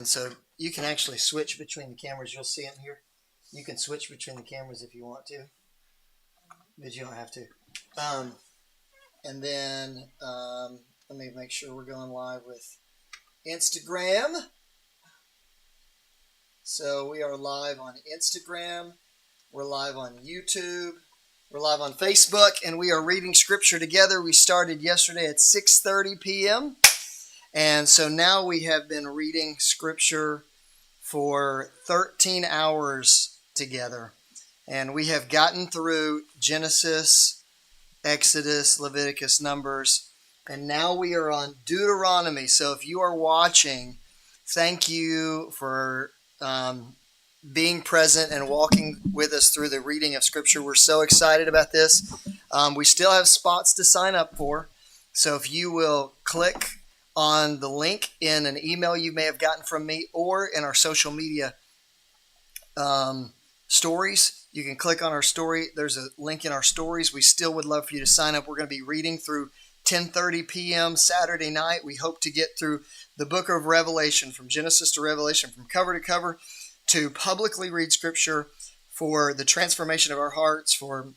And so you can actually switch between the cameras. You'll see them here. You can switch between the cameras if you want to, but you don't have to. And then let me make sure we're going live with Instagram. So we are live on Instagram. We're live on YouTube. We're live on Facebook, and we are reading Scripture together. We started yesterday at 6:30 p.m., and so now we have been reading Scripture for 13 hours together. And we have gotten through Genesis, Exodus, Leviticus, Numbers, and now we are on Deuteronomy. So if you are watching, thank you for being present and walking with us through the reading of Scripture. We're so excited about this. We still have spots to sign up for. So if you will click on the link in an email you may have gotten from me or in our social media stories, you can click on our story. There's a link in our stories. We still would love for you to sign up. We're going to be reading through 10:30 p.m. Saturday night. We hope to get through the book of Revelation, from Genesis to Revelation, from cover to cover, to publicly read Scripture for the transformation of our hearts, for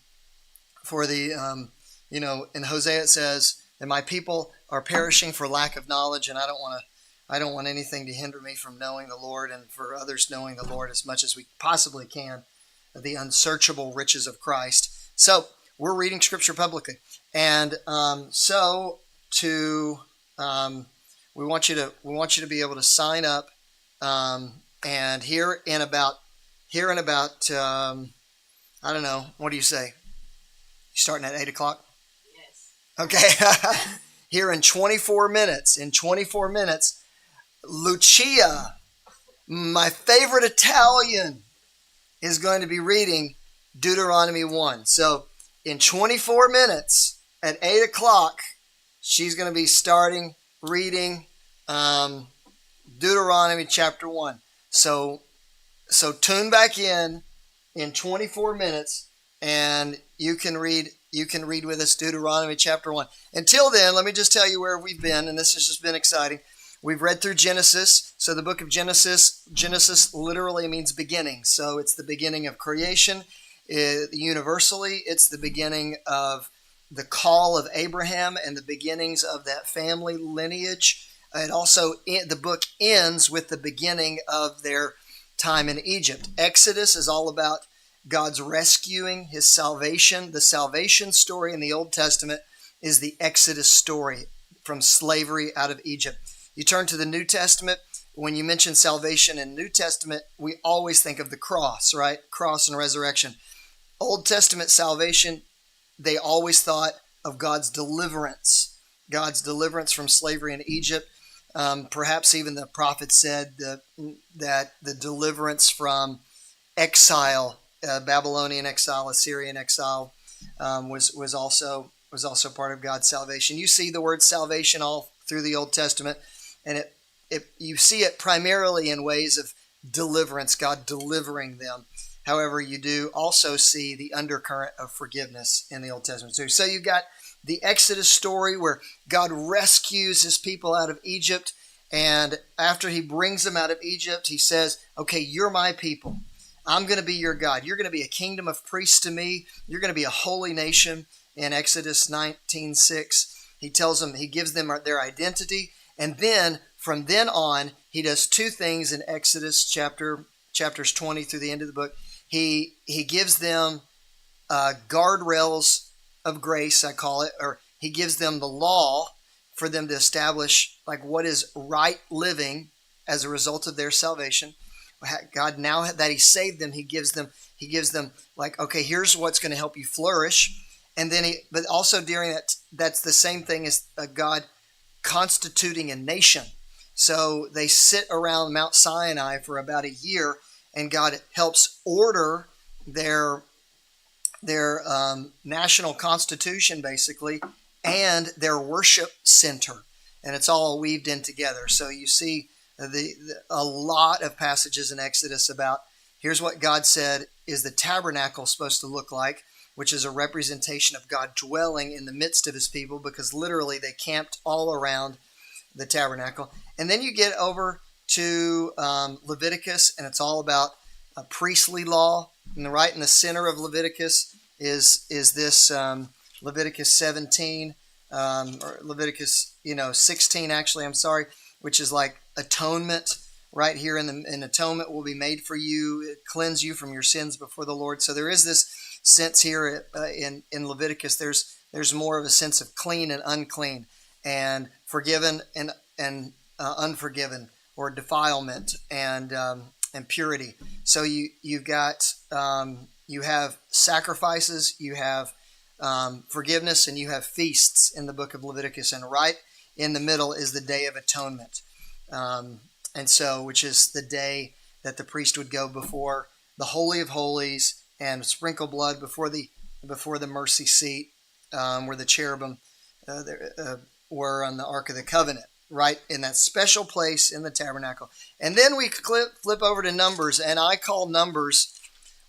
the, in Hosea it says that my people are perishing for lack of knowledge, and I don't want anything to hinder me from knowing the Lord, and for others knowing the Lord as much as we possibly can, the unsearchable riches of Christ. So we're reading Scripture publicly, and we want you to be able to sign up, and here in about I don't know, what do you say? You starting at 8 o'clock? Yes. Okay. Here in 24 minutes, Lucia, my favorite Italian, is going to be reading Deuteronomy 1. So in 24 minutes at 8 o'clock, she's going to be starting reading Deuteronomy chapter 1. So tune back in 24 minutes, and you can read with us Deuteronomy chapter 1. Until then, let me just tell you where we've been, and this has just been exciting. We've read through Genesis. So the book of Genesis literally means beginning. So it's the beginning of creation. Universally, it's the beginning of the call of Abraham and the beginnings of that family lineage. And also, the book ends with the beginning of their time in Egypt. Exodus is all about God's rescuing, His salvation. The salvation story in the Old Testament is the Exodus story from slavery out of Egypt. You turn to the New Testament. When you mention salvation in New Testament, we always think of the cross, right? Cross and resurrection. Old Testament salvation, they always thought of God's deliverance from slavery in Egypt. Perhaps even the prophet said that the deliverance from exile, Babylonian exile, Assyrian exile, was also part of God's salvation. You see the word salvation all through the Old Testament, and you see it primarily in ways of deliverance, God delivering them. However, you do also see the undercurrent of forgiveness in the Old Testament too. So you've got the Exodus story where God rescues His people out of Egypt, and after He brings them out of Egypt, He says, okay, you're my people. I'm going to be your God. You're going to be a kingdom of priests to me. You're going to be a holy nation. In Exodus 19:6, He tells them, He gives them their identity, and then from then on, He does two things in Exodus chapters 20 through the end of the book. He gives them guardrails of grace, I call it, or He gives them the law for them to establish like what is right living as a result of their salvation. God, now that He saved them, He gives them like, okay, here's what's going to help you flourish. And then but also during that, that's the same thing as God constituting a nation. So they sit around Mount Sinai for about a year, and God helps order their national constitution, basically, and their worship center. And it's all weaved in together. So you see a lot of passages in Exodus about, here's what God said is the tabernacle supposed to look like, which is a representation of God dwelling in the midst of His people, because literally they camped all around the tabernacle. And then you get over to Leviticus, and it's all about a priestly law. And right in the center of Leviticus is this Leviticus 17, or Leviticus 16 actually. I'm sorry, which is like atonement. Right here in atonement will be made for you, it cleanse you from your sins before the Lord. So there is this sense here in Leviticus. There's more of a sense of clean and unclean, and forgiven and unforgiven, or defilement and purity. So you've got you have sacrifices, you have forgiveness, and you have feasts in the book of Leviticus. And right in the middle is the Day of Atonement. And so, which is the day that the priest would go before the Holy of Holies and sprinkle blood before the mercy seat, where the cherubim were on the Ark of the Covenant, right in that special place in the tabernacle. And then we flip over to Numbers, and I call Numbers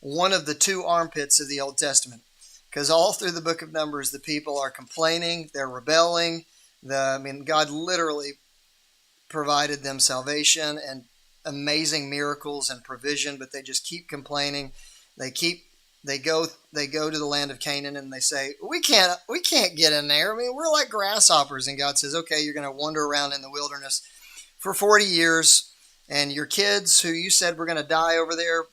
one of the two armpits of the Old Testament, because all through the book of Numbers, the people are complaining, they're rebelling. God literally provided them salvation and amazing miracles and provision, but they just keep complaining. They go to the land of Canaan, and they say, we can't get in there. We're like grasshoppers. And God says, okay, you're going to wander around in the wilderness for 40 years, and your kids who you said were going to die over there,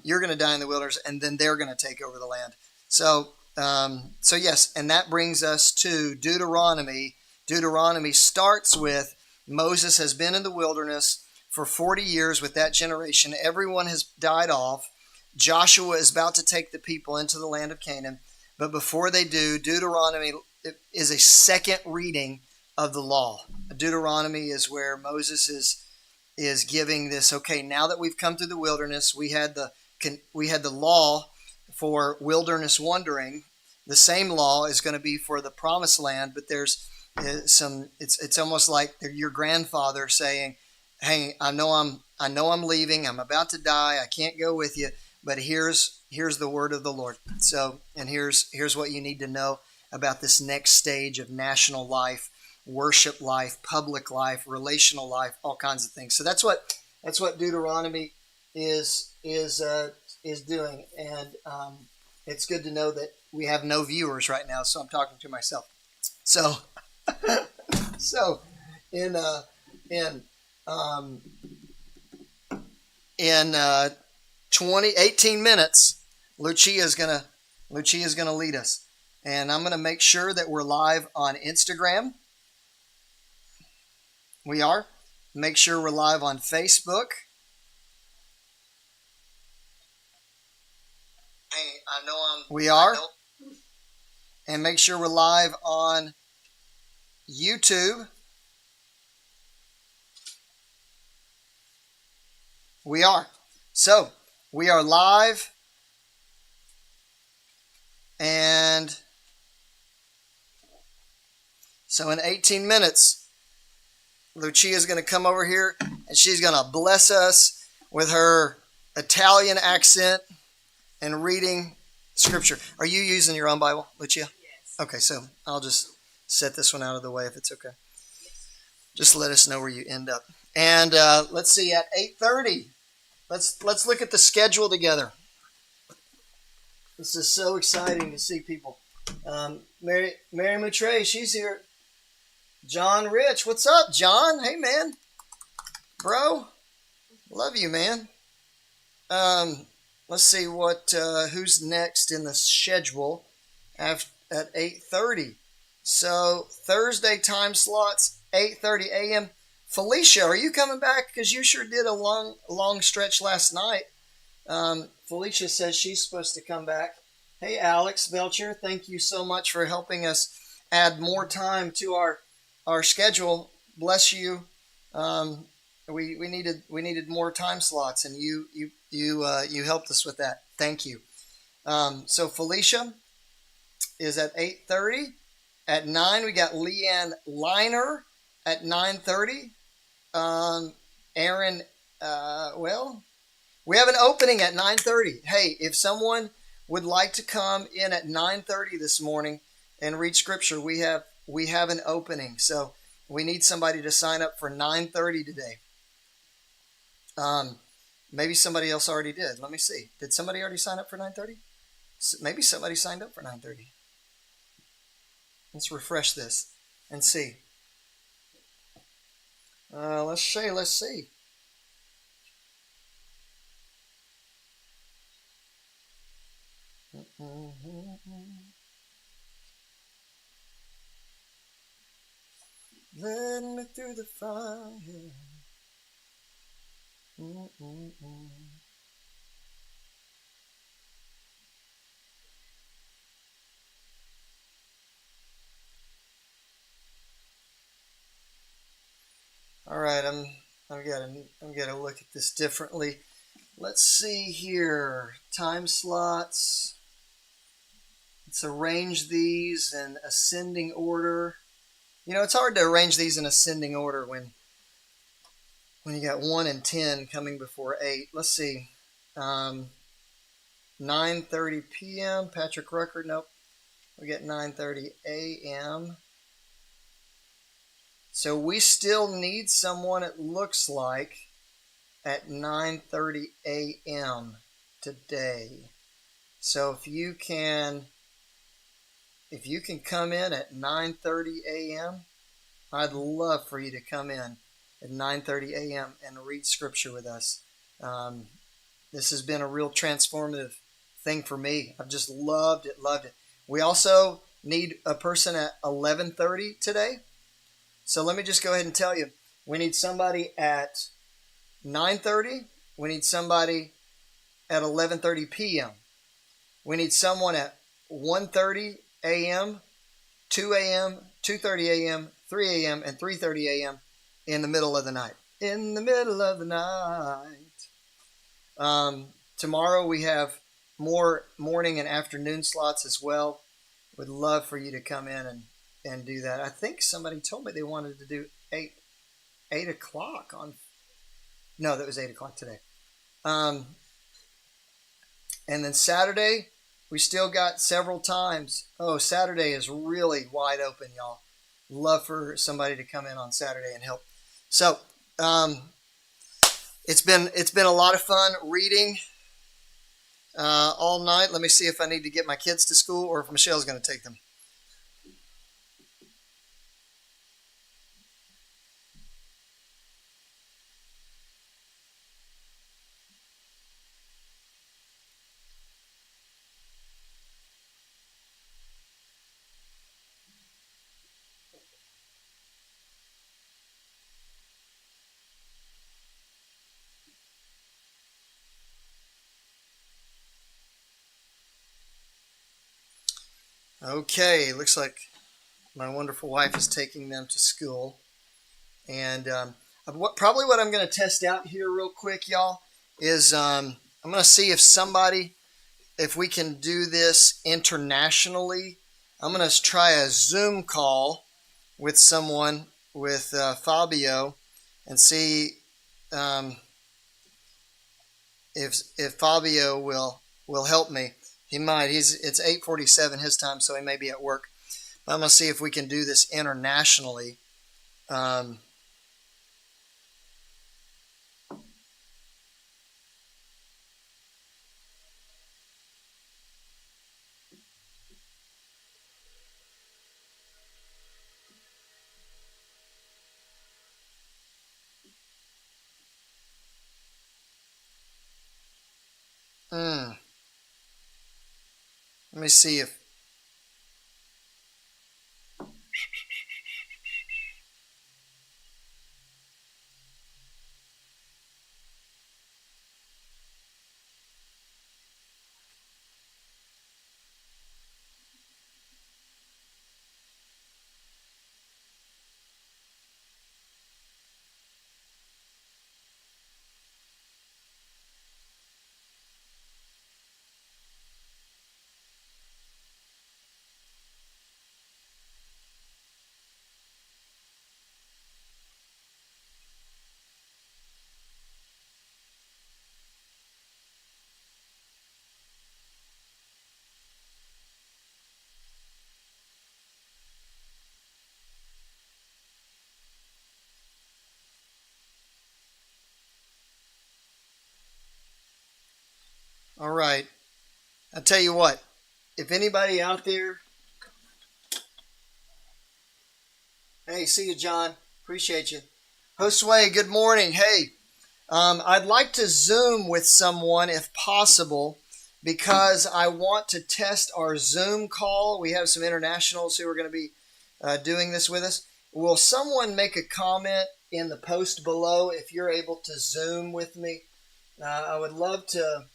you're going to die in the wilderness, and then they're going to take over the land. So yes, and that brings us to Deuteronomy. Deuteronomy starts with Moses has been in the wilderness for 40 years with that generation. Everyone has died off. Joshua is about to take the people into the land of Canaan. But before they do, Deuteronomy is a second reading of the law. Deuteronomy is where Moses is giving this, okay, now that we've come through the wilderness, we had the law for wilderness wandering. The same law is going to be for the promised land, but there's it's almost like your grandfather saying, hey, I know I'm leaving, I'm about to die, I can't go with you, but here's the word of the Lord. So, and here's what you need to know about this next stage of national life, worship life, public life, relational life, all kinds of things. So that's what Deuteronomy is doing, and it's good to know that we have no viewers right now, so I'm talking to myself. So in 18 minutes, Lucia's gonna lead us, and I'm gonna make sure that we're live on Instagram. We are. Make sure we're live on Facebook. Hey, we are. And make sure we're live on YouTube. We are. So, we are live. And so in 18 minutes, Lucia is going to come over here and she's going to bless us with her Italian accent and reading scripture. Are you using your own Bible, Lucia? Yes. Okay, so I'll just set this one out of the way if it's okay. Yes. Just let us know where you end up. And let's see, at 8:30, let's look at the schedule together. This is so exciting to see people. Mary Moutre, she's here. John Rich, what's up, John? Hey, man. Bro, love you, man. Let's see who's next in the schedule at 8:30. So Thursday time slots, 8:30 a.m. Felicia, are you coming back? Because you sure did a long stretch last night. Felicia says she's supposed to come back. Hey, Alex Belcher, thank you so much for helping us add more time to our schedule. Bless you. We needed more time slots, and you helped us with that. Thank you. So Felicia is at 8:30. At 9, we got Leanne Liner at 9:30. Aaron, we have an opening at 9:30. Hey, if someone would like to come in at 9:30 this morning and read scripture, we have an opening. So we need somebody to sign up for 9:30 today. Maybe somebody else already did. Let me see. Did somebody already sign up for 9:30? Maybe somebody signed up for 9:30. Let's refresh this and see. Let's see. Let's see. Let me through the fire. All right, I've got to look at this differently. Let's see here. Time slots. Let's arrange these in ascending order. You know, it's hard to arrange these in ascending order when you got 1 and 10 coming before 8. Let's see. 9:30 p.m. Patrick Rucker. Nope. We get 9:30 a.m. So we still need someone, it looks like, at 9:30 a.m. today. So if you can come in at 9:30 a.m., I'd love for you to come in at 9:30 a.m. and read scripture with us. This has been a real transformative thing for me. I've just loved it. We also need a person at 11:30 today. So let me just go ahead and tell you, we need somebody at 9:30. We need somebody at 11:30 p.m. We need someone at 1:30 a.m., 2 a.m., 2:30 a.m., 3 a.m., and 3:30 a.m. in the middle of the night. In the middle of the night. Tomorrow we have more morning and afternoon slots as well. Would love for you to come in and do that. I think somebody told me they wanted to do 8 o'clock on. No, that was 8 o'clock today. And then Saturday, we still got several times. Oh, Saturday is really wide open, y'all. Love for somebody to come in on Saturday and help. So it's been a lot of fun reading all night. Let me see if I need to get my kids to school or if Michelle's going to take them. Okay, looks like my wonderful wife is taking them to school. And probably what I'm going to test out here real quick, y'all, is I'm going to see if we can do this internationally. I'm going to try a Zoom call with someone, with Fabio, and see if Fabio will help me. He might. It's 8:47 his time, so he may be at work. But I'm going to see if we can do this internationally. Let me see if. All right. I'll tell you what, if anybody out there, hey, see you, John. Appreciate you. Josue, good morning. Hey, I'd like to Zoom with someone if possible because I want to test our Zoom call. We have some internationals who are going to be doing this with us. Will someone make a comment in the post below if you're able to Zoom with me? I would love to.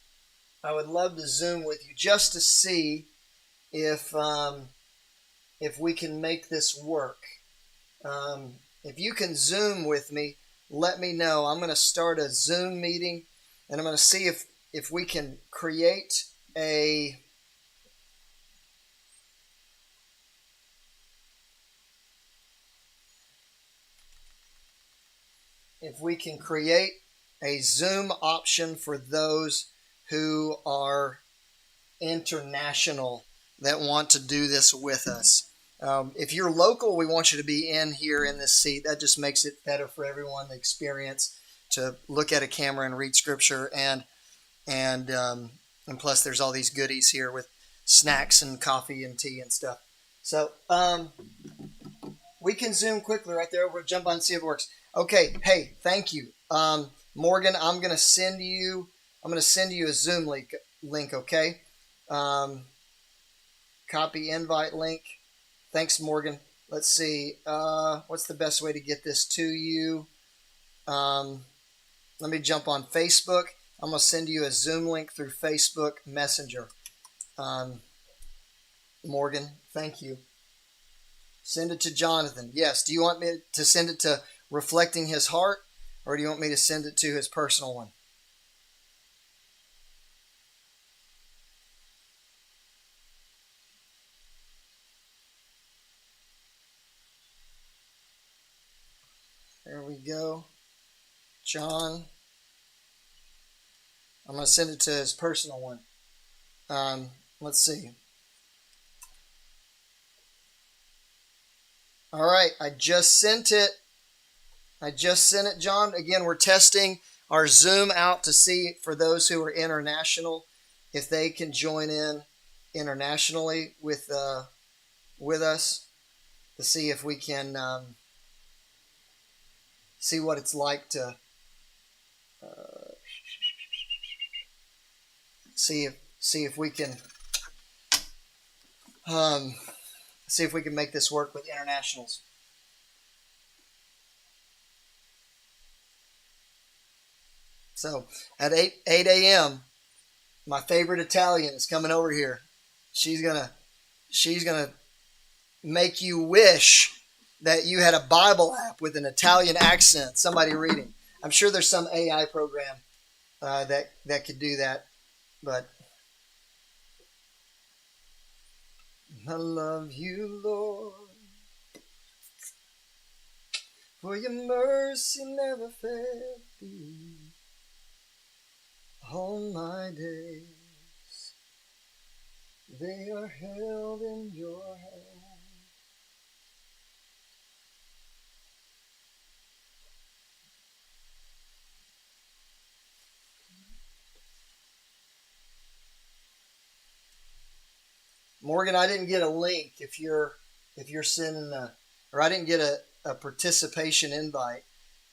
I would love to Zoom with you just to see if we can make this work. If you can Zoom with me, let me know. I'm going to start a Zoom meeting, and I'm going to see if we can create a Zoom option for those who are international that want to do this with us. If you're local, we want you to be in here in this seat. That just makes it better for everyone, the experience to look at a camera and read scripture, and plus there's all these goodies here with snacks and coffee and tea and stuff. So we can Zoom quickly right there. We'll jump on and see if it works. Okay. Hey, thank you, Morgan. I'm gonna send you a Zoom link. Okay. Copy invite link. Thanks, Morgan. Let's see. What's the best way to get this to you? Let me jump on Facebook. I'm going to send you a Zoom link through Facebook Messenger. Morgan, thank you. Send it to Jonathan. Yes. Do you want me to send it to Reflecting His Heart, or do you want me to send it to his personal one? There we go. John. I'm going to send it to his personal one. Let's see. All right. I just sent it. John. Again, we're testing our Zoom out to see for those who are international, if they can join in internationally with us to see if we can see what it's like to see if we can make this work with internationals. So at 8 a.m., my favorite Italian is coming over here. She's gonna make you wish that you had a Bible app with an Italian accent, somebody reading. I'm sure there's some AI program that could do that, but I love you, Lord, for your mercy never failed me all my days. They are held in your hand. Morgan, I didn't get a link if you're sending or I didn't get a participation invite.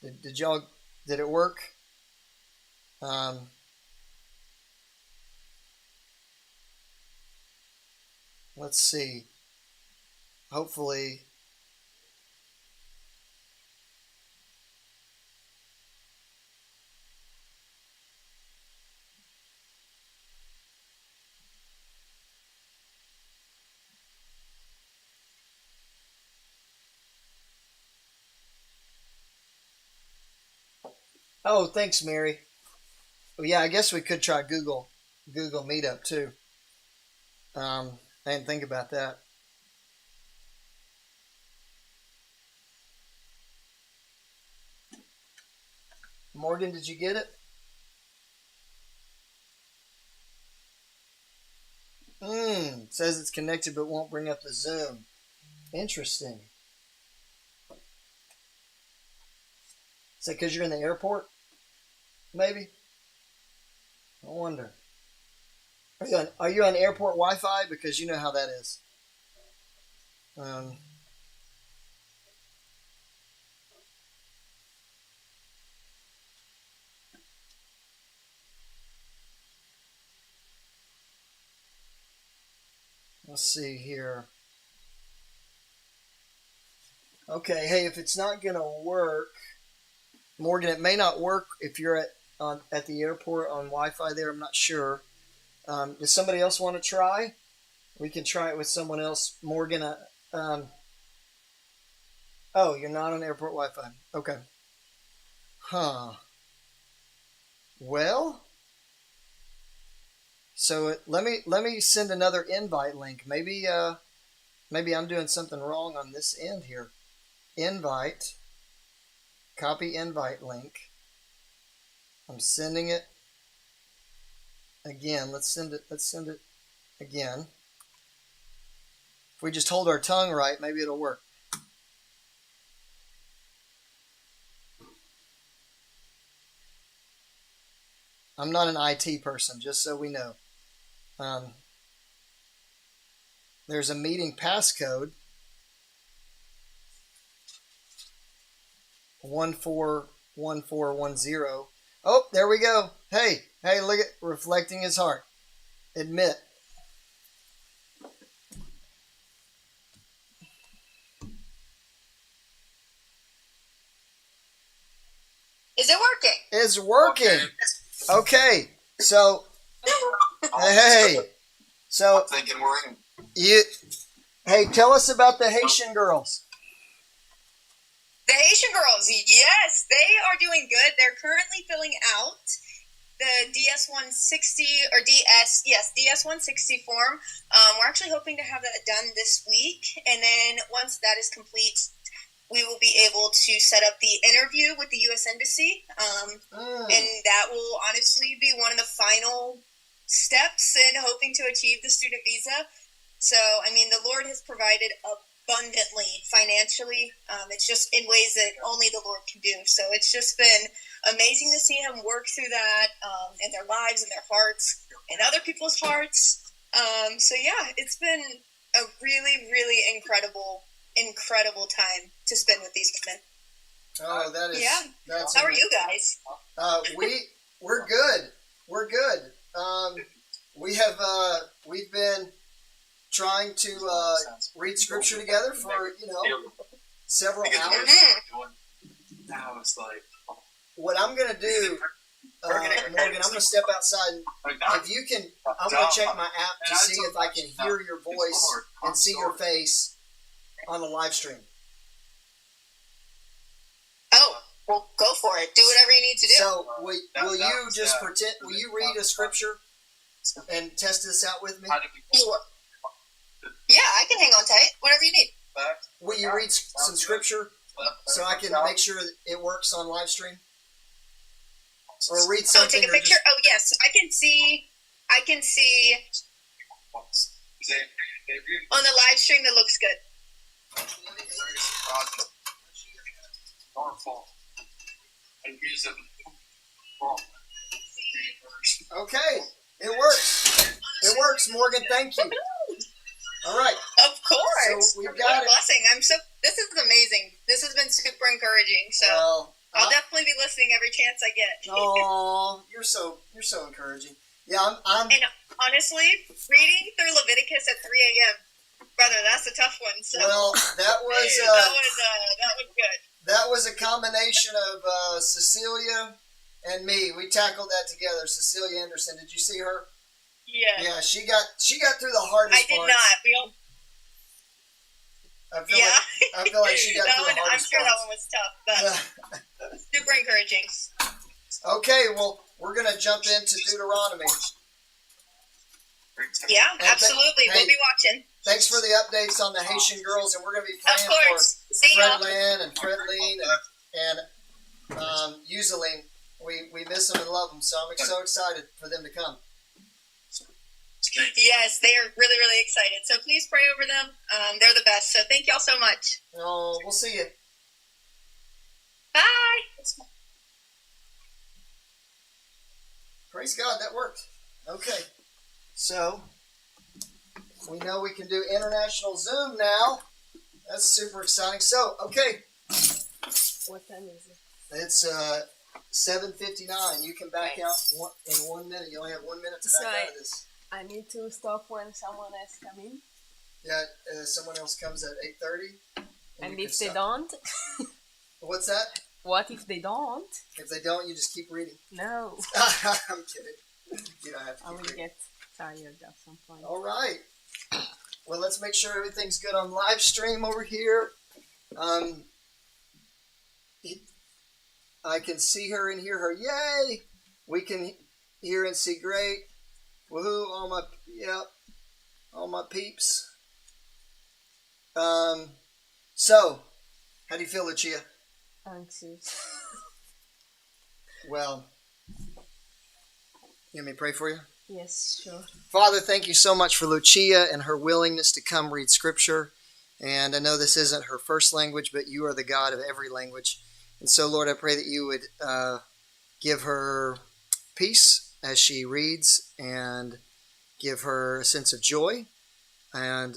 Did it work? Let's see. Hopefully. Oh, thanks, Mary. Well, yeah, I guess we could try Google Meetup too. I didn't think about that. Morgan, did you get it? It says it's connected but won't bring up the Zoom. Interesting. Is that because you're in the airport? Maybe? I wonder. Are you on airport Wi-Fi? Because you know how that is. Um, let's see here. Okay, hey, if it's not gonna work, Morgan, it may not work if you're at the airport on Wi-Fi there. I'm not sure. Does somebody else want to try? We can try it with someone else. Morgan, um, oh, you're not on airport Wi-Fi. Okay. Huh. Well, so let me send another invite link. Maybe I'm doing something wrong on this end here. Invite, copy invite link. I'm sending it again. Let's send it again. If we just hold our tongue right, maybe it'll work. I'm not an IT person, just so we know. There's a meeting passcode 141410. Oh, there we go. Hey, look at reflecting his heart. Admit. Is it working? It's working. Okay. So, hey. So, I'm thinking we're in. Hey, tell us about the Haitian girls. The Haitian girls, yes, they are doing good. They're currently filling out the DS-160 or DS-160 form. We're actually hoping to have that done this week, and then once that is complete, we will be able to set up the interview with the U.S. Embassy, and that will honestly be one of the final steps in hoping to achieve the student visa. So, I mean, the Lord has provided abundantly financially. It's just in ways that only the Lord can do. So it's just been amazing to see him work through that in their lives and their hearts and other people's hearts. So yeah, it's been a really, really incredible time to spend with these women. Oh, that is. Yeah. That's How are you guys? We're good. We're good. We've been trying to read scripture together for several hours. Now it's like what I'm gonna do, Morgan, I'm gonna step outside. If you can, I'm gonna check my app to see if I can hear your voice and see your face on the live stream. Oh, well, go for it. Do whatever you need to do. So, will you just pretend? Will you read a scripture and test this out with me? Yeah, I can hang on tight. Whatever you need. Will you read some scripture so I can make sure that it works on live stream? Or read something. Oh, take a picture? Oh, yes. I can see. On the live stream, it looks good. Okay. It works. It works, Morgan. Thank you. All right. Of course. So we've got what a blessing. This is amazing. This has been super encouraging. So I'll definitely be listening every chance I get. Oh, you're so encouraging. Yeah, I'm And honestly, reading through Leviticus at 3 a.m., brother, that's a tough one. So well, that was good. That was a combination of Cecilia and me. We tackled that together. Cecilia Anderson. Did you see her? Yeah. Yeah, she got through the hardest I did parts. not. I feel like she got through the hardest I'm sure parts. that one was tough, but super encouraging. Okay, well, we're going to jump into Deuteronomy. Yeah, absolutely. We'll be watching. Thanks for the updates on the Haitian girls, and we're going to be praying for See Fred Lynn and Fred Lean and Useline. We miss them and love them, so I'm so excited for them to come. Yes, they are really, really excited. So please pray over them. They're the best. So thank y'all so much. Oh, we'll see you. Bye. Praise God, that worked. Okay. So we know we can do international Zoom now. That's super exciting. So, okay, What time is it? it's 7:59. You can back Okay. out in 1 minute. You only have 1 minute to back So out of this. I need to stop when someone else come in. Yeah, someone else comes at 8:30. And you if can they stop. don't, What's that? what if they don't? If they don't, you just keep reading. No, I'm kidding. You don't have to I keep will reading. get tired at some point. All right. Well, let's make sure everything's good on live stream over here. I can see her and hear her. Yay! We can hear and see great. Woohoo! All my peeps. So, how do you feel, Lucia? Anxious. Well, you want me to pray for you? Yes, sure. Father, thank you so much for Lucia and her willingness to come read Scripture. And I know this isn't her first language, but you are the God of every language. And so, Lord, I pray that you would give her peace as she reads and give her a sense of joy. And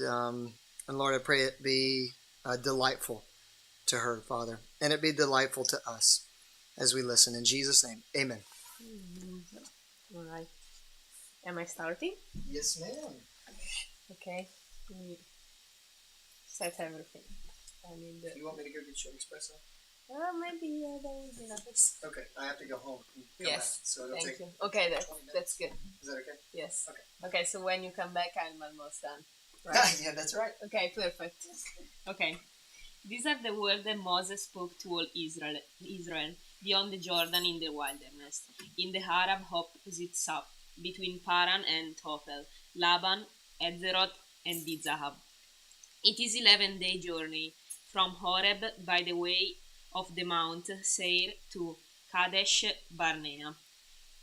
Lord, I pray it be delightful to her, Father, and it be delightful to us as we listen. In Jesus' name, amen. All right. Am I starting? Yes, ma'am. Okay. Let me set everything. I need the. You want me to go get you an espresso? Maybe that will be nice. Okay, I have to go home. And come Yes. back, so it'll Thank take you. Okay, 20 minutes. that's good. Is that okay? Yes. Okay. Okay, so when you come back, I'm almost done. Right? Yeah, that's right. Okay, perfect. Okay. These are the words that Moses spoke to all Israel beyond the Jordan in the wilderness, in the Arab opposite south, between Paran and Tophel, Laban, Edzeroth, and Dizahab. It is 11-day journey from Horeb by the way of the Mount Seir to Kadesh Barnea.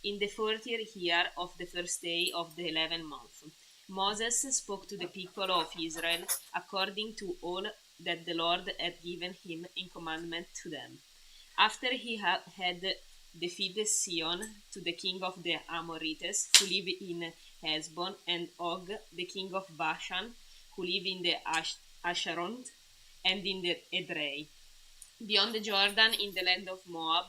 In the 40th year of the first day of the 11th month, Moses spoke to the people of Israel according to all that the Lord had given him in commandment to them. After he had defeated Sihon to the king of the Amorites, who live in Heshbon, and Og, the king of Bashan, who live in the Asharon and in the Edrei. Beyond the Jordan, in the land of Moab,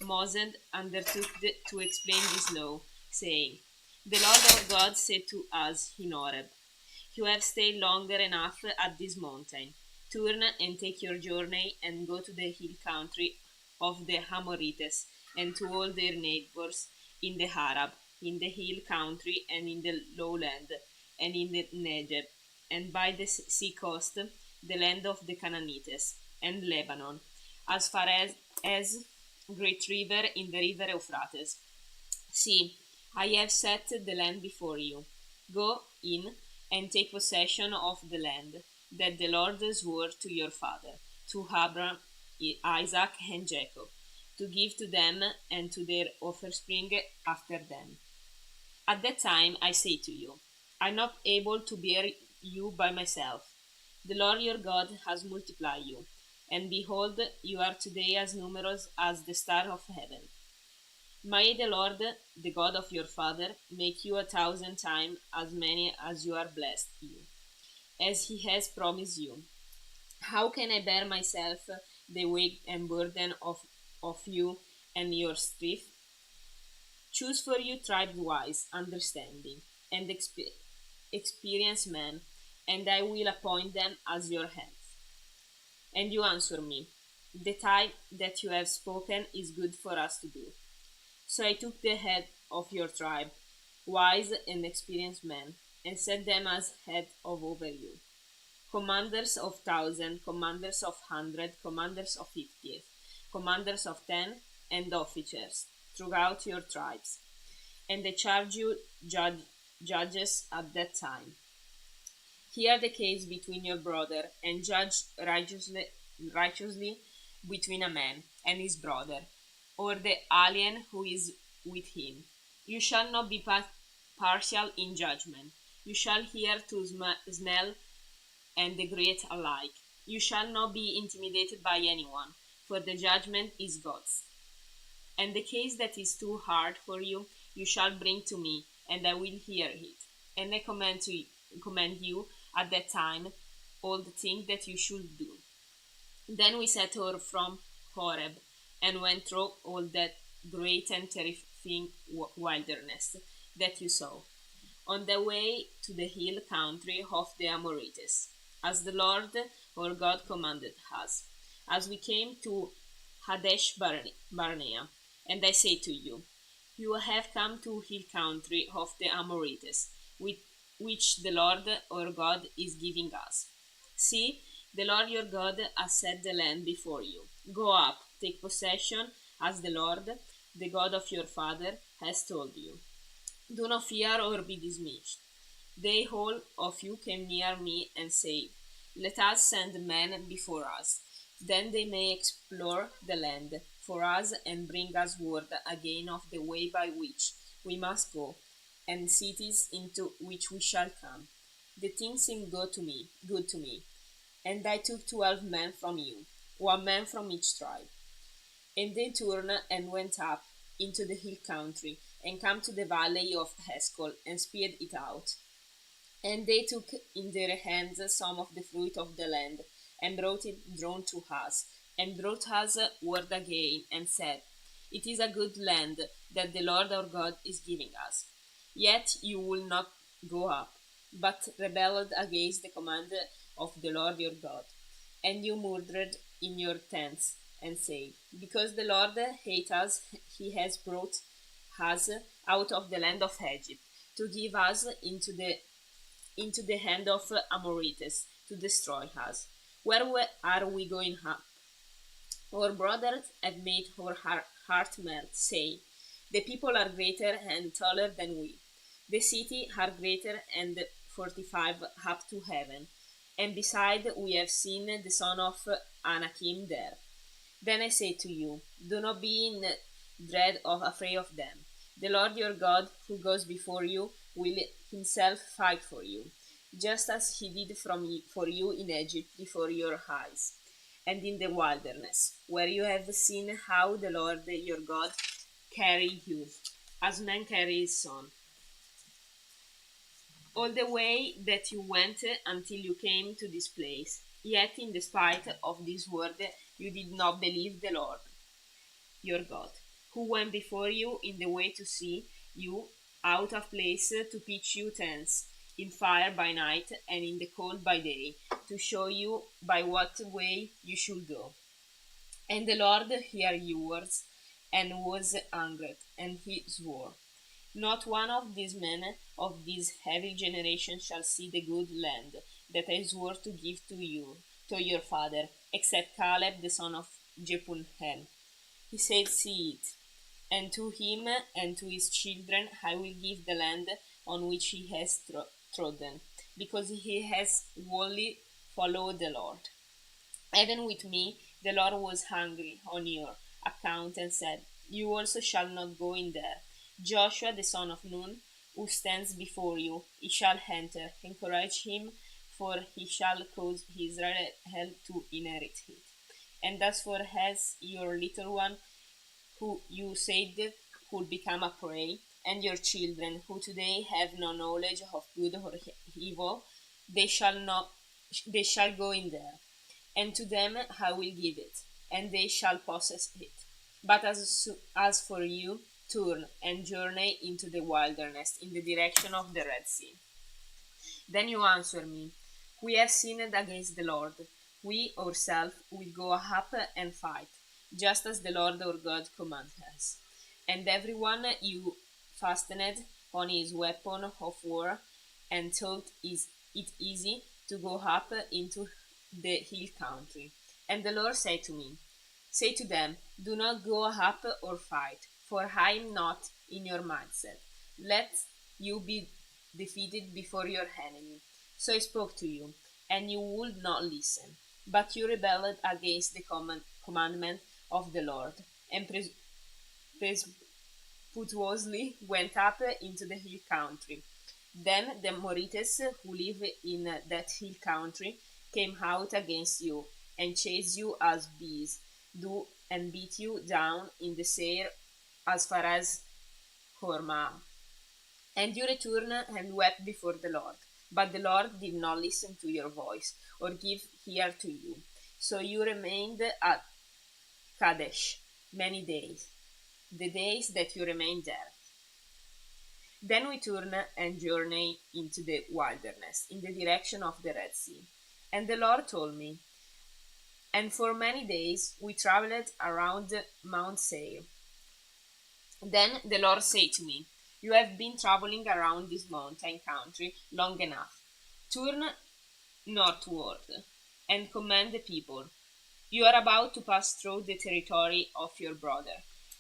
Moses undertook to explain this law, saying, The Lord our God said to us in Horeb, You have stayed longer enough at this mountain. Turn and take your journey and go to the hill country of the Amorites and to all their neighbors in the Arab, in the hill country and in the lowland and in the Negev, and by the sea coast, the land of the Canaanites and Lebanon, as far as great river in the river Euphrates. See, I have set the land before you. Go in and take possession of the land that the Lord swore to your father, to Abraham, Isaac, and Jacob, to give to them and to their offspring after them. At that time I say to you, I am not able to bear you by myself. The Lord your God has multiplied you, and behold, you are today as numerous as the stars of heaven. May the Lord, the God of your father, make you 1,000 times as many as you are blessed you, as he has promised you. How can I bear myself the weight and burden of you and your strength? Choose for you tribes wise, understanding, and experienced men, and I will appoint them as your heads. And you answer me, The time that you have spoken is good for us to do. So I took the head of your tribe, wise and experienced men, and set them as head over you. Commanders of 1,000, commanders of 100, commanders of 50, commanders of 10, and officers throughout your tribes. And they charge you judges at that time. Hear the case between your brother, and judge righteously between a man and his brother, or the alien who is with him. You shall not be partial in judgment. You shall hear to smell and the great alike. You shall not be intimidated by anyone, for the judgment is God's. And the case that is too hard for you, you shall bring to me, and I will hear it. And I command you at that time all the things that you should do. Then we set out from Horeb and went through all that great and terrifying wilderness that you saw, on the way to the hill country of the Amorites, as the Lord our God commanded us, as we came to Hadesh Barnea. And I say to you, you have come to hill country of the Amorites, which the Lord our God is giving us. See, the Lord your God has set the land before you. Go up, take possession, as the Lord, the God of your father, has told you. Do not fear or be dismayed. They all of you came near me and said, let us send men before us. Then they may explore the land for us and bring us word again of the way by which we must go, and cities into which we shall come. The thing seemed good to me. And I took 12 men from you, 1 man from each tribe. And they turned and went up into the hill country, and came to the valley of Eshcol, and speared it out. And they took in their hands some of the fruit of the land, and brought it drawn to us, and brought us word again, and said, it is a good land that the Lord our God is giving us. Yet you will not go up, but rebelled against the command of the Lord your God. And you murdered in your tents, and said, because the Lord hates us, he has brought us out of the land of Egypt, to give us into the hand of Amorites, to destroy us. Where are we going up? Our brothers have made our heart melt, say, the people are greater and taller than we. The city are greater and fortified up to heaven. And beside we have seen the son of Anakim there. Then I say to you, do not be in dread or afraid of them. The Lord your God, who goes before you, will himself fight for you, just as he did for you in Egypt before your eyes, and in the wilderness, where you have seen how the Lord your God carried you, as man carries his son, all the way that you went until you came to this place. Yet in despite of this word you did not believe the Lord your God, who went before you in the way to see you out of place to pitch you tents, in fire by night and in the cold by day, to show you by what way you should go. And the Lord heard your words, and was angered, and he swore, not one of these men of this heavy generation shall see the good land that I swore to give to your father, except Caleb the son of Jephunneh. He said, see it, and to him and to his children I will give the land on which he has trodden, because he has wholly followed the Lord. Even with me the Lord was angry on your account, and said, you also shall not go in there. Joshua the son of Nun, who stands before you, he shall enter. Encourage him, for he shall cause Israel to inherit it. And as for your little one, who you said would become a prey, and your children, who today have no knowledge of good or evil, they shall go in there, and to them I will give it, and they shall possess it. But as for you, turn and journey into the wilderness in the direction of the Red Sea. Then you answer me, we have sinned against the Lord. We ourselves will go up and fight, just as the Lord our God commanded us. And everyone you fastened on his weapon of war, and thought it easy to go up into the hill country. And the Lord said to me, say to them, do not go up or fight, for I am not in your mindset. Let you be defeated before your enemy. So I spoke to you, and you would not listen. But you rebelled against the commandment of the Lord, and presumptuously went up into the hill country. Then the Amorites who live in that hill country came out against you, and chased you as bees do, and beat you down in the Seir as far as Hormah. And you returned and wept before the Lord. But the Lord did not listen to your voice or give ear to you. So you remained at Kadesh many days, the days that you remained there. Then we turned and journeyed into the wilderness, in the direction of the Red Sea. And the Lord told me, and for many days we traveled around Mount Seir. Then the Lord said to me, you have been traveling around this mountain country long enough. Turn northward and command the people. You are about to pass through the territory of your brother,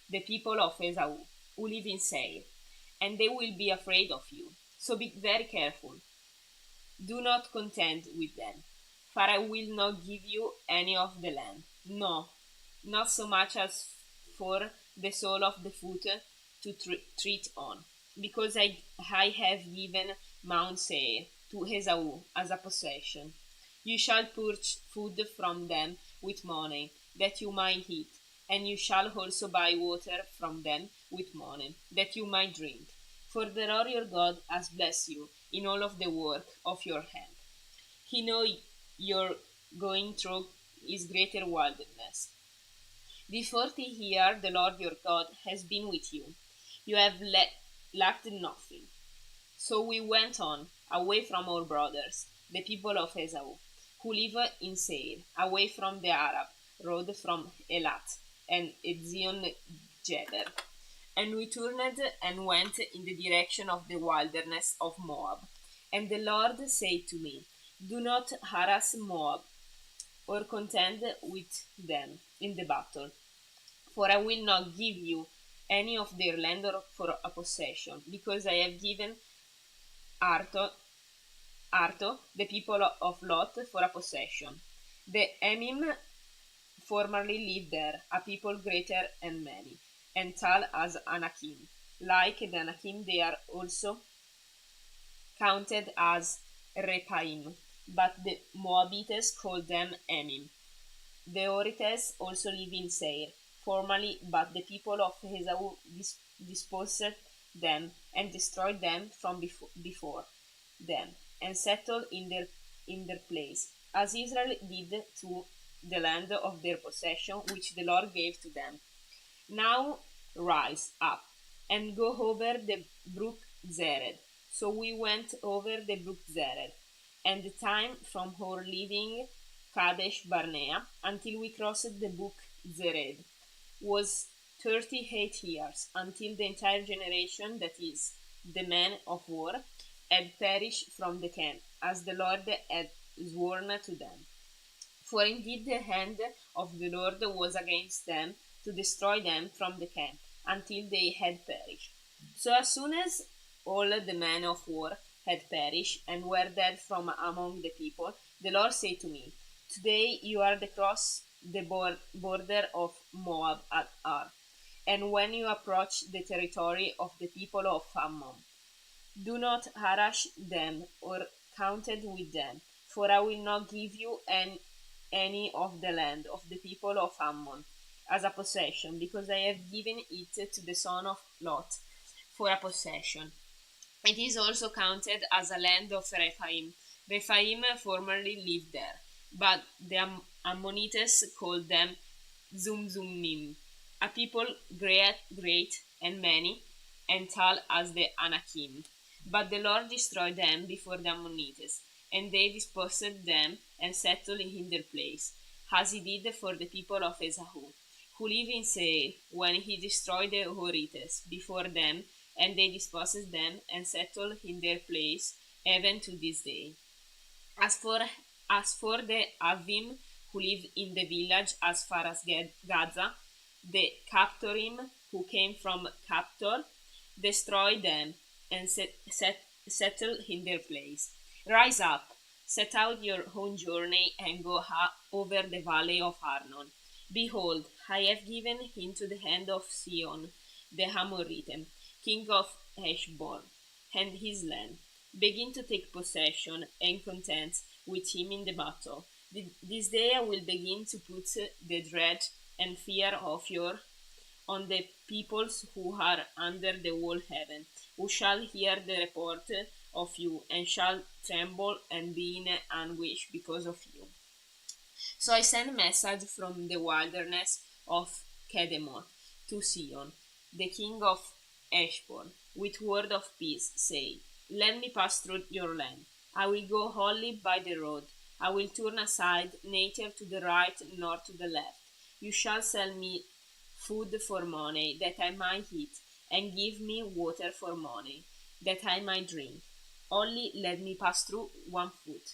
the people of Esau, who live in Seir, and they will be afraid of you. So be very careful. Do not contend with them, for I will not give you any of the land. No, not so much as for the sole of the foot to treat on, because I have given Mount Seir to Esau as a possession. You shall purchase food from them with money, that you might eat, and you shall also buy water from them with money, that you might drink. For the Lord your God has blessed you in all of the work of your hand. He knows you're going through his greater wilderness. These 40 years the Lord your God has been with you. You have lacked nothing. So we went on, away from our brothers, the people of Esau, who live in Seir, away from the Arab road from Elat and Ezion Geber. And we turned and went in the direction of the wilderness of Moab. And the Lord said to me, do not harass Moab, or contend with them in the battle, for I will not give you any of their land for a possession, because I have given Arto, the people of Lot, for a possession. The Emim formerly lived there, a people greater and many, and tall as Anakim. Like the Anakim, they are also counted as Rephaim, but the Moabites called them Emim. The Horites also live in Seir, formerly, but the people of Esau disposed them and destroyed them from before them, and settled in their place, as Israel did to the land of their possession, which the Lord gave to them. Now rise up and go over the brook Zered. So we went over the brook Zered, and the time from our leaving Kadesh Barnea until we crossed the brook Zered was 38 years, until the entire generation, that is, the men of war, had perished from the camp, as the Lord had sworn to them. For indeed the hand of the Lord was against them to destroy them from the camp, until they had perished. So as soon as all the men of war had perished and were dead from among the people, the Lord said to me, today you are across the border of Moab at Ar, and when you approach the territory of the people of Ammon, do not harass them or contend with them, for I will not give you any of the land of the people of Ammon as a possession, because I have given it to the son of Lot for a possession. It is also counted as a land of Rephaim. Rephaim formerly lived there, but the Ammonites called them Zumzumim, a people great and many, and tall as the Anakim. But the Lord destroyed them before the Ammonites, and they dispersed them and settled in their place, as he did for the people of Esau, who live in Seir, when he destroyed the Horites before them, and they dispersed them and settled in their place, even to this day. As for the Avim who live in the village as far as Gaza, the Captorim who came from Captor destroyed them and settled in their place. Rise up, set out your own journey, and go over the valley of Arnon. Behold, I have given into the hand of Sihon the Amorite, king of Heshbon, and his land. Begin to take possession and contend with him in the battle. This day I will begin to put the dread and fear on the peoples who are under the whole heaven, who shall hear the report of you, and shall tremble and be in anguish because of you. So I sent a message from the wilderness of Kedemoth to Sion, the king of Heshbon, with word of peace, saying, Let me pass through your land. I will go wholly by the road. I will turn aside, neither to the right nor to the left. You shall sell me food for money, that I might eat, and give me water for money, that I might drink. Only let me pass through 1 foot.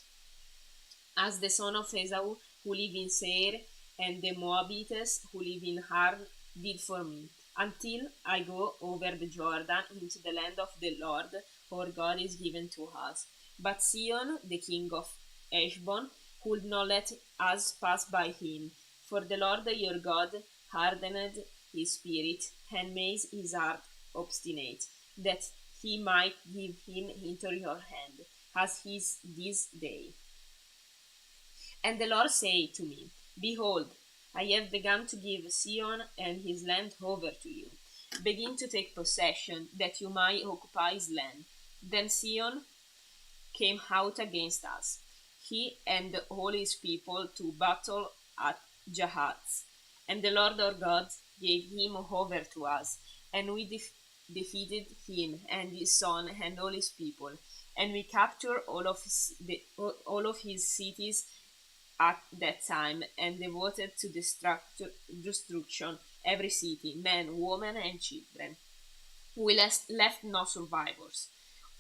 As the son of Esau, who live in Seir, and the Moabites, who live in Har, did for me, until I go over the Jordan into the land of the Lord, our God is given to us. But Sion, the king of Heshbon, would not let us pass by him, for the Lord your God hardened his spirit, and made his heart obstinate, that he might give him into your hand, as he is this day. And the Lord said to me, Behold, I have begun to give Sion and his land over to you. Begin to take possession, that you might occupy his land. Then Sion came out against us, he and all his people, to battle at Jahaz. And the Lord our God gave him over to us, and we defeated him and his son and all his people, and we captured all of his cities at that time, and devoted to destruction every city, men, women, and children. We left no survivors.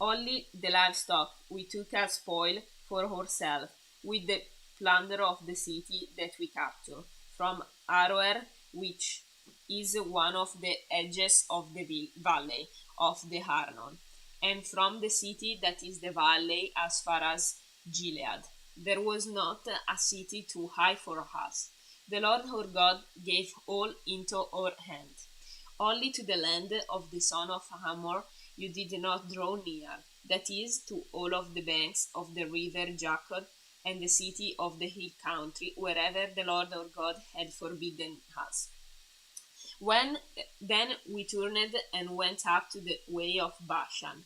Only the livestock we took as spoil for ourselves, with the plunder of the city that we captured, from Aroer, which is one of the edges of the valley of the Arnon, and from the city that is the valley as far as Gilead. There was not a city too high for us. The Lord our God gave all into our hand. Only to the land of the son of Hamor you did not draw near, that is, to all of the banks of the river Jacob and the city of the hill country, wherever the Lord our God had forbidden us. Then we turned and went up to the way of Bashan,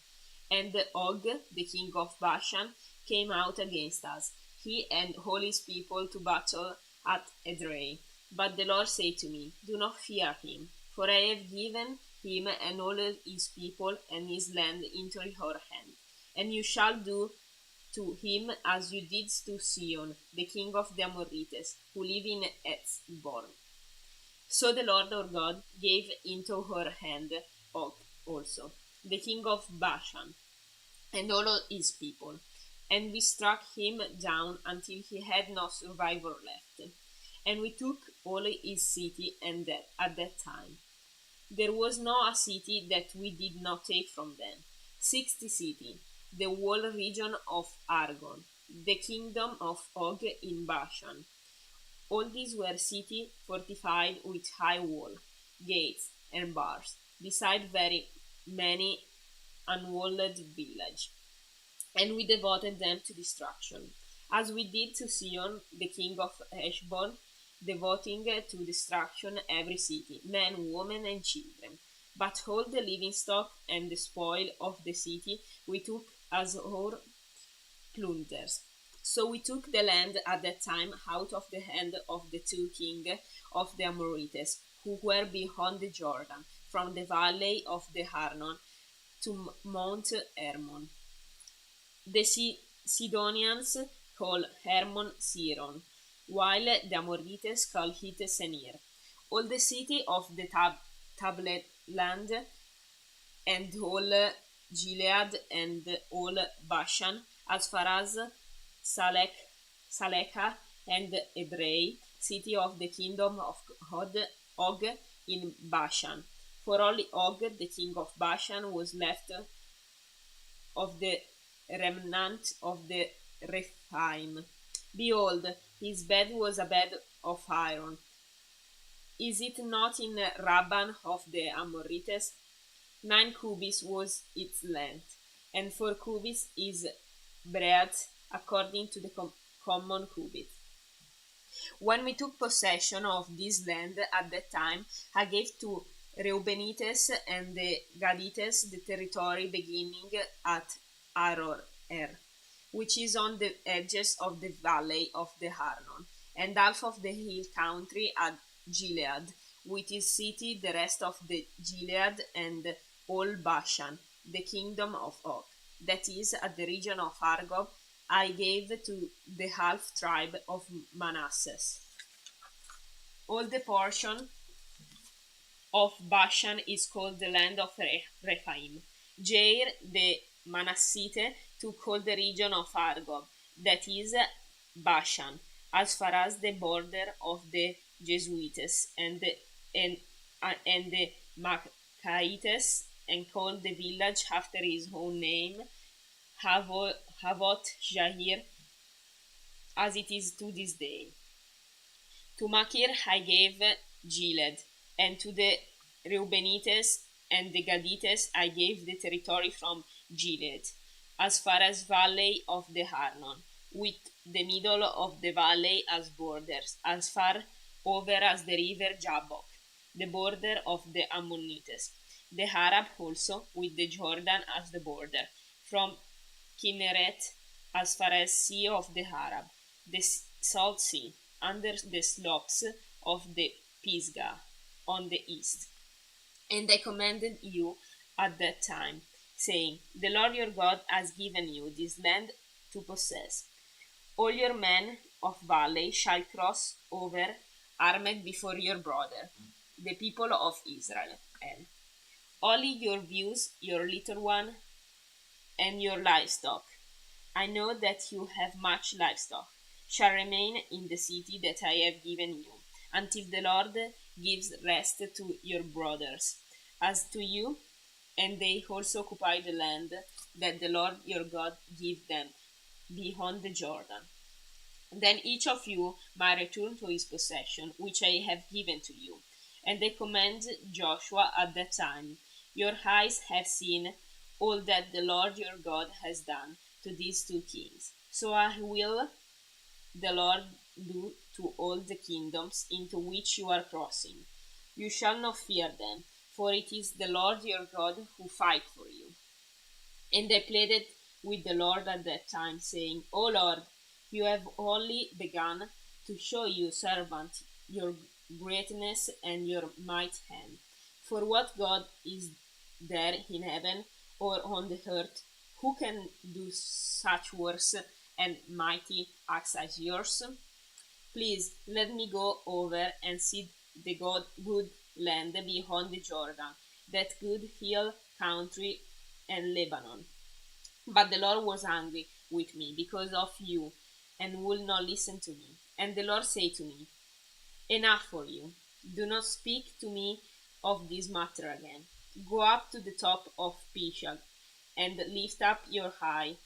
and Og, the king of Bashan, came out against us, he and all his people, to battle at Edrei. But the Lord said to me, Do not fear him, for I have given him and all his people and his land into your hand. And you shall do to him as you did to Sihon, the king of the Amorites, who live in Heshbon. So the Lord our God gave into her hand Og also, the king of Bashan, and all his people. And we struck him down until he had no survivor left. And we took all his city and that at that time. There was no a city that we did not take from them. 60 cities, the whole region of Argon, the kingdom of Og in Bashan. All these were cities fortified with high wall, gates, and bars, beside very many unwalled villages. And we devoted them to destruction, as we did to Sihon, the king of Heshbon, devoting to destruction every city, men, women, and children. But all the living stock and the spoil of the city we took as our plunders. So we took the land at that time out of the hand of the 2 kings of the Amorites, who were beyond the Jordan, from the valley of the Arnon to Mount Hermon. The Sidonians called Hermon Siron, while the Amorites called it Senir. All the city of the tablet land, and all Gilead, and all Bashan, as far as Salekah and Edrei, city of the kingdom of Og in Bashan. For only Og, the king of Bashan, was left of the remnant of the Rephaim. Behold, his bed was a bed of iron. Is it not in Rabban of the Amorites? 9 cubits was its length, and 4 cubits is breadth, according to the common cubit. When we took possession of this land at that time, I gave to Reubenites and the Gadites the territory beginning at Aroer, which is on the edges of the valley of the Arnon, and half of the hill country at Gilead, with its city, the rest of the Gilead, and all Bashan, the kingdom of Og, that is, at the region of Argob, I gave to the half tribe of Manasseh. All the portion of Bashan is called the land of Rephaim. Jair the Manassite took all the region of Argob, that is Bashan, as far as the border of the Jesuites and the Maccaites, and called the village after his own name, Havot Jair, as it is to this day. To Machir I gave Gilead, and to the Reubenites and the Gadites I gave the territory from Gilead, as far as valley of the Arnon, with the middle of the valley as borders, as far over as the river Jabbok, the border of the Ammonites, the Arab also, with the Jordan as the border, from Kinneret as far as sea of the Arab, the Salt Sea, under the slopes of the Pisgah, on the east. And I commanded you at that time, saying, The Lord your God has given you this land to possess. All your men of valley shall cross over armed before your brother, the people of Israel. And only your views, your little one, and your livestock, I know that you have much livestock, shall remain in the city that I have given you, until the Lord gives rest to your brothers, as to you, and they also occupy the land that the Lord your God gave them beyond the Jordan. Then each of you may return to his possession, which I have given to you. And they commanded Joshua at that time, Your eyes have seen all that the Lord your God has done to these two kings. So I will the Lord do to all the kingdoms into which you are crossing. You shall not fear them, for it is the Lord your God who fight for you. And I pleaded with the Lord at that time, saying, O Lord, you have only begun to show your servant your greatness and your might hand. For what God is there in heaven or on the earth who can do such works and mighty acts as yours? Please let me go over and see the good land beyond the Jordan, that good hill country and Lebanon. But the Lord was angry with me because of you, and would not listen to me. And the Lord said to me, Enough for you. Do not speak to me of this matter again. Go up to the top of Pisgah, and lift up your eye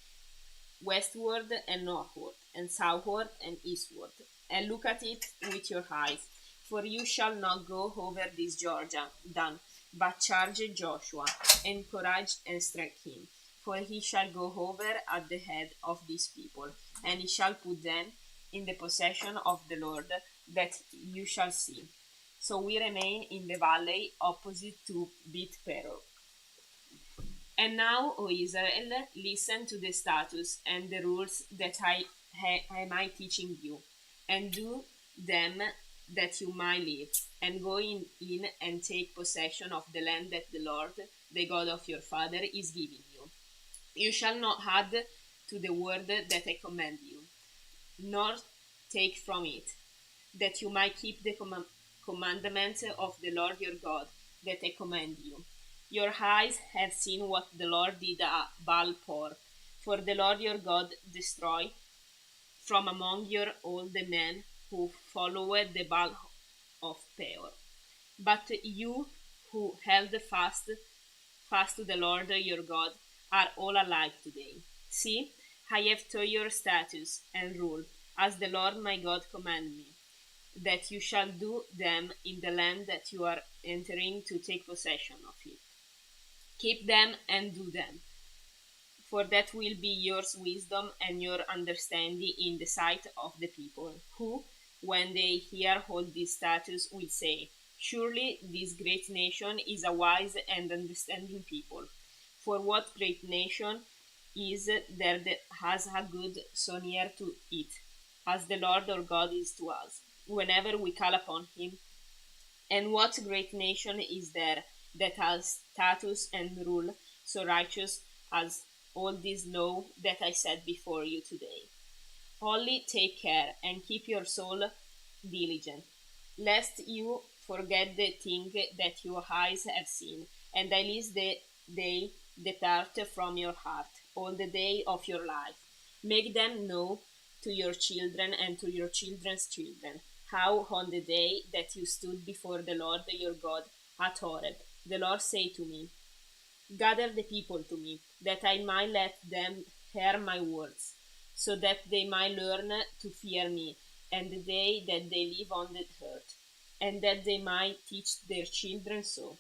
westward and northward, and southward and eastward, and look at it with your eyes. For you shall not go over this Jordan, but charge Joshua, encourage and strengthen him. For he shall go over at the head of these people, and he shall put them in the possession of the Lord, that you shall see. So we remain in the valley opposite to Beth Peor. And now, O Israel, listen to the statutes and the rules that I am teaching you, and do them that you might live, and go in and take possession of the land that the Lord, the God of your father, is giving you. You shall not add to the word that I command you, nor take from it, that you might keep the commandments of the Lord your God that I command you. Your eyes have seen what the Lord did at Baal-Peor, for the Lord your God destroyed from among you all the men who followed the Baal of Peor. But you who held fast to the Lord your God are all alive today. See, I have taught your statutes and rule, as the Lord my God commanded me, that you shall do them in the land that you are entering to take possession of it. Keep them and do them, for that will be your wisdom and your understanding in the sight of the people, who, when they hear all these statutes, will say, Surely this great nation is a wise and understanding people. For what great nation is there that has a good so near to it, as the Lord our God is to us, whenever we call upon him? And what great nation is there that has status and rule so righteous as all this law that I set before you today? Only take care and keep your soul diligent, lest you forget the thing that your eyes have seen, and at least they depart from your heart all the day of your life. Make them know to your children and to your children's children, how on the day that you stood before the Lord your God at Horeb, the Lord said to me, gather the people to me, that I might let them hear my words, so that they might learn to fear me, and the day that they live on the earth, and that they might teach their children so.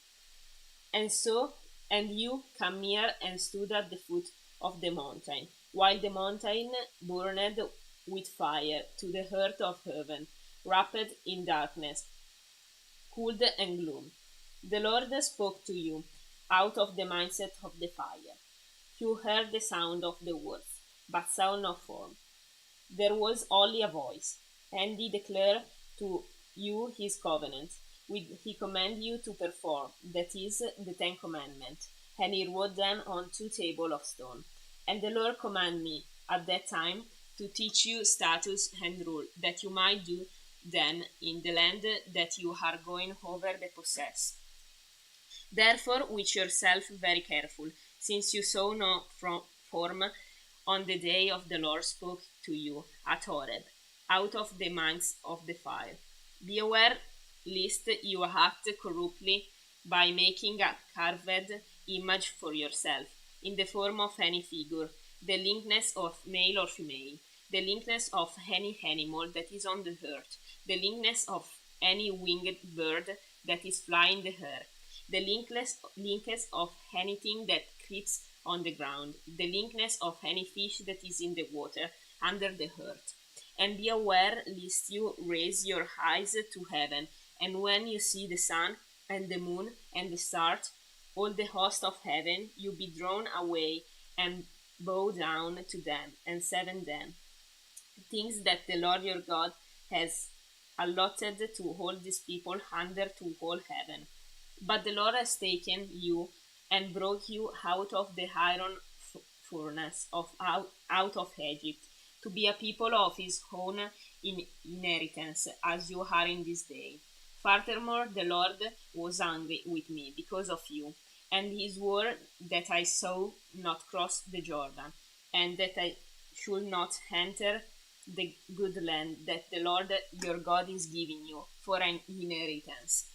And so, and you come near and stood at the foot of the mountain, while the mountain burned with fire to the heart of heaven, wrapped in darkness, cold and gloom. The Lord spoke to you out of the mindset of the fire. You heard the sound of the words, but saw no form. There was only a voice, and he declared to you his covenant, which he commanded you to perform, that is, the Ten Commandments, and he wrote them on 2 tables of stone. And the Lord commanded me at that time to teach you statutes and rule, that you might do then in the land that you are going over to possess. Therefore, with yourself very careful, since you saw no form on the day of the Lord spoke to you at Horeb, out of the midst of the fire. Be aware lest you act corruptly by making a carved image for yourself, in the form of any figure, the likeness of male or female, the likeness of any animal that is on the earth, the likeness of any winged bird that is flying the air, the likeness of anything that creeps on the ground, the likeness of any fish that is in the water under the earth. And be aware lest you raise your eyes to heaven, and when you see the sun and the moon and the stars, all the host of heaven, you be drawn away and bow down to them and serve them, things that the Lord your God has allotted to all these people under to all heaven. But the Lord has taken you and brought you out of the iron furnace out of Egypt, to be a people of his own inheritance, as you are in this day. Furthermore, the Lord was angry with me because of you, and he swore that I saw not cross the Jordan, and that I should not enter the good land that the Lord your God is giving you for an inheritance.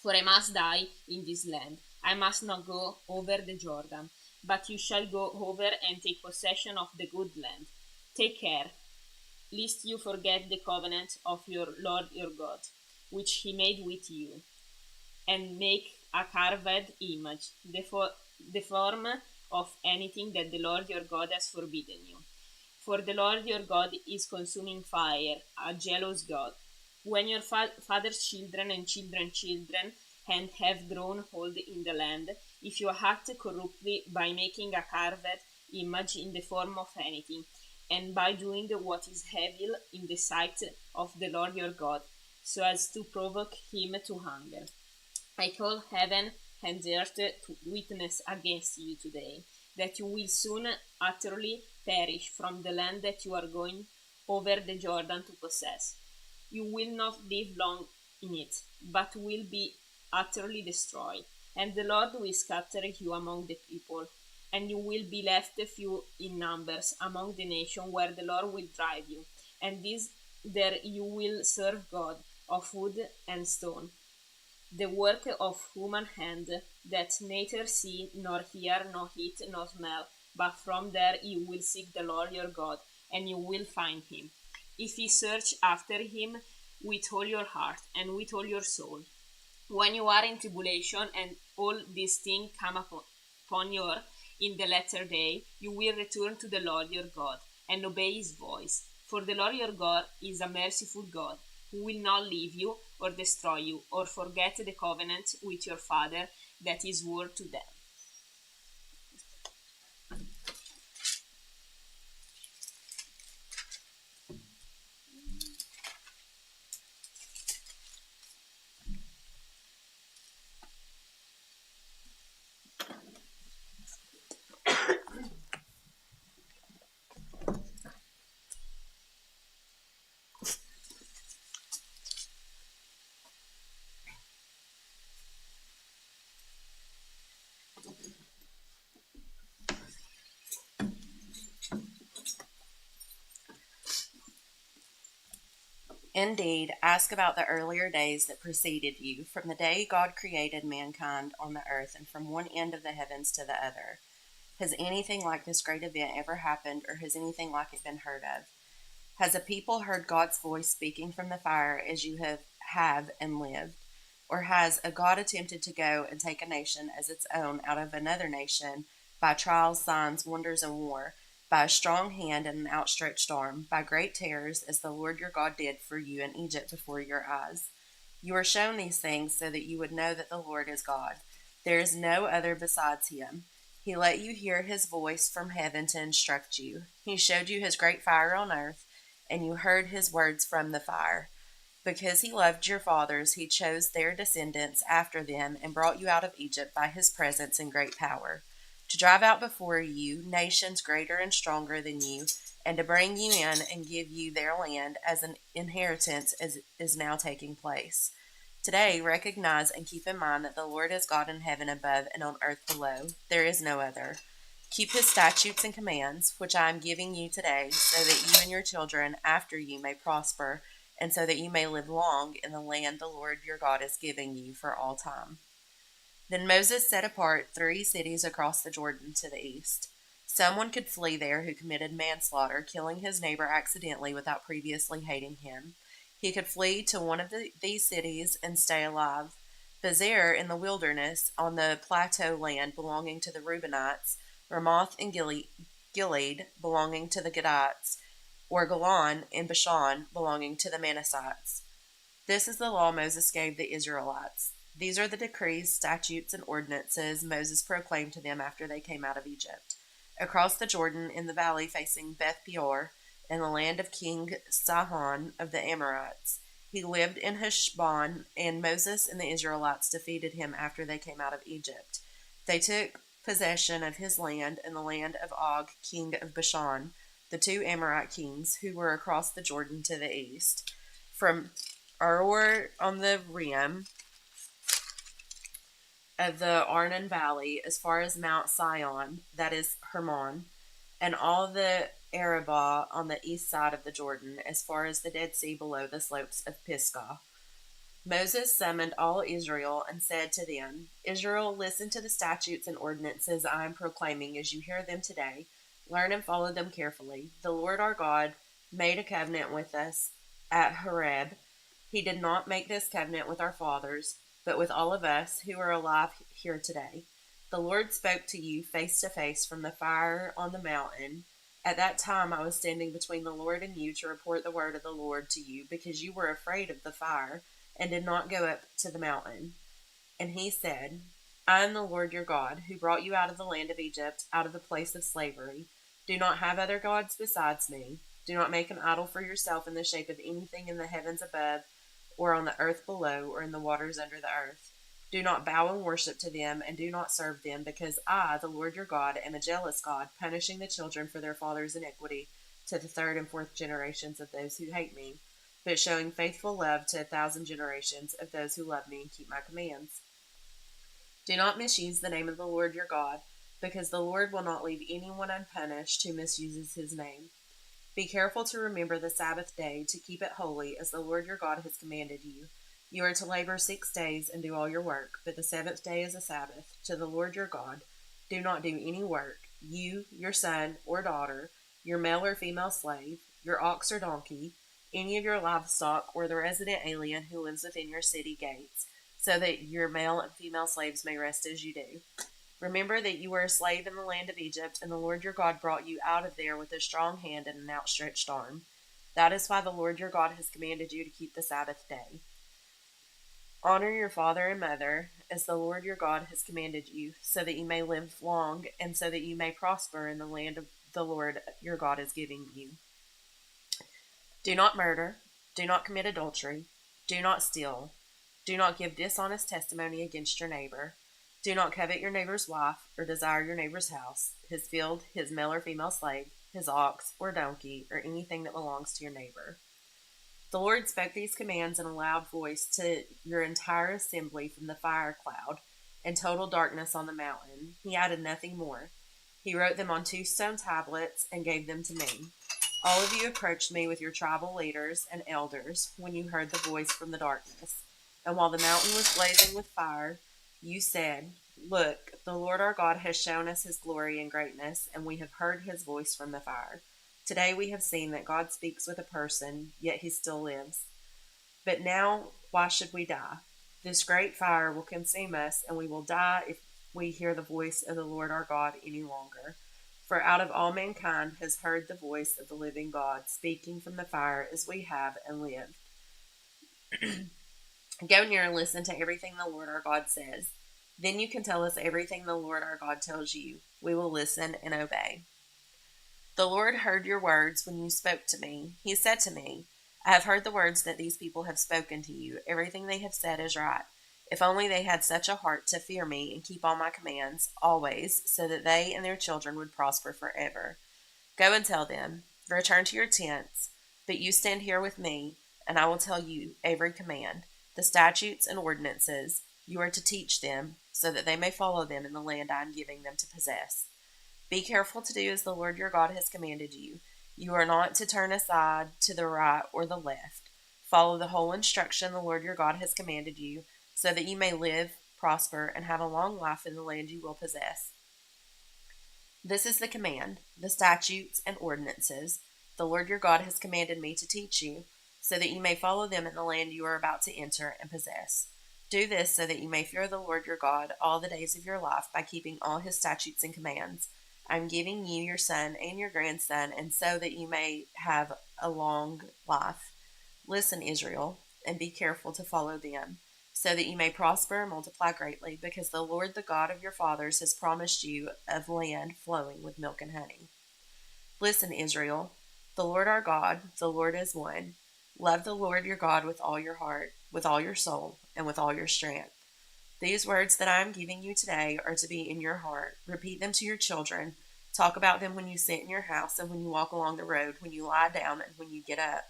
For I must die in this land. I must not go over the Jordan, but you shall go over and take possession of the good land. Take care, lest you forget the covenant of your Lord your God, which he made with you, and make a carved image, the form of anything that the Lord your God has forbidden you. For the Lord your God is consuming fire, a jealous God. When your father's children and children's children and have grown old in the land, if you act corruptly by making a carved image in the form of anything, and by doing what is evil in the sight of the Lord your God, so as to provoke him to anger, I call heaven and earth to witness against you today, that you will soon utterly perish from the land that you are going over the Jordan to possess. You will not live long in it, but will be utterly destroyed, and the Lord will scatter you among the people, and you will be left few in numbers among the nations where the Lord will drive you, and there you will serve God of wood and stone, the work of human hand, that neither see nor hear nor eat nor smell, but from there you will seek the Lord your God, and you will find him, if ye search after him with all your heart and with all your soul. When you are in tribulation and all these things come upon you in the latter day, you will return to the Lord your God and obey his voice. For the Lord your God is a merciful God, who will not leave you or destroy you or forget the covenant with your father that he swore to them. Indeed, ask about the earlier days that preceded you, from the day God created mankind on the earth, and from one end of the heavens to the other. Has anything like this great event ever happened, or has anything like it been heard of? Has a people heard God's voice speaking from the fire as you have and lived? Or has a God attempted to go and take a nation as its own out of another nation by trials, signs, wonders, and war, by a strong hand and an outstretched arm, by great terrors, as the Lord your God did for you in Egypt before your eyes? You are shown these things so that you would know that the Lord is God. There is no other besides him. He let you hear his voice from heaven to instruct you. He showed you his great fire on earth, and you heard his words from the fire. Because he loved your fathers, he chose their descendants after them and brought you out of Egypt by his presence and great power, to drive out before you nations greater and stronger than you, and to bring you in and give you their land as an inheritance, as is now taking place. Today, recognize and keep in mind that the Lord is God in heaven above and on earth below. There is no other. Keep his statutes and commands, which I am giving you today, so that you and your children after you may prosper, and so that you may live long in the land the Lord your God is giving you for all time. Then Moses set apart 3 cities across the Jordan to the east. Someone could flee there who committed manslaughter, killing his neighbor accidentally without previously hating him. He could flee to one of these cities and stay alive. Bezer in the wilderness, on the plateau land belonging to the Reubenites, Ramoth and Gilead belonging to the Gadites, or Golan in Bashan belonging to the Manassites. This is the law Moses gave the Israelites. These are the decrees, statutes, and ordinances Moses proclaimed to them after they came out of Egypt. Across the Jordan, in the valley facing Beth Peor, in the land of King Sihon of the Amorites, he lived in Heshbon, and Moses and the Israelites defeated him after they came out of Egypt. They took possession of his land and the land of Og, king of Bashan, the 2 Amorite kings who were across the Jordan to the east, from Aroer on the rim of the Arnon Valley as far as Mount Sion, that is Hermon, and all the Arabah on the east side of the Jordan as far as the Dead Sea below the slopes of Pisgah. Moses summoned all Israel and said to them, Israel, listen to the statutes and ordinances I am proclaiming as you hear them today. Learn and follow them carefully. The Lord our God made a covenant with us at Horeb. He did not make this covenant with our fathers, but with all of us who are alive here today. The Lord spoke to you face to face from the fire on the mountain. At that time I was standing between the Lord and you to report the word of the Lord to you, because you were afraid of the fire and did not go up to the mountain. And he said, I am the Lord your God, who brought you out of the land of Egypt, out of the place of slavery. Do not have other gods besides me. Do not make an idol for yourself in the shape of anything in the heavens above, or on the earth below, or in the waters under the earth. Do not bow and worship to them, and do not serve them, because I, the Lord your God, am a jealous God, punishing the children for their father's iniquity to the 3rd and 4th generations of those who hate me, but showing faithful love to 1,000 generations of those who love me and keep my commands. Do not misuse the name of the Lord your God, because the Lord will not leave anyone unpunished who misuses his name. Be careful to remember the Sabbath day, to keep it holy, as the Lord your God has commanded you. You are to labor 6 days and do all your work, but the 7th day is a Sabbath to the Lord your God. Do not do any work, you, your son or daughter, your male or female slave, your ox or donkey, any of your livestock, or the resident alien who lives within your city gates, so that your male and female slaves may rest as you do. Remember that you were a slave in the land of Egypt, and the Lord your God brought you out of there with a strong hand and an outstretched arm. That is why the Lord your God has commanded you to keep the Sabbath day. Honor your father and mother, as the Lord your God has commanded you, so that you may live long, and so that you may prosper in the land of the Lord your God is giving you. Do not murder. Do not commit adultery. Do not steal. Do not give dishonest testimony against your neighbor. Do not covet your neighbor's wife, or desire your neighbor's house, his field, his male or female slave, his ox or donkey, or anything that belongs to your neighbor. The Lord spoke these commands in a loud voice to your entire assembly from the fire cloud and total darkness on the mountain. He added nothing more. He wrote them on 2 stone tablets and gave them to me. All of you approached me with your tribal leaders and elders when you heard the voice from the darkness. And while the mountain was blazing with fire, you said, "Look, the Lord our God has shown us his glory and greatness, and we have heard his voice from the fire. Today we have seen that God speaks with a person, yet he still lives. But now, why should we die? This great fire will consume us, and we will die if we hear the voice of the Lord our God any longer. For out of all mankind has heard the voice of the living God, speaking from the fire as we have and lived. Go near and listen to everything the Lord our God says. Then you can tell us everything the Lord our God tells you. We will listen and obey." The Lord heard your words when you spoke to me. He said to me, "I have heard the words that these people have spoken to you. Everything they have said is right. If only they had such a heart to fear me and keep all my commands always, so that they and their children would prosper forever. Go and tell them, return to your tents, but you stand here with me, and I will tell you every command, the statutes and ordinances. You are to teach them, so that they may follow them in the land I am giving them to possess. Be careful to do as the Lord your God has commanded you. You are not to turn aside to the right or the left. Follow the whole instruction the Lord your God has commanded you, so that you may live, prosper, and have a long life in the land you will possess. This is the command, the statutes and ordinances the Lord your God has commanded me to teach you, so that you may follow them in the land you are about to enter and possess. Do this so that you may fear the Lord your God all the days of your life by keeping all his statutes and commands. I am giving you your son and your grandson, and so that you may have a long life. Listen, Israel, and be careful to follow them, so that you may prosper and multiply greatly, because the Lord, the God of your fathers, has promised you a land flowing with milk and honey. Listen, Israel, the Lord our God, the Lord is one. Love the Lord your God with all your heart, with all your soul, and with all your strength. These words that I am giving you today are to be in your heart. Repeat them to your children. Talk about them when you sit in your house and when you walk along the road, when you lie down and when you get up.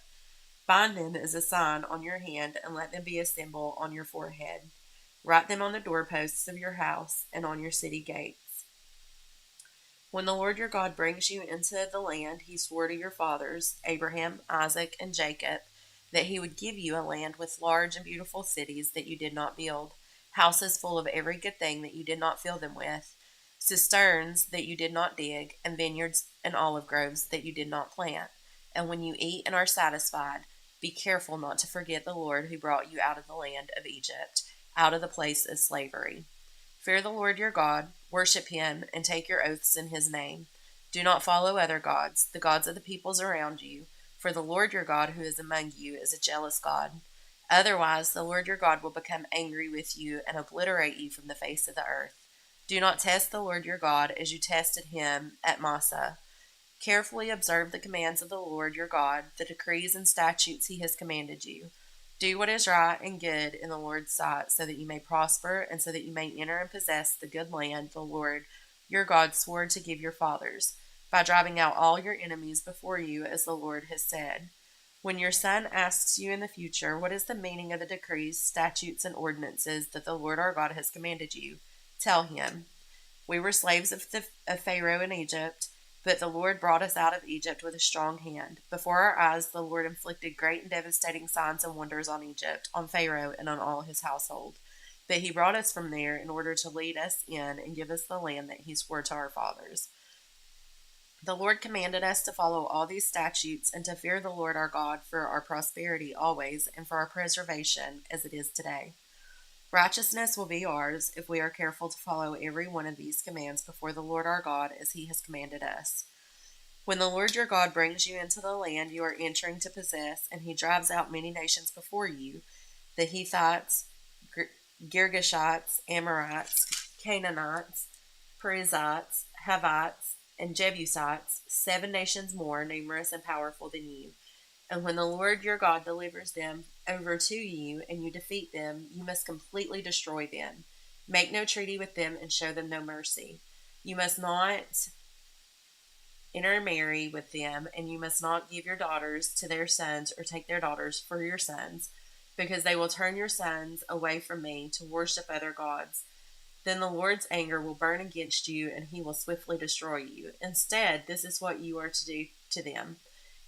Bind them as a sign on your hand and let them be a symbol on your forehead. Write them on the doorposts of your house and on your city gates. When the Lord your God brings you into the land he swore to your fathers, Abraham, Isaac, and Jacob, that he would give you a land with large and beautiful cities that you did not build, houses full of every good thing that you did not fill them with, cisterns that you did not dig, and vineyards and olive groves that you did not plant. And when you eat and are satisfied, be careful not to forget the Lord who brought you out of the land of Egypt, out of the place of slavery. Fear the Lord your God, worship him, and take your oaths in his name. Do not follow other gods, the gods of the peoples around you, for the Lord your God who is among you is a jealous God. Otherwise, the Lord your God will become angry with you and obliterate you from the face of the earth. Do not test the Lord your God as you tested him at Massah. Carefully observe the commands of the Lord your God, the decrees and statutes he has commanded you. Do what is right and good in the Lord's sight, so that you may prosper and so that you may enter and possess the good land the Lord your God swore to give your fathers, by driving out all your enemies before you, as the Lord has said. When your son asks you in the future, what is the meaning of the decrees, statutes, and ordinances that the Lord our God has commanded you, tell him, we were slaves of Pharaoh in Egypt, but the Lord brought us out of Egypt with a strong hand. Before our eyes, the Lord inflicted great and devastating signs and wonders on Egypt, on Pharaoh, and on all his household. But he brought us from there in order to lead us in and give us the land that he swore to our fathers. The Lord commanded us to follow all these statutes and to fear the Lord our God for our prosperity always and for our preservation as it is today. Righteousness will be ours if we are careful to follow every one of these commands before the Lord our God as he has commanded us. When the Lord your God brings you into the land you are entering to possess, and he drives out many nations before you, the Hittites, Girgashites, Amorites, Canaanites, Perizzites, Hivites, and Jebusites, 7 nations more numerous and powerful than you. And when the Lord your God delivers them over to you and you defeat them, you must completely destroy them. Make no treaty with them and show them no mercy. You must not intermarry with them, and you must not give your daughters to their sons or take their daughters for your sons, because they will turn your sons away from me to worship other gods. Then the Lord's anger will burn against you, and he will swiftly destroy you. Instead, this is what you are to do to them: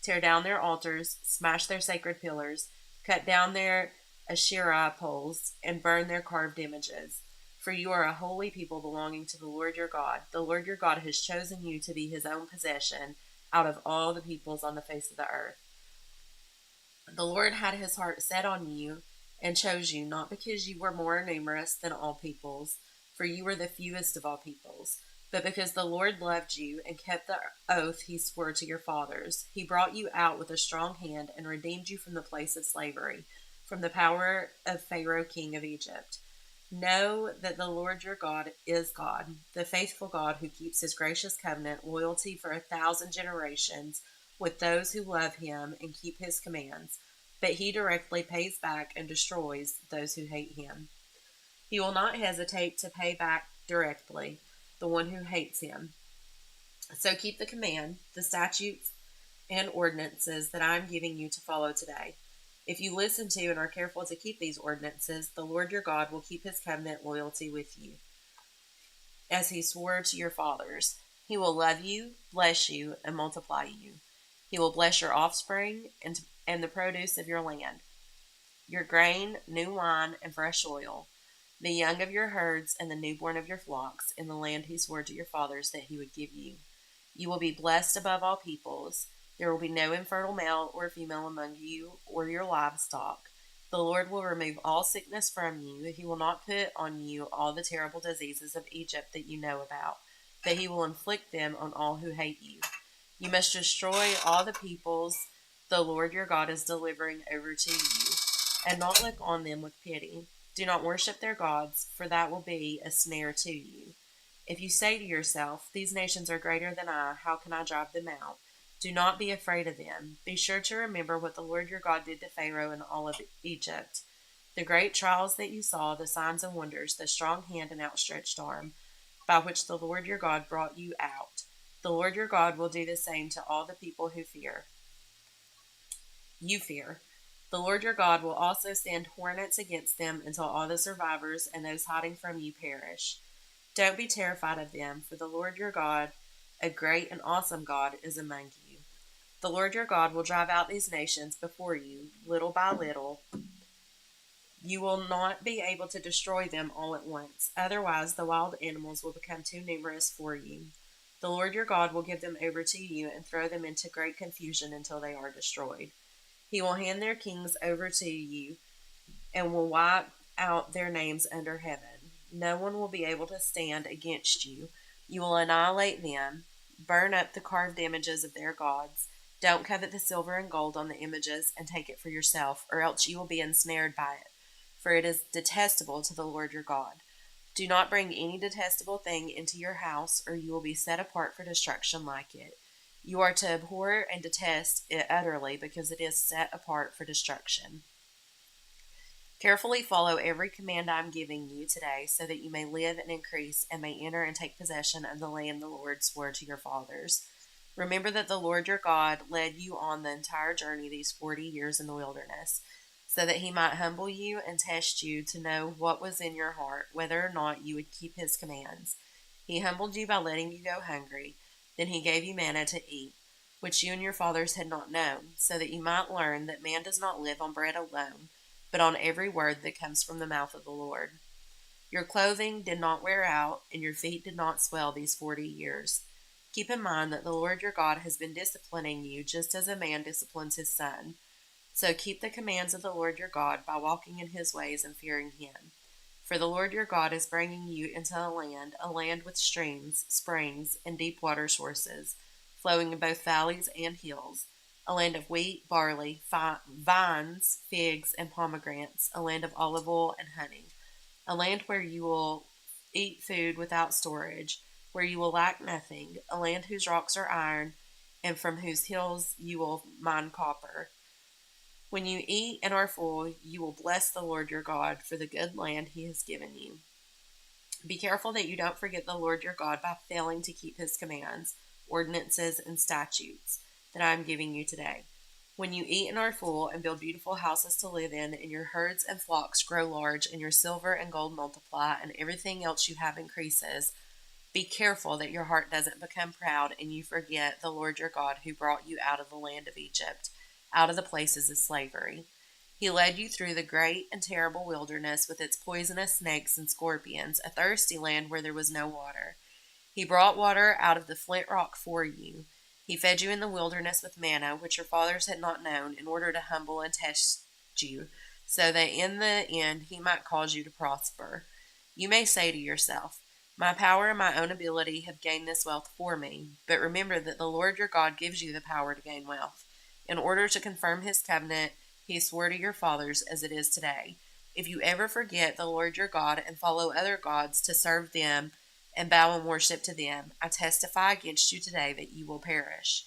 tear down their altars, smash their sacred pillars, cut down their Asherah poles, and burn their carved images. For you are a holy people belonging to the Lord your God. The Lord your God has chosen you to be his own possession out of all the peoples on the face of the earth. The Lord had his heart set on you and chose you, not because you were more numerous than all peoples, for you were the fewest of all peoples, but because the Lord loved you and kept the oath he swore to your fathers. He brought you out with a strong hand and redeemed you from the place of slavery, from the power of Pharaoh king of Egypt. Know that the Lord your God is God, the faithful God who keeps his gracious covenant loyalty for 1,000 generations with those who love him and keep his commands, but he directly pays back and destroys those who hate him. He will not hesitate to pay back directly the one who hates him. So keep the command, the statutes, and ordinances that I am giving you to follow today. If you listen to and are careful to keep these ordinances, the Lord your God will keep his covenant loyalty with you, as he swore to your fathers. He will love you, bless you, and multiply you. He will bless your offspring and the produce of your land, your grain, new wine, and fresh oil, the young of your herds and the newborn of your flocks, in the land he swore to your fathers that he would give you. You will be blessed above all peoples. There will be no infertile male or female among you or your livestock. The Lord will remove all sickness from you. He will not put on you all the terrible diseases of Egypt that you know about, but he will inflict them on all who hate you. You must destroy all the peoples the Lord your God is delivering over to you, and not look on them with pity. Do not worship their gods, for that will be a snare to you. If you say to yourself, these nations are greater than I, how can I drive them out? Do not be afraid of them. Be sure to remember what the Lord your God did to Pharaoh and all of Egypt, the great trials that you saw, the signs and wonders, the strong hand and outstretched arm, by which the Lord your God brought you out. The Lord your God will do the same to all the people who you fear. The Lord your God will also send hornets against them until all the survivors and those hiding from you perish. Don't be terrified of them, for the Lord your God, a great and awesome God, is among you. The Lord your God will drive out these nations before you, little by little. You will not be able to destroy them all at once. Otherwise, the wild animals will become too numerous for you. The Lord your God will give them over to you and throw them into great confusion until they are destroyed. He will hand their kings over to you and will wipe out their names under heaven. No one will be able to stand against you. You will annihilate them, burn up the carved images of their gods. Don't covet the silver and gold on the images and take it for yourself, or else you will be ensnared by it, for it is detestable to the Lord your God. Do not bring any detestable thing into your house, or you will be set apart for destruction like it. You are to abhor and detest it utterly, because it is set apart for destruction. Carefully follow every command I am giving you today, so that you may live and increase and may enter and take possession of the land the Lord swore to your fathers. Remember that the Lord your God led you on the entire journey these 40 years in the wilderness, so that he might humble you and test you to know what was in your heart, whether or not you would keep his commands. He humbled you by letting you go hungry. Then he gave you manna to eat, which you and your fathers had not known, so that you might learn that man does not live on bread alone, but on every word that comes from the mouth of the Lord. Your clothing did not wear out, and your feet did not swell these 40 years. Keep in mind that the Lord your God has been disciplining you just as a man disciplines his son. So keep the commands of the Lord your God by walking in his ways and fearing him. For the Lord your God is bringing you into a land with streams, springs, and deep water sources, flowing in both valleys and hills, a land of wheat, barley, vines, figs, and pomegranates, a land of olive oil and honey, a land where you will eat food without storage, where you will lack nothing, a land whose rocks are iron, and from whose hills you will mine copper. When you eat and are full, you will bless the Lord your God for the good land he has given you. Be careful that you don't forget the Lord your God by failing to keep his commands, ordinances, and statutes that I am giving you today. When you eat and are full, and build beautiful houses to live in, and your herds and flocks grow large, and your silver and gold multiply, and everything else you have increases, be careful that your heart doesn't become proud, and you forget the Lord your God who brought you out of the land of Egypt, out of the places of slavery. He led you through the great and terrible wilderness with its poisonous snakes and scorpions, a thirsty land where there was no water. He brought water out of the flint rock for you. He fed you in the wilderness with manna, which your fathers had not known, in order to humble and test you, so that in the end he might cause you to prosper. You may say to yourself, my power and my own ability have gained this wealth for me. But remember that the Lord your God gives you the power to gain wealth. In order to confirm his covenant, he swore to your fathers as it is today. If you ever forget the Lord your God and follow other gods to serve them and bow and worship to them, I testify against you today that you will perish.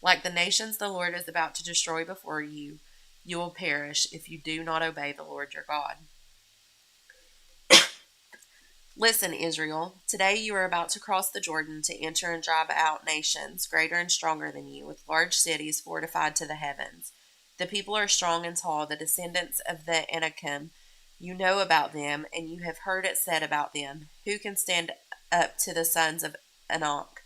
Like the nations the Lord is about to destroy before you, you will perish if you do not obey the Lord your God. Listen, Israel, today you are about to cross the Jordan to enter and drive out nations greater and stronger than you, with large cities fortified to the heavens. The people are strong and tall, the descendants of the Anakim. You know about them, and you have heard it said about them. Who can stand up to the sons of Anak?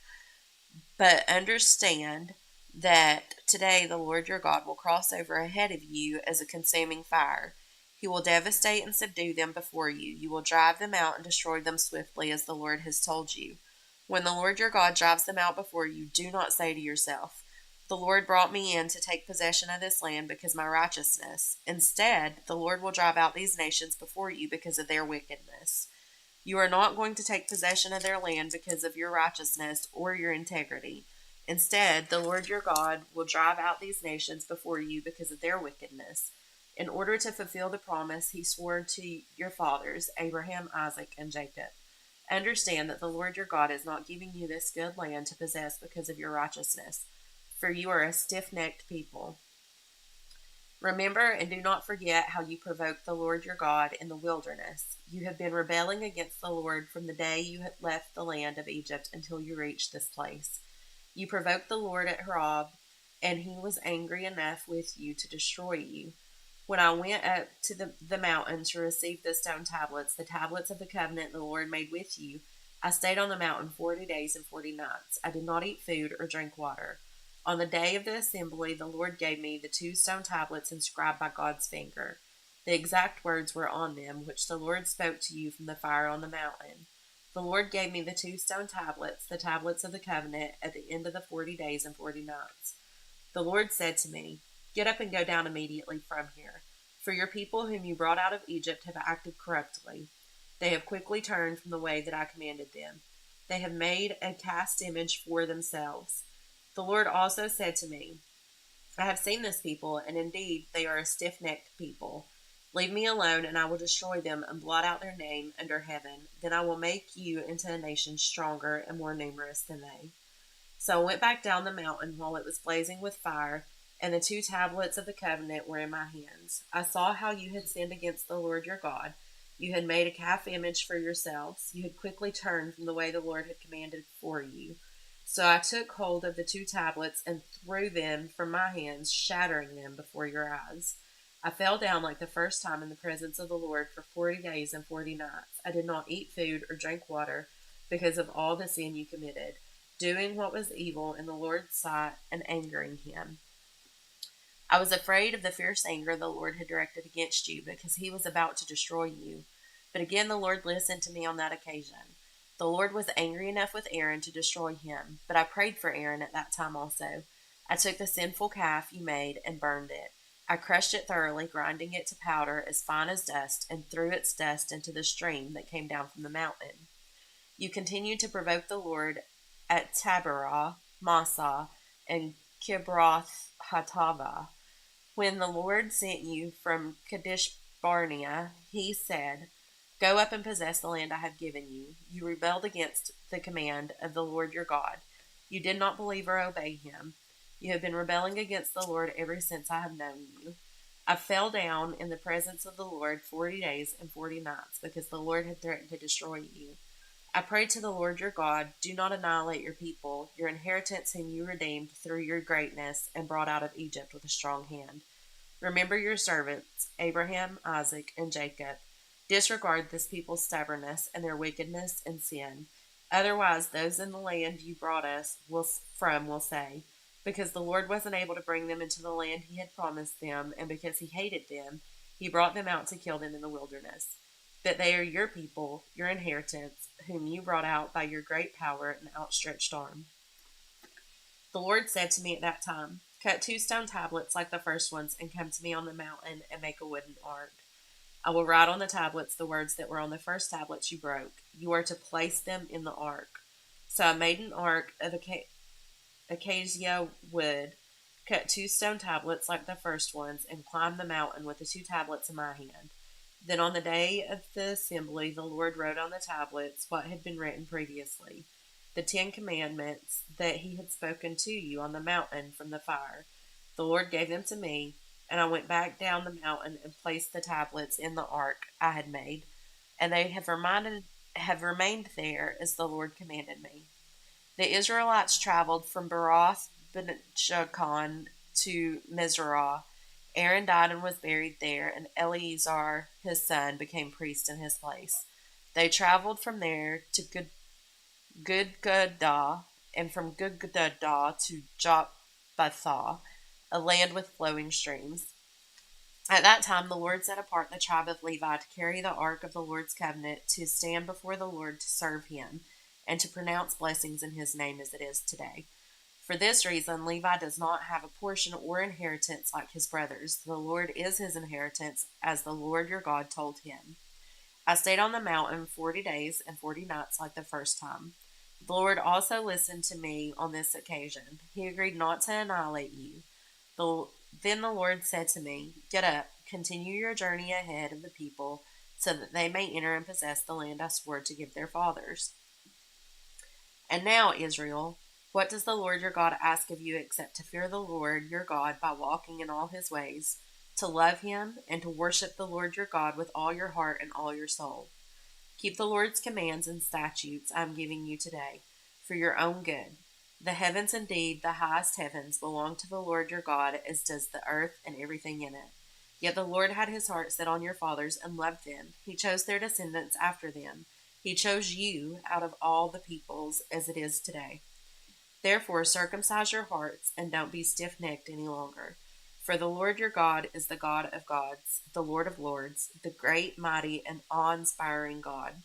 But understand that today the Lord your God will cross over ahead of you as a consuming fire. He will devastate and subdue them before you. You will drive them out and destroy them swiftly, as the Lord has told you. When the Lord your God drives them out before you, do not say to yourself, the Lord brought me in to take possession of this land because of my righteousness. Instead, the Lord will drive out these nations before you because of their wickedness. You are not going to take possession of their land because of your righteousness or your integrity. Instead, the Lord your God will drive out these nations before you because of their wickedness, in order to fulfill the promise he swore to your fathers, Abraham, Isaac, and Jacob. Understand that the Lord your God is not giving you this good land to possess because of your righteousness, for you are a stiff-necked people. Remember and do not forget how you provoked the Lord your God in the wilderness. You have been rebelling against the Lord from the day you had left the land of Egypt until you reached this place. You provoked the Lord at Horeb, and he was angry enough with you to destroy you. When I went up to the mountain to receive the stone tablets, the tablets of the covenant the Lord made with you, I stayed on the mountain 40 days and 40 nights. I did not eat food or drink water. On the day of the assembly, the Lord gave me the 2 stone tablets inscribed by God's finger. The exact words were on them, which the Lord spoke to you from the fire on the mountain. The Lord gave me the 2 stone tablets, the tablets of the covenant, at the end of the 40 days and 40 nights. The Lord said to me, get up and go down immediately from here, for your people whom you brought out of Egypt have acted corruptly. They have quickly turned from the way that I commanded them. They have made a cast image for themselves. The Lord also said to me, I have seen this people, and indeed they are a stiff-necked people. Leave me alone, and I will destroy them and blot out their name under heaven. Then I will make you into a nation stronger and more numerous than they. So I went back down the mountain while it was blazing with fire, and the 2 tablets of the covenant were in my hands. I saw how you had sinned against the Lord your God. You had made a calf image for yourselves. You had quickly turned from the way the Lord had commanded for you. So I took hold of the 2 tablets and threw them from my hands, shattering them before your eyes. I fell down like the first time in the presence of the Lord for 40 days and 40 nights. I did not eat food or drink water because of all the sin you committed, doing what was evil in the Lord's sight and angering him. I was afraid of the fierce anger the Lord had directed against you because he was about to destroy you. But again the Lord listened to me on that occasion. The Lord was angry enough with Aaron to destroy him, but I prayed for Aaron at that time also. I took the sinful calf you made and burned it. I crushed it thoroughly, grinding it to powder as fine as dust, and threw its dust into the stream that came down from the mountain. You continued to provoke the Lord at Taberah, Massa, and Kibroth Hatava. When the Lord sent you from Kadesh Barnea, he said, "Go up and possess the land I have given you." You rebelled against the command of the Lord your God. You did not believe or obey him. You have been rebelling against the Lord ever since I have known you. I fell down in the presence of the Lord 40 days and 40 nights because the Lord had threatened to destroy you. I prayed to the Lord your God, "Do not annihilate your people, your inheritance whom you redeemed through your greatness and brought out of Egypt with a strong hand. Remember your servants, Abraham, Isaac, and Jacob. Disregard this people's stubbornness and their wickedness and sin. Otherwise, those in the land you brought us will say, because the Lord wasn't able to bring them into the land he had promised them, and because he hated them, he brought them out to kill them in the wilderness. But they are your people, your inheritance, whom you brought out by your great power and outstretched arm." The Lord said to me at that time, "Cut 2 stone tablets like the first ones and come to me on the mountain and make a wooden ark. I will write on the tablets the words that were on the first tablets you broke. You are to place them in the ark." So I made an ark of acacia wood, cut 2 stone tablets like the first ones, and climbed the mountain with the 2 tablets in my hand. Then on the day of the assembly, the Lord wrote on the tablets what had been written previously, the 10 commandments that he had spoken to you on the mountain from the fire. The Lord gave them to me, and I went back down the mountain and placed the tablets in the ark I had made, and they have remained there as the Lord commanded me. The Israelites traveled from Baroth Benjacon to Mizrah. Aaron died and was buried there, and Eleazar, his son, became priest in his place. They traveled from there to Gudgodah, and from Gudgodah to Jotbathah, a land with flowing streams. At that time, the Lord set apart the tribe of Levi to carry the ark of the Lord's covenant, to stand before the Lord to serve him, and to pronounce blessings in his name as it is today. For this reason, Levi does not have a portion or inheritance like his brothers. The Lord is his inheritance, as the Lord your God told him. I stayed on the mountain 40 days and 40 nights like the first time. The Lord also listened to me on this occasion. He agreed not to annihilate you. Then the Lord said to me, "Get up, continue your journey ahead of the people, so that they may enter and possess the land I swore to give their fathers. And now, Israel, what does the Lord your God ask of you except to fear the Lord your God by walking in all his ways, to love him, and to worship the Lord your God with all your heart and all your soul? Keep the Lord's commands and statutes I am giving you today, for your own good. The heavens, indeed, the highest heavens, belong to the Lord your God, as does the earth and everything in it. Yet the Lord had his heart set on your fathers and loved them. He chose their descendants after them. He chose you out of all the peoples, as it is today. Therefore, circumcise your hearts and don't be stiff-necked any longer. For the Lord your God is the God of gods, the Lord of lords, the great, mighty, and awe-inspiring God,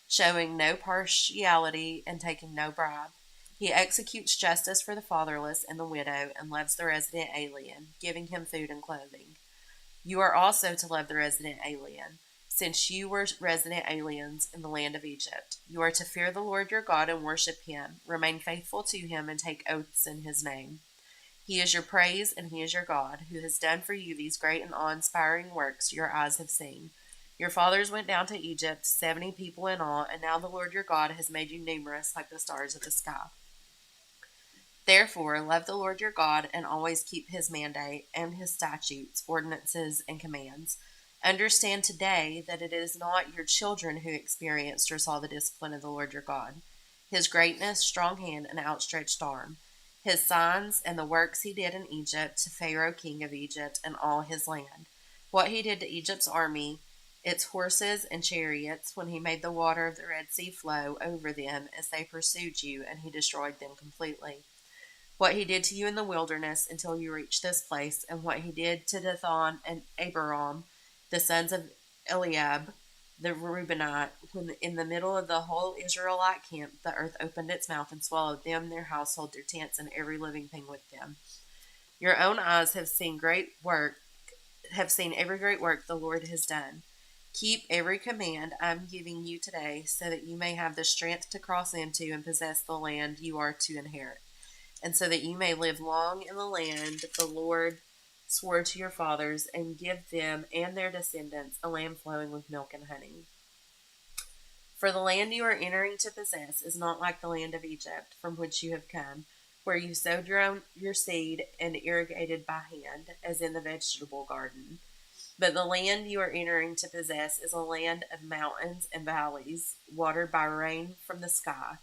showing no partiality and taking no bribe. He executes justice for the fatherless and the widow and loves the resident alien, giving him food and clothing. You are also to love the resident alien, since you were resident aliens in the land of Egypt. You are to fear the Lord your God and worship him, remain faithful to him, and take oaths in his name. He is your praise, and he is your God, who has done for you these great and awe-inspiring works your eyes have seen. Your fathers went down to Egypt, 70 people in all, and now the Lord your God has made you numerous like the stars of the sky. Therefore, love the Lord your God and always keep his mandate and his statutes, ordinances, and commands. Understand today that it is not your children who experienced or saw the discipline of the Lord your God, his greatness, strong hand, and outstretched arm, his signs, and the works he did in Egypt to Pharaoh king of Egypt and all his land, what he did to Egypt's army, its horses and chariots, when he made the water of the Red Sea flow over them as they pursued you, and he destroyed them completely. What he did to you in the wilderness until you reached this place, and what he did to Dathan and Abiram, the sons of Eliab, the Reubenite, when in the middle of the whole Israelite camp the earth opened its mouth and swallowed them, their household, their tents, and every living thing with them. Your own eyes have seen every great work the Lord has done. Keep every command I am giving you today, so that you may have the strength to cross into and possess the land you are to inherit. and so that you may live long in the land the Lord swore to your fathers, and give them and their descendants a land flowing with milk and honey. For the land you are entering to possess is not like the land of Egypt, from which you have come, where you sowed your seed and irrigated by hand, as in the vegetable garden. But the land you are entering to possess is a land of mountains and valleys, watered by rain from the sky.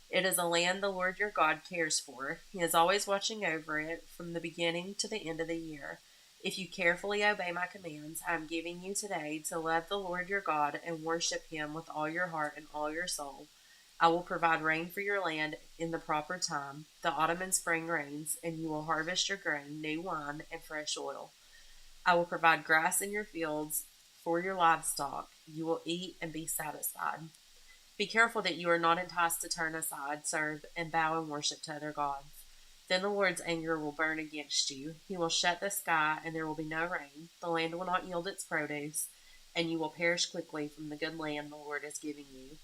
It is a land the Lord your God cares for. He is always watching over it from the beginning to the end of the year. If you carefully obey my commands I am giving you today to love the Lord your God and worship him with all your heart and all your soul, I will provide rain for your land in the proper time, the autumn and spring rains, and you will harvest your grain, new wine, and fresh oil. I will provide grass in your fields for your livestock. You will eat and be satisfied. Be careful that you are not enticed to turn aside, serve, and bow and worship to other gods. Then the Lord's anger will burn against you. He will shut the sky, and there will be no rain. The land will not yield its produce, and you will perish quickly from the good land the Lord is giving you.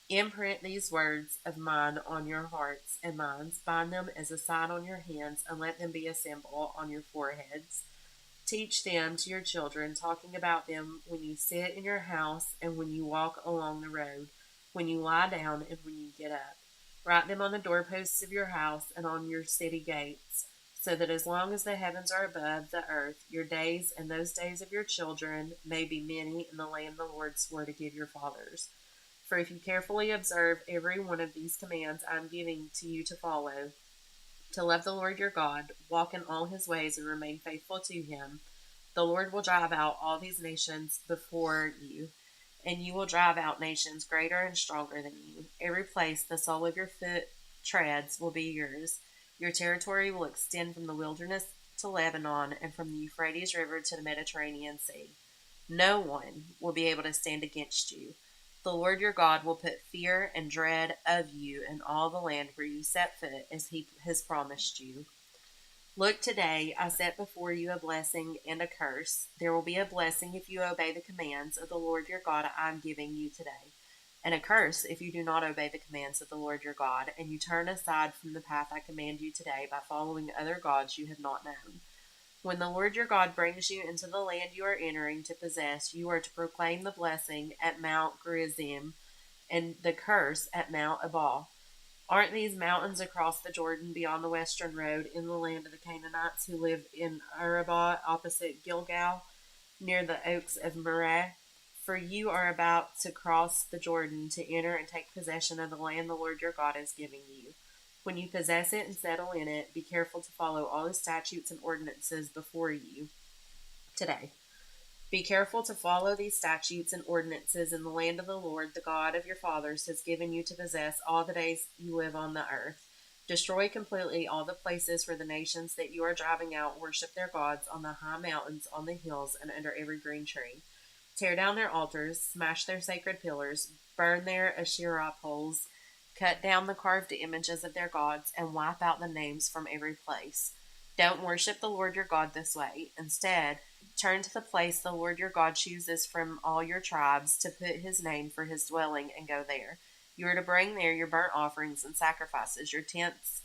Imprint these words of mine on your hearts and minds. Bind them as a sign on your hands, and let them be a symbol on your foreheads. Teach them to your children, talking about them when you sit in your house and when you walk along the road, when you lie down and when you get up. Write them on the doorposts of your house and on your city gates, so that as long as the heavens are above the earth, your days and those days of your children may be many in the land the Lord swore to give your fathers. For if you carefully observe every one of these commands I am giving to you to follow, to love the Lord your God, walk in all his ways, and remain faithful to him, the Lord will drive out all these nations before you, and you will drive out nations greater and stronger than you. Every place the sole of your foot treads will be yours. Your territory will extend from the wilderness to Lebanon, and from the Euphrates River to the Mediterranean Sea. No one will be able to stand against you. The Lord your God will put fear and dread of you in all the land where you set foot, as he has promised you. Look, today I set before you a blessing and a curse. There will be a blessing if you obey the commands of the Lord your God I am giving you today, and a curse if you do not obey the commands of the Lord your God, and you turn aside from the path I command you today by following other gods you have not known. When the Lord your God brings you into the land you are entering to possess, you are to proclaim the blessing at Mount Gerizim and the curse at Mount Ebal. Aren't these mountains across the Jordan beyond the western road in the land of the Canaanites who live in Arabah opposite Gilgal, near the oaks of Moreh? For you are about to cross the Jordan to enter and take possession of the land the Lord your God is giving you. When you possess it and settle in it, be careful to follow all the statutes and ordinances before you today. Be careful to follow these statutes and ordinances in the land of the Lord, the God of your fathers, has given you to possess all the days you live on the earth. Destroy completely all the places where the nations that you are driving out worship their gods, on the high mountains, on the hills, and under every green tree. Tear down their altars, smash their sacred pillars, burn their Asherah poles, cut down the carved images of their gods, and wipe out the names from every place. Don't worship the Lord your God this way. Instead, turn to the place the Lord your God chooses from all your tribes to put his name for his dwelling, and go there. You are to bring there your burnt offerings and sacrifices, your tenths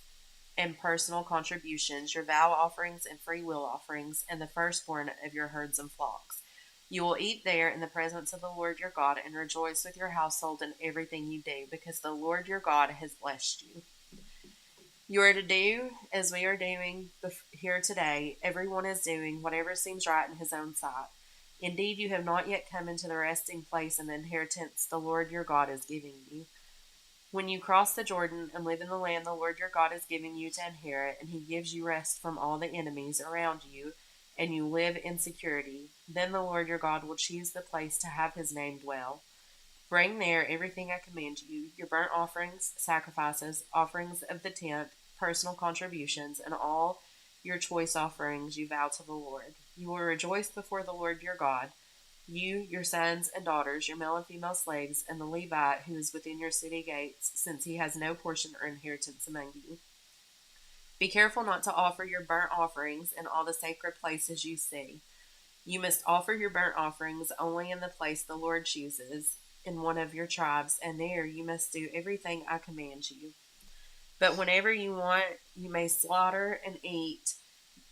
and personal contributions, your vow offerings and free will offerings, and the firstborn of your herds and flocks. You will eat there in the presence of the Lord your God, and rejoice with your household in everything you do, because the Lord your God has blessed you. You are to do as we are doing here today. Everyone is doing whatever seems right in his own sight. Indeed, you have not yet come into the resting place and the inheritance the Lord your God is giving you. When you cross the Jordan and live in the land the Lord your God is giving you to inherit, and he gives you rest from all the enemies around you, and you live in security, then the Lord your God will choose the place to have his name dwell. Bring there everything I command you, your burnt offerings, sacrifices, offerings of the tenth, personal contributions, and all your choice offerings you vow to the Lord. You will rejoice before the Lord your God, you, your sons and daughters, your male and female slaves, and the Levite who is within your city gates, since he has no portion or inheritance among you. Be careful not to offer your burnt offerings in all the sacred places you see. You must offer your burnt offerings only in the place the Lord chooses, in one of your tribes, and there you must do everything I command you. But whenever you want, you may slaughter and eat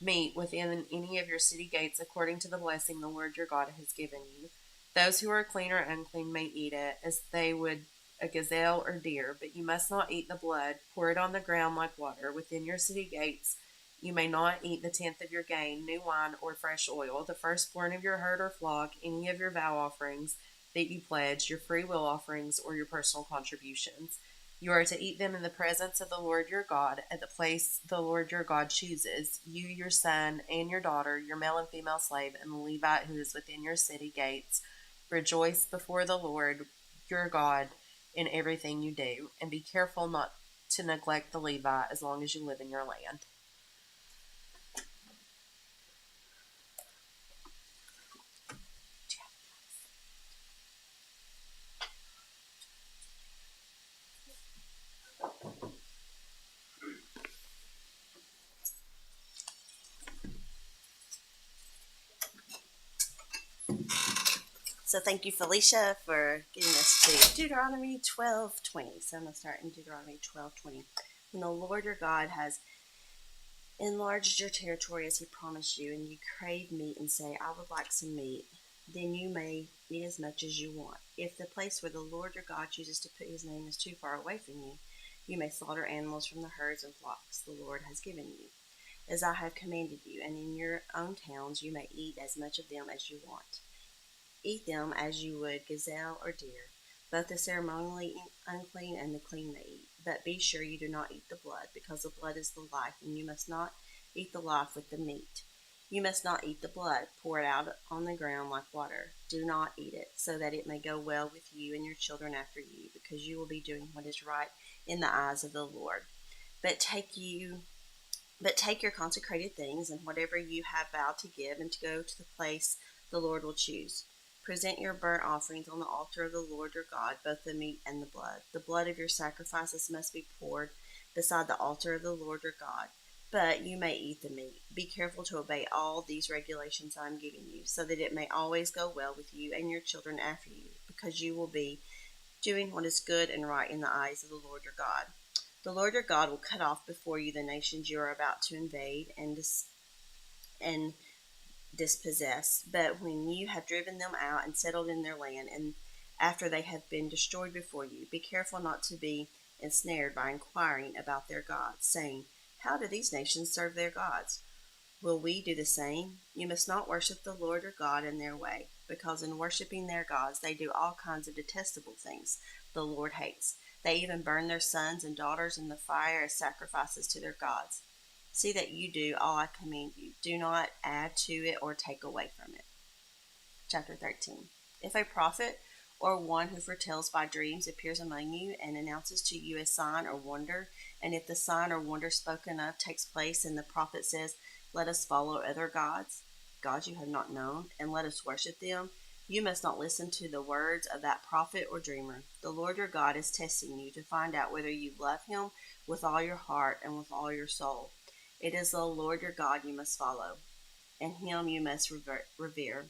meat within any of your city gates according to the blessing the Lord your God has given you. Those who are clean or unclean may eat it, as they would a gazelle or deer, but you must not eat the blood. Pour it on the ground like water. Within your city gates you may not eat the tenth of your gain, new wine or fresh oil, the firstborn of your herd or flock, any of your vow offerings that you pledged, your free will offerings, or your personal contributions. You are to eat them in the presence of the Lord your God at the place the Lord your God chooses, you, your son, and your daughter, your male and female slave, and the Levite who is within your city gates. Rejoice before the Lord your God in everything you do, and be careful not to neglect the Levite as long as you live in your land. So thank you, Felicia, for getting us to Deuteronomy 12:20. So I'm going to start in Deuteronomy 12:20. When the Lord your God has enlarged your territory as he promised you, and you crave meat and say, I would like some meat, then you may eat as much as you want. If the place where the Lord your God chooses to put his name is too far away from you, you may slaughter animals from the herds and flocks the Lord has given you, as I have commanded you, and in your own towns you may eat as much of them as you want. Eat them as you would gazelle or deer. Both the ceremonially unclean and the clean may eat. But be sure you do not eat the blood, because the blood is the life, and you must not eat the life with the meat. You must not eat the blood. Pour it out on the ground like water. Do not eat it, so that it may go well with you and your children after you, because you will be doing what is right in the eyes of the Lord. But take your consecrated things and whatever you have vowed to give, and to go to the place the Lord will choose. Present your burnt offerings on the altar of the Lord your God, both the meat and the blood. The blood of your sacrifices must be poured beside the altar of the Lord your God. But you may eat the meat. Be careful to obey all these regulations I am giving you, so that it may always go well with you and your children after you, because you will be doing what is good and right in the eyes of the Lord your God. The Lord your God will cut off before you the nations you are about to invade and dispossess. But when you have driven them out and settled in their land, and after they have been destroyed before you, be careful not to be ensnared by inquiring about their gods, saying, how do these nations serve their gods? Will we do the same? You must not worship the Lord your God in their way, because in worshiping their gods they do all kinds of detestable things the Lord hates. They even burn their sons and daughters in the fire as sacrifices to their gods. See that you do all I command you. Do not add to it or take away from it. Chapter 13. If a prophet or one who foretells by dreams appears among you and announces to you a sign or wonder, and if the sign or wonder spoken of takes place and the prophet says, let us follow other gods, gods you have not known, and let us worship them, you must not listen to the words of that prophet or dreamer. The Lord your God is testing you to find out whether you love him with all your heart and with all your soul. It is the Lord your God you must follow, and him you must revere.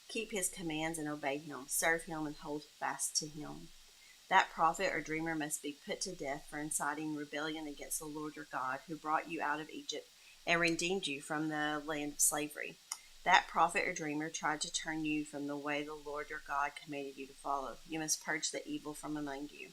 Keep his commands and obey him. Serve him and hold fast to him. That prophet or dreamer must be put to death for inciting rebellion against the Lord your God, who brought you out of Egypt and redeemed you from the land of slavery. That prophet or dreamer tried to turn you from the way the Lord your God commanded you to follow. You must purge the evil from among you.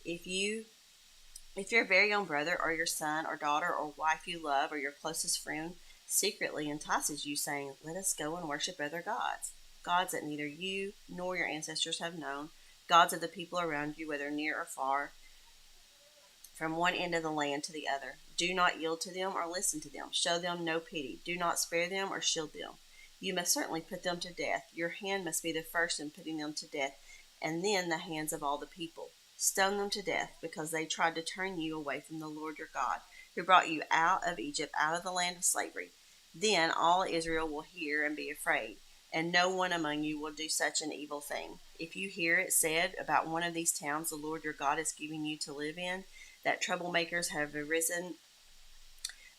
If your very own brother or your son or daughter or wife you love or your closest friend secretly entices you, saying, let us go and worship other gods, gods that neither you nor your ancestors have known, gods of the people around you, whether near or far, from one end of the land to the other. Do not yield to them or listen to them. Show them no pity. Do not spare them or shield them. You must certainly put them to death. Your hand must be the first in putting them to death, and then the hands of all the people. Stone them to death, because they tried to turn you away from the Lord your God, who brought you out of Egypt, out of the land of slavery. Then all Israel will hear and be afraid, and no one among you will do such an evil thing. If you hear it said about one of these towns the Lord your God is giving you to live in, that troublemakers have arisen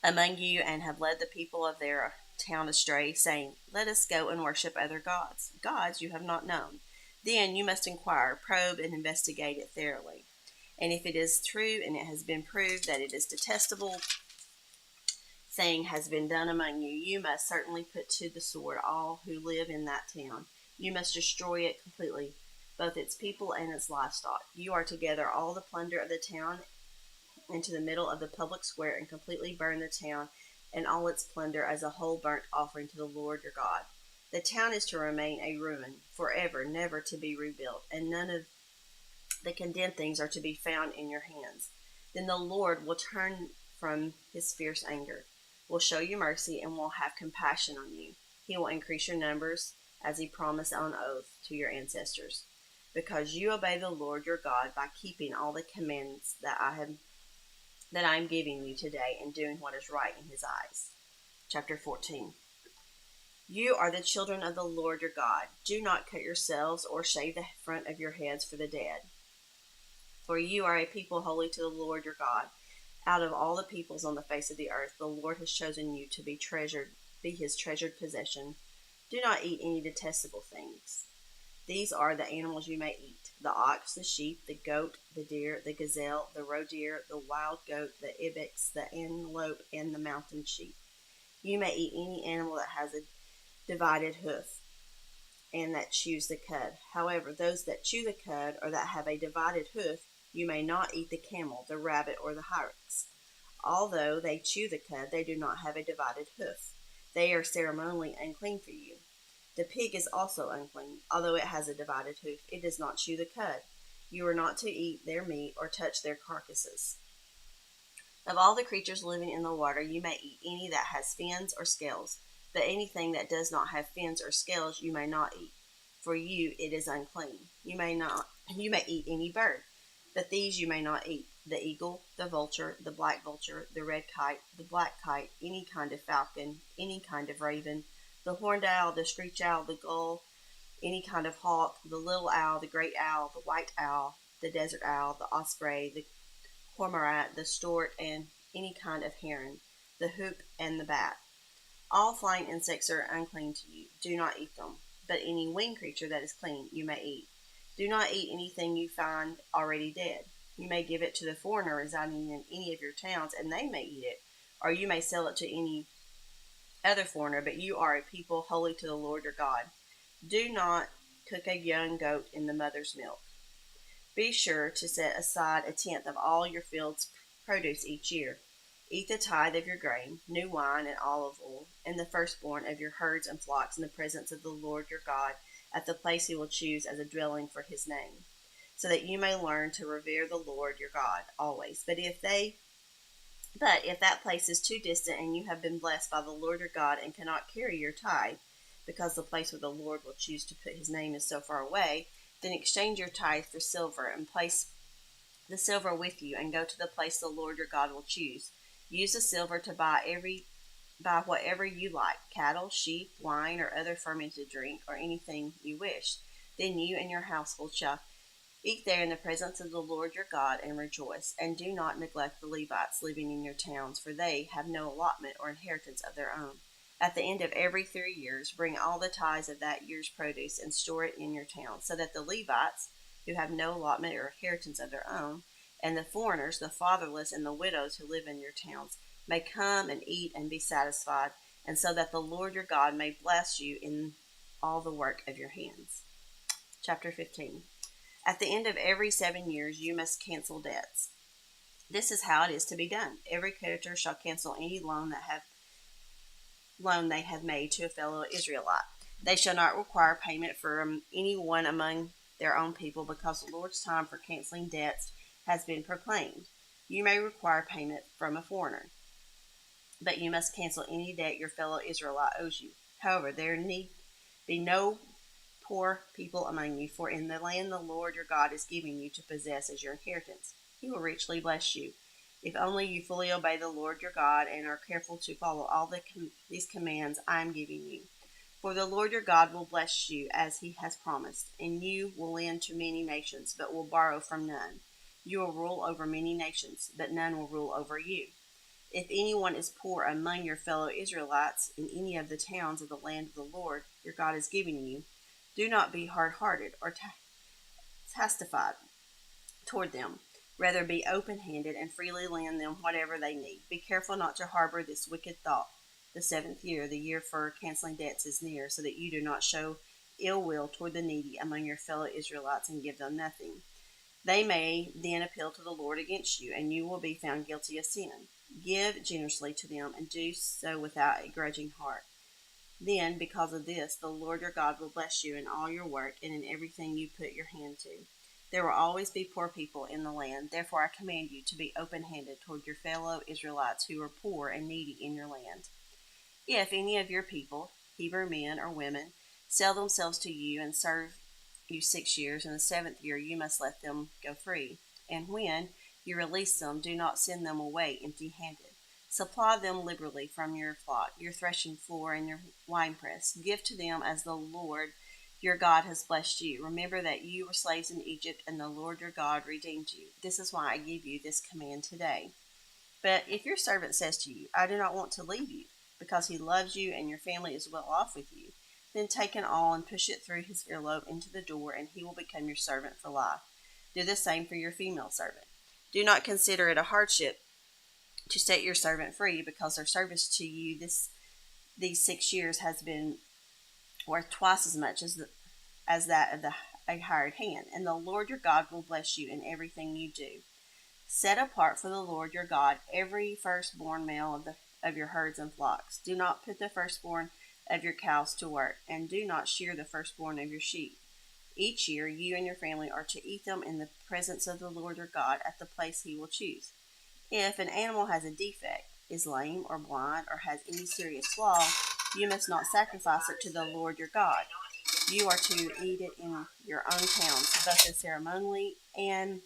among you and have led the people of their town astray, saying, let us go and worship other gods you have not known, then you must inquire, probe, and investigate it thoroughly. And if it is true and it has been proved that it is detestable thing has been done among you, you must certainly put to the sword all who live in that town. You must destroy it completely, both its people and its livestock. You are to gather all the plunder of the town into the middle of the public square and completely burn the town and all its plunder as a whole burnt offering to the Lord your God. The town is to remain a ruin forever, never to be rebuilt, and none of the condemned things are to be found in your hands. Then the Lord will turn from his fierce anger, will show you mercy, and will have compassion on you. He will increase your numbers as he promised on oath to your ancestors, because you obey the Lord your God by keeping all the commandments that I am giving you today and doing what is right in his eyes. Chapter 14. You are the children of the Lord your God. Do not cut yourselves or shave the front of your heads for the dead. For you are a people holy to the Lord your God. Out of all the peoples on the face of the earth, the Lord has chosen you to be his treasured possession. Do not eat any detestable things. These are the animals you may eat: the ox, the sheep, the goat, the deer, the gazelle, the roe deer, the wild goat, the ibex, the antelope, and the mountain sheep. You may eat any animal that has a divided hoof and that chews the cud. However, those that chew the cud or that have a divided hoof, you may not eat the camel, the rabbit, or the hyrax. Although they chew the cud, they do not have a divided hoof. They are ceremonially unclean for you. The pig is also unclean, although it has a divided hoof. It does not chew the cud. You are not to eat their meat or touch their carcasses. Of all the creatures living in the water, you may eat any that has fins or scales, but anything that does not have fins or scales you may not eat. For you it is unclean. You may eat any bird, but these you may not eat: the eagle, the vulture, the black vulture, the red kite, the black kite, any kind of falcon, any kind of raven, the horned owl, the screech owl, the gull, any kind of hawk, the little owl, the great owl, the white owl, the desert owl, the osprey, the cormorant, the stork, and any kind of heron, the hoop, and the bat. All flying insects are unclean to you. Do not eat them. But any winged creature that is clean you may eat. Do not eat anything you find already dead. You may give it to the foreigner residing in any of your towns, and they may eat it, or you may sell it to any other foreigner, but you are a people holy to the Lord your God. Do not cook a young goat in the mother's milk. Be sure to set aside 1/10 of all your field's produce each year. Eat the tithe of your grain, new wine, and olive oil, and the firstborn of your herds and flocks in the presence of the Lord your God at the place he will choose as a dwelling for his name, so that you may learn to revere the Lord your God always. But if that place is too distant and you have been blessed by the Lord your God and cannot carry your tithe, because the place where the Lord will choose to put his name is so far away, then exchange your tithe for silver and place the silver with you and go to the place the Lord your God will choose. Use the silver to buy whatever you like: cattle, sheep, wine, or other fermented drink, or anything you wish. Then you and your household shall eat there in the presence of the Lord your God and rejoice. And do not neglect the Levites living in your towns, for they have no allotment or inheritance of their own. At the end of every 3 years, bring all the tithes of that year's produce and store it in your town, so that the Levites, who have no allotment or inheritance of their own, and the foreigners, the fatherless, and the widows who live in your towns, may come and eat and be satisfied, and so that the Lord your God may bless you in all the work of your hands. Chapter 15. At the end of every 7 years, you must cancel debts. This is how it is to be done. Every creditor shall cancel any loan they have made to a fellow Israelite. They shall not require payment from anyone among their own people, because the Lord's time for canceling debts has been proclaimed. You may require payment from a foreigner, but you must cancel any debt your fellow Israelite owes you. However, there need be no poor people among you, for in the land the Lord your God is giving you to possess as your inheritance, he will richly bless you, if only you fully obey the Lord your God and are careful to follow all these commands I am giving you. For the Lord your God will bless you as he has promised, and you will lend to many nations, but will borrow from none. You will rule over many nations, but none will rule over you. If anyone is poor among your fellow Israelites in any of the towns of the land of the Lord your God is giving you, do not be hard-hearted or tastified toward them, Rather, be open handed and freely lend them whatever they need. Be careful not to harbor this wicked thought. The 7th year, the year for canceling debts, is near, so that you do not show ill will toward the needy among your fellow Israelites and give them nothing. They may then appeal to the Lord against you, and you will be found guilty of sin. Give generously to them, and do so without a grudging heart. Then, because of this, the Lord your God will bless you in all your work and in everything you put your hand to. There will always be poor people in the land. Therefore, I command you to be open-handed toward your fellow Israelites who are poor and needy in your land. If any of your people, Hebrew men or women, sell themselves to you and serve you 6 years, in the 7th year you must let them go free. And when you release them, do not send them away empty-handed. Supply them liberally from your flock, your threshing floor, and your winepress. Give to them as the Lord your God has blessed you. Remember that you were slaves in Egypt, and the Lord your God redeemed you. This is why I give you this command today. But if your servant says to you, I do not want to leave you, because he loves you and your family is well off with you, then take an awl and push it through his earlobe into the door, and he will become your servant for life. Do the same for your female servant. Do not consider it a hardship to set your servant free, because their service to you these 6 years has been worth twice as much as that of a hired hand, and the Lord your God will bless you in everything you do. Set apart for the Lord your God every firstborn male of your herds and flocks. Do not put the firstborn of your cows to work, and do not shear the firstborn of your sheep. Each year you and your family are to eat them in the presence of the Lord your God at the place he will choose. If an animal has a defect, is lame or blind, or has any serious flaw, you must not sacrifice it to the Lord your God. You are to eat it in your own towns, both the ceremonially and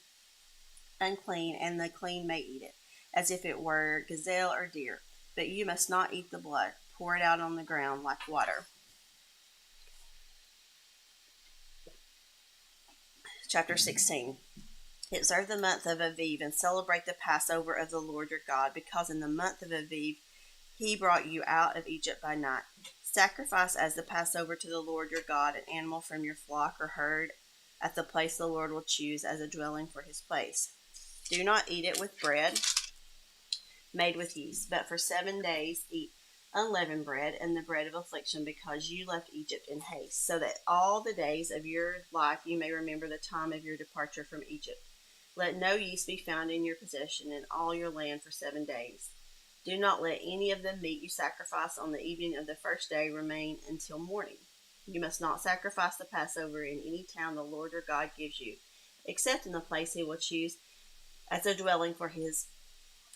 unclean, and the clean may eat it, as if it were gazelle or deer. But you must not eat the blood. Pour it out on the ground like water. Chapter 16. Observe the month of Aviv and celebrate the Passover of the Lord your God, because in the month of Aviv he brought you out of Egypt by night. Sacrifice as the Passover to the Lord your God an animal from your flock or herd at the place the Lord will choose as a dwelling for his place. Do not eat it with bread made with yeast, but for 7 days eat unleavened bread and the bread of affliction, because you left Egypt in haste, so that all the days of your life you may remember the time of your departure from Egypt. Let no yeast be found in your possession in all your land for 7 days. Do not let any of the meat you sacrifice on the evening of the first day remain until morning. You must not sacrifice the Passover in any town the Lord your God gives you, except in the place he will choose as a dwelling for his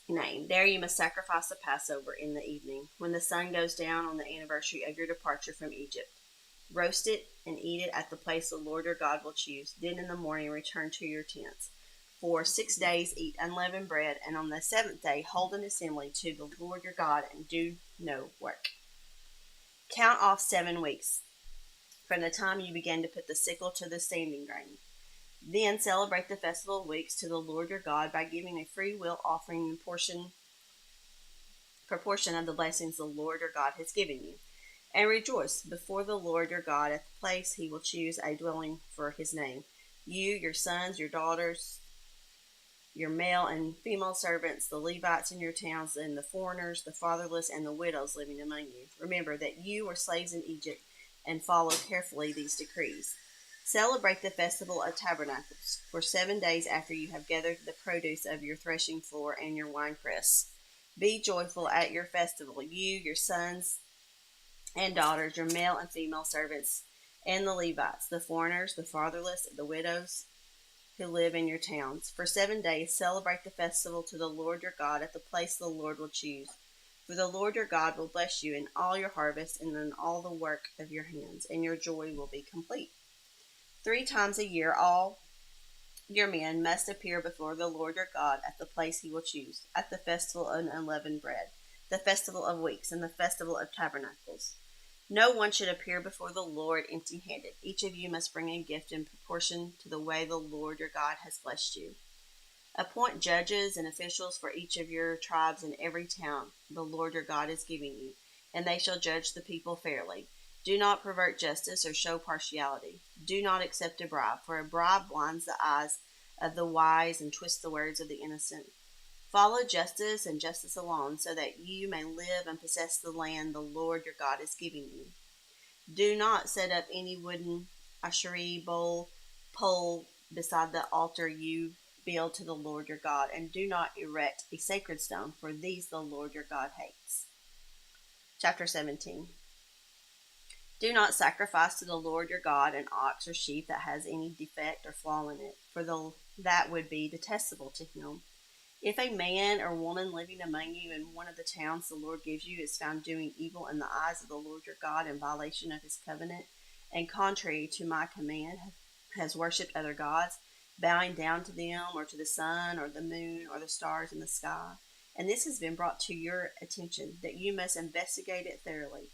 name. There you must sacrifice the Passover in the evening, when the sun goes down on the anniversary of your departure from Egypt. Roast it and eat it at the place the Lord your God will choose. Then in the morning return to your tents. For 6 days eat unleavened bread, and on the 7th day hold an assembly to the Lord your God, and do no work. Count off 7 weeks from the time you begin to put the sickle to the standing grain. Then celebrate the festival of weeks to the Lord your God by giving a free will offering in proportion of the blessings the Lord your God has given you. And rejoice before the Lord your God at the place he will choose a dwelling for his name. You, your sons, your daughters, your male and female servants, the Levites in your towns, and the foreigners, the fatherless, and the widows living among you. Remember that you were slaves in Egypt, and follow carefully these decrees. Celebrate the festival of tabernacles for 7 days after you have gathered the produce of your threshing floor and your winepress. Be joyful at your festival, you, your sons and daughters, your male and female servants, and the Levites, the foreigners, the fatherless, the widows who live in your towns. For 7 days celebrate the festival to the Lord your God at the place the Lord will choose. For the Lord your God will bless you in all your harvest and in all the work of your hands, and your joy will be complete. 3 times a year all your men must appear before the Lord your God at the place he will choose, at the festival of unleavened bread, the festival of weeks, and the festival of tabernacles. No one should appear before the Lord empty-handed. Each of you must bring a gift in proportion to the way the Lord your God has blessed you. Appoint judges and officials for each of your tribes in every town the Lord your God is giving you, and they shall judge the people fairly. Do not pervert justice or show partiality. Do not accept a bribe, for a bribe blinds the eyes of the wise and twist the words of the innocent. Follow justice and justice alone, so that you may live and possess the land the Lord your God is giving you. Do not set up any wooden ashery pole beside the altar you build to the Lord your God, and do not erect a sacred stone, for these the Lord your God hates. Chapter 17. Do not sacrifice to the Lord your God an ox or sheep that has any defect or flaw in it, for that would be detestable to him. If a man or woman living among you in one of the towns the Lord gives you is found doing evil in the eyes of the Lord your God in violation of his covenant, and contrary to my command, has worshipped other gods, bowing down to them or to the sun or the moon or the stars in the sky, and this has been brought to your attention, that you must investigate it thoroughly.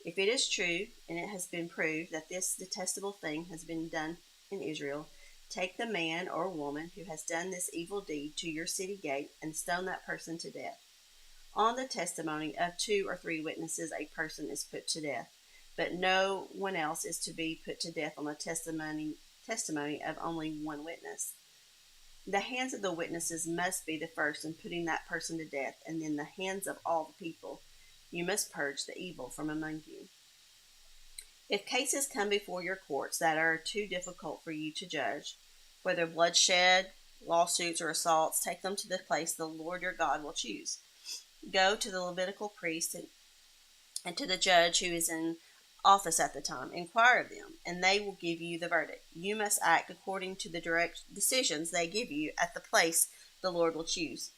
If it is true, and it has been proved that this detestable thing has been done in Israel, take the man or woman who has done this evil deed to your city gate and stone that person to death. On the testimony of 2 or 3 witnesses, a person is put to death, but no one else is to be put to death on the testimony of only one witness. The hands of the witnesses must be the first in putting that person to death, and then the hands of all the people. You must purge the evil from among you. If cases come before your courts that are too difficult for you to judge, whether bloodshed, lawsuits, or assaults, take them to the place the Lord your God will choose. Go to the Levitical priest and to the judge who is in office at the time. Inquire of them, and they will give you the verdict. You must act according to the direct decisions they give you at the place the Lord will choose.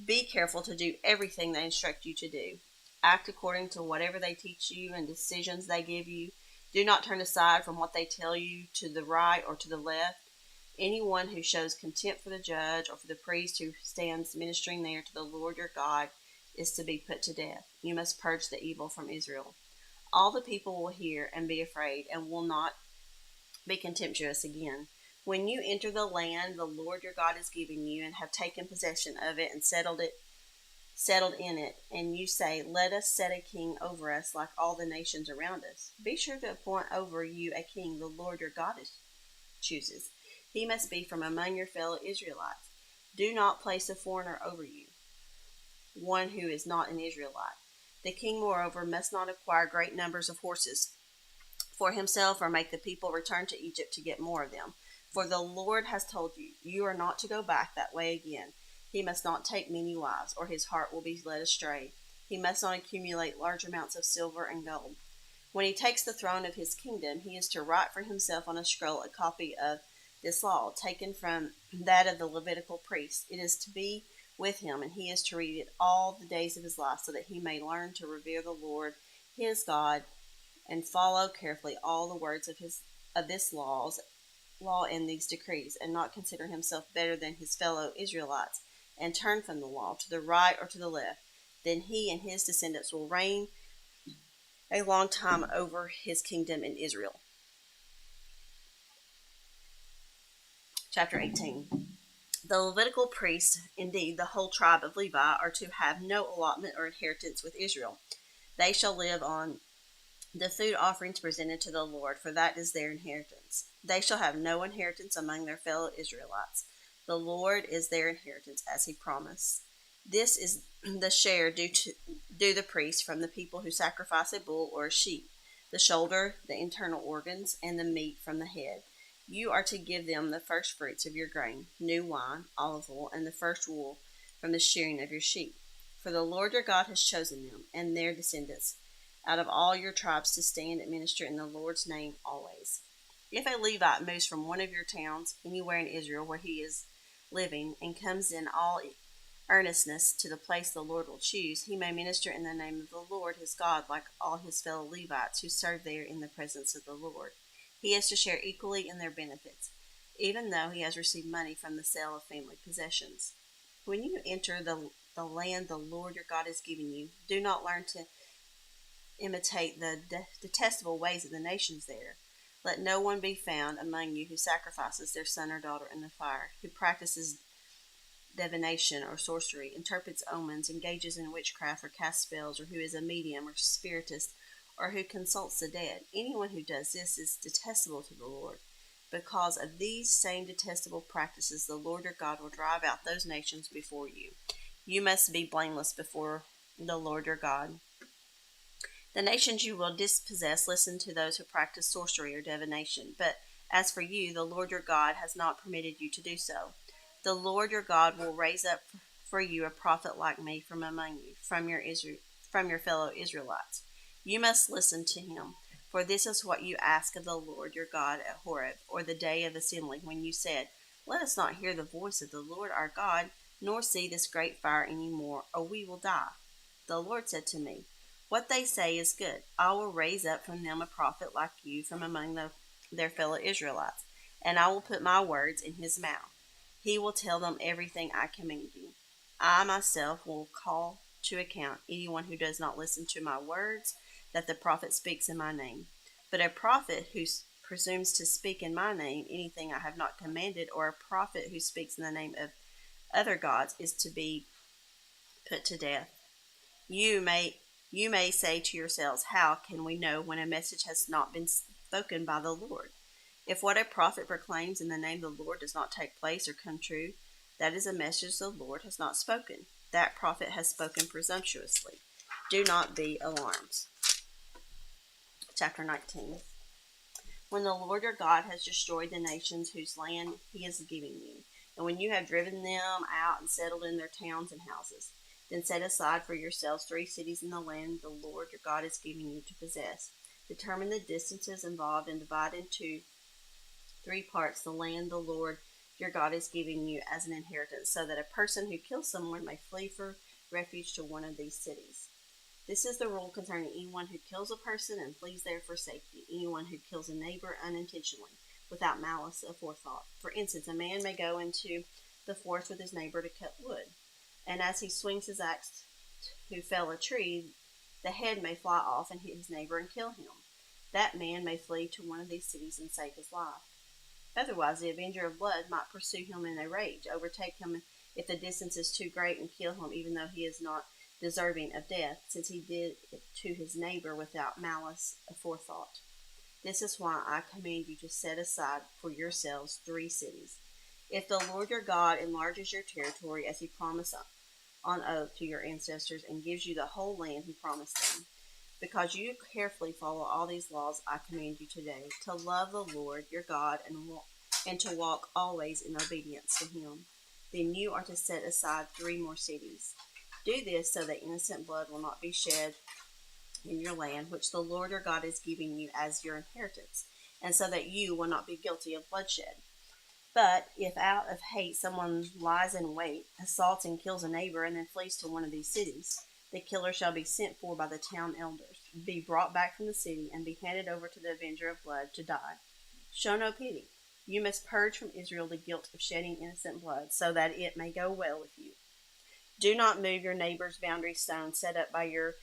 Be careful to do everything they instruct you to do. Act according to whatever they teach you and decisions they give you. Do not turn aside from what they tell you to the right or to the left. Anyone who shows contempt for the judge or for the priest who stands ministering there to the Lord your God is to be put to death. You must purge the evil from Israel. All the people will hear and be afraid and will not be contemptuous again. When you enter the land the Lord your God is giving you and have taken possession of it and settled in it, and you say, let us set a king over us like all the nations around us. Be sure to appoint over you a king the Lord your God chooses. He must be from among your fellow Israelites. Do not place a foreigner over you, one who is not an Israelite. The king, moreover, must not acquire great numbers of horses for himself or make the people return to Egypt to get more of them. For the Lord has told you, you are not to go back that way again. He must not take many wives, or his heart will be led astray. He must not accumulate large amounts of silver and gold. When he takes the throne of his kingdom, he is to write for himself on a scroll a copy of this law, taken from that of the Levitical priest. It is to be with him, and he is to read it all the days of his life, so that he may learn to revere the Lord his God and follow carefully all the words of this law and these decrees, and not consider himself better than his fellow Israelites, and turn from the law to the right or to the left. Then he and his descendants will reign a long time over his kingdom in Israel. Chapter 18. The Levitical priests, indeed the whole tribe of Levi, are to have no allotment or inheritance with Israel. They shall live on the food offerings presented to the Lord, for that is their inheritance. They shall have no inheritance among their fellow Israelites. The Lord is their inheritance, as he promised. This is the share due the priest from the people who sacrifice a bull or a sheep, the shoulder, the internal organs, and the meat from the head. You are to give them the first fruits of your grain, new wine, olive oil, and the first wool from the shearing of your sheep. For the Lord your God has chosen them and their descendants out of all your tribes to stand and minister in the Lord's name always. If a Levite moves from one of your towns anywhere in Israel where he is living and comes in all earnestness to the place the Lord will choose, he may minister in the name of the Lord his God like all his fellow Levites who serve there in the presence of the Lord. He is to share equally in their benefits, even though he has received money from the sale of family possessions. When you enter the land the Lord your God is giving you, do not learn to imitate the detestable ways of the nations there. Let no one be found among you who sacrifices their son or daughter in the fire, who practices divination or sorcery, interprets omens, engages in witchcraft or casts spells, or who is a medium or spiritist, or who consults the dead. Anyone who does this is detestable to the Lord. Because of these same detestable practices, the Lord your God will drive out those nations before you. You must be blameless before the Lord your God. The nations you will dispossess listen to those who practice sorcery or divination. But as for you, the Lord your God has not permitted you to do so. The Lord your God will raise up for you a prophet like me from among you, from your fellow Israelites. You must listen to him. For this is what you asked of the Lord your God at Horeb, or the day of assembly, when you said, Let us not hear the voice of the Lord our God, nor see this great fire any more, or we will die. The Lord said to me, What they say is good. I will raise up from them a prophet like you from among their fellow Israelites, and I will put my words in his mouth. He will tell them everything I command you. I myself will call to account anyone who does not listen to my words that the prophet speaks in my name. But a prophet who presumes to speak in my name anything I have not commanded, or a prophet who speaks in the name of other gods, is to be put to death. You may say to yourselves, How can we know when a message has not been spoken by the Lord? If what a prophet proclaims in the name of the Lord does not take place or come true, that is a message the Lord has not spoken. That prophet has spoken presumptuously. Do not be alarmed. Chapter 19. When the Lord your God has destroyed the nations whose land he is giving you, and when you have driven them out and settled in their towns and houses, then set aside for yourselves 3 cities in the land the Lord your God is giving you to possess. Determine the distances involved and divide into 3 parts the land the Lord your God is giving you as an inheritance, so that a person who kills someone may flee for refuge to one of these cities. This is the rule concerning anyone who kills a person and flees there for safety, anyone who kills a neighbor unintentionally, without malice aforethought. For instance, a man may go into the forest with his neighbor to cut wood, and as he swings his axe to fell a tree, the head may fly off and hit his neighbor and kill him. That man may flee to one of these cities and save his life. Otherwise, the avenger of blood might pursue him in a rage, overtake him if the distance is too great, and kill him even though he is not deserving of death, since he did it to his neighbor without malice aforethought. This is why I command you to set aside for yourselves 3 cities. If the Lord your God enlarges your territory as he promised on oath to your ancestors, and gives you the whole land he promised them, because you carefully follow all these laws I command you today, to love the Lord your God and to walk always in obedience to him, then you are to set aside 3 more cities. Do this so that innocent blood will not be shed in your land, which the Lord your God is giving you as your inheritance, and so that you will not be guilty of bloodshed. But if out of hate someone lies in wait, assaults and kills a neighbor, and then flees to one of these cities, the killer shall be sent for by the town elders, be brought back from the city, and be handed over to the avenger of blood to die. Show no pity. You must purge from Israel the guilt of shedding innocent blood, so that it may go well with you. Do not move your neighbor's boundary stone set up by your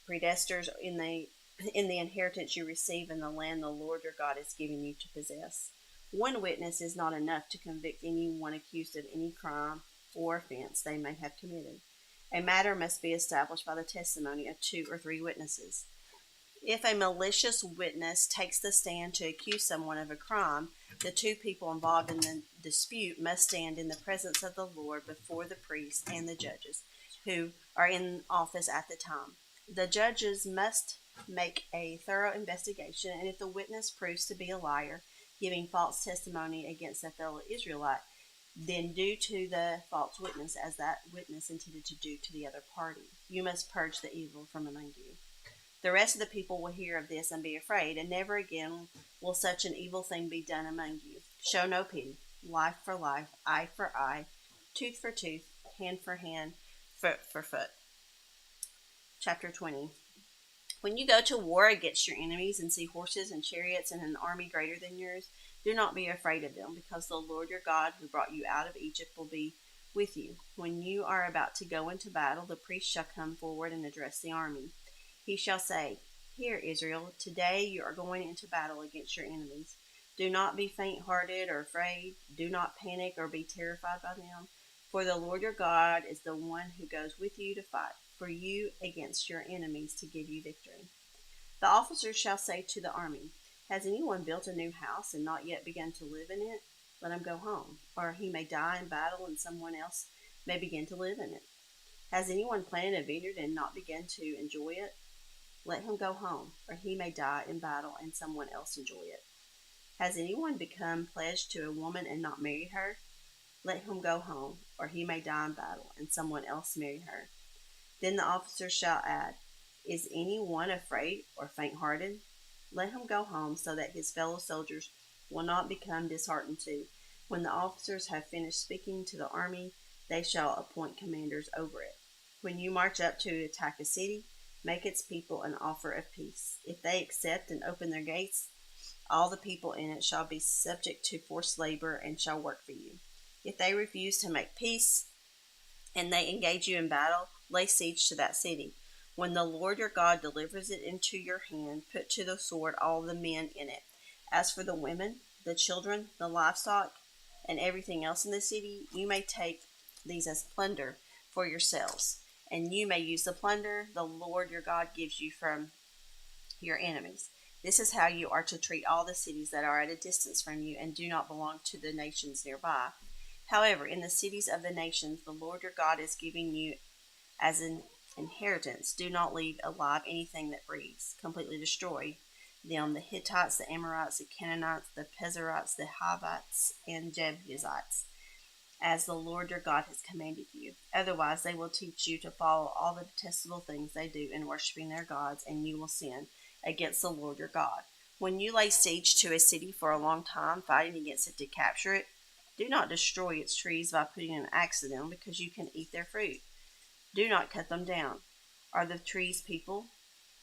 predecessors in the inheritance you receive in the land the Lord your God is giving you to possess. One witness is not enough to convict anyone accused of any crime or offense they may have committed. A matter must be established by the testimony of 2 or 3 witnesses. If a malicious witness takes the stand to accuse someone of a crime, the 2 people involved in the dispute must stand in the presence of the Lord before the priests and the judges who are in office at the time. The judges must make a thorough investigation, and if the witness proves to be a liar, giving false testimony against a fellow Israelite, then do to the false witness as that witness intended to do to the other party. You must purge the evil from among you. The rest of the people will hear of this and be afraid, and never again will such an evil thing be done among you. Show no pity. Life for life, eye for eye, tooth for tooth, hand for hand, foot for foot. Chapter 20. When you go to war against your enemies and see horses and chariots and an army greater than yours, do not be afraid of them, because the Lord your God who brought you out of Egypt will be with you. When you are about to go into battle, the priest shall come forward and address the army. He shall say, Hear, Israel, today you are going into battle against your enemies. Do not be faint-hearted or afraid. Do not panic or be terrified by them. For the Lord your God is the one who goes with you to fight for you against your enemies to give you victory. The officers shall say to the army, Has anyone built a new house and not yet begun to live in it? Let him go home, or he may die in battle and someone else may begin to live in it. Has anyone planted a vineyard and not begun to enjoy it? Let him go home, or he may die in battle and someone else enjoy it. Has anyone become pledged to a woman and not married her? Let him go home, or he may die in battle and someone else marry her. Then the officers shall add, Is anyone afraid or faint-hearted? Let him go home, so that his fellow soldiers will not become disheartened too. When the officers have finished speaking to the army, they shall appoint commanders over it. When you march up to attack a city, make its people an offer of peace. If they accept and open their gates, all the people in it shall be subject to forced labor and shall work for you. If they refuse to make peace and they engage you in battle, lay siege to that city. When the Lord your God delivers it into your hand, put to the sword all the men in it. As for the women, the children, the livestock, and everything else in the city, you may take these as plunder for yourselves, and you may use the plunder the Lord your God gives you from your enemies. This is how you are to treat all the cities that are at a distance from you and do not belong to the nations nearby. However, in the cities of the nations the Lord your God is giving you as an inheritance, do not leave alive anything that breathes. Completely destroy them: the Hittites, the Amorites, the Canaanites, the Perizzites, the Hivites, and Jebusites, as the Lord your God has commanded you. Otherwise they will teach you to follow all the detestable things they do in worshiping their gods, and you will sin against the Lord your God. When you lay siege to a city for a long time, fighting against it to capture it, do not destroy its trees by putting an axe to them, because you can eat their fruit. Do not cut them down. Are the trees people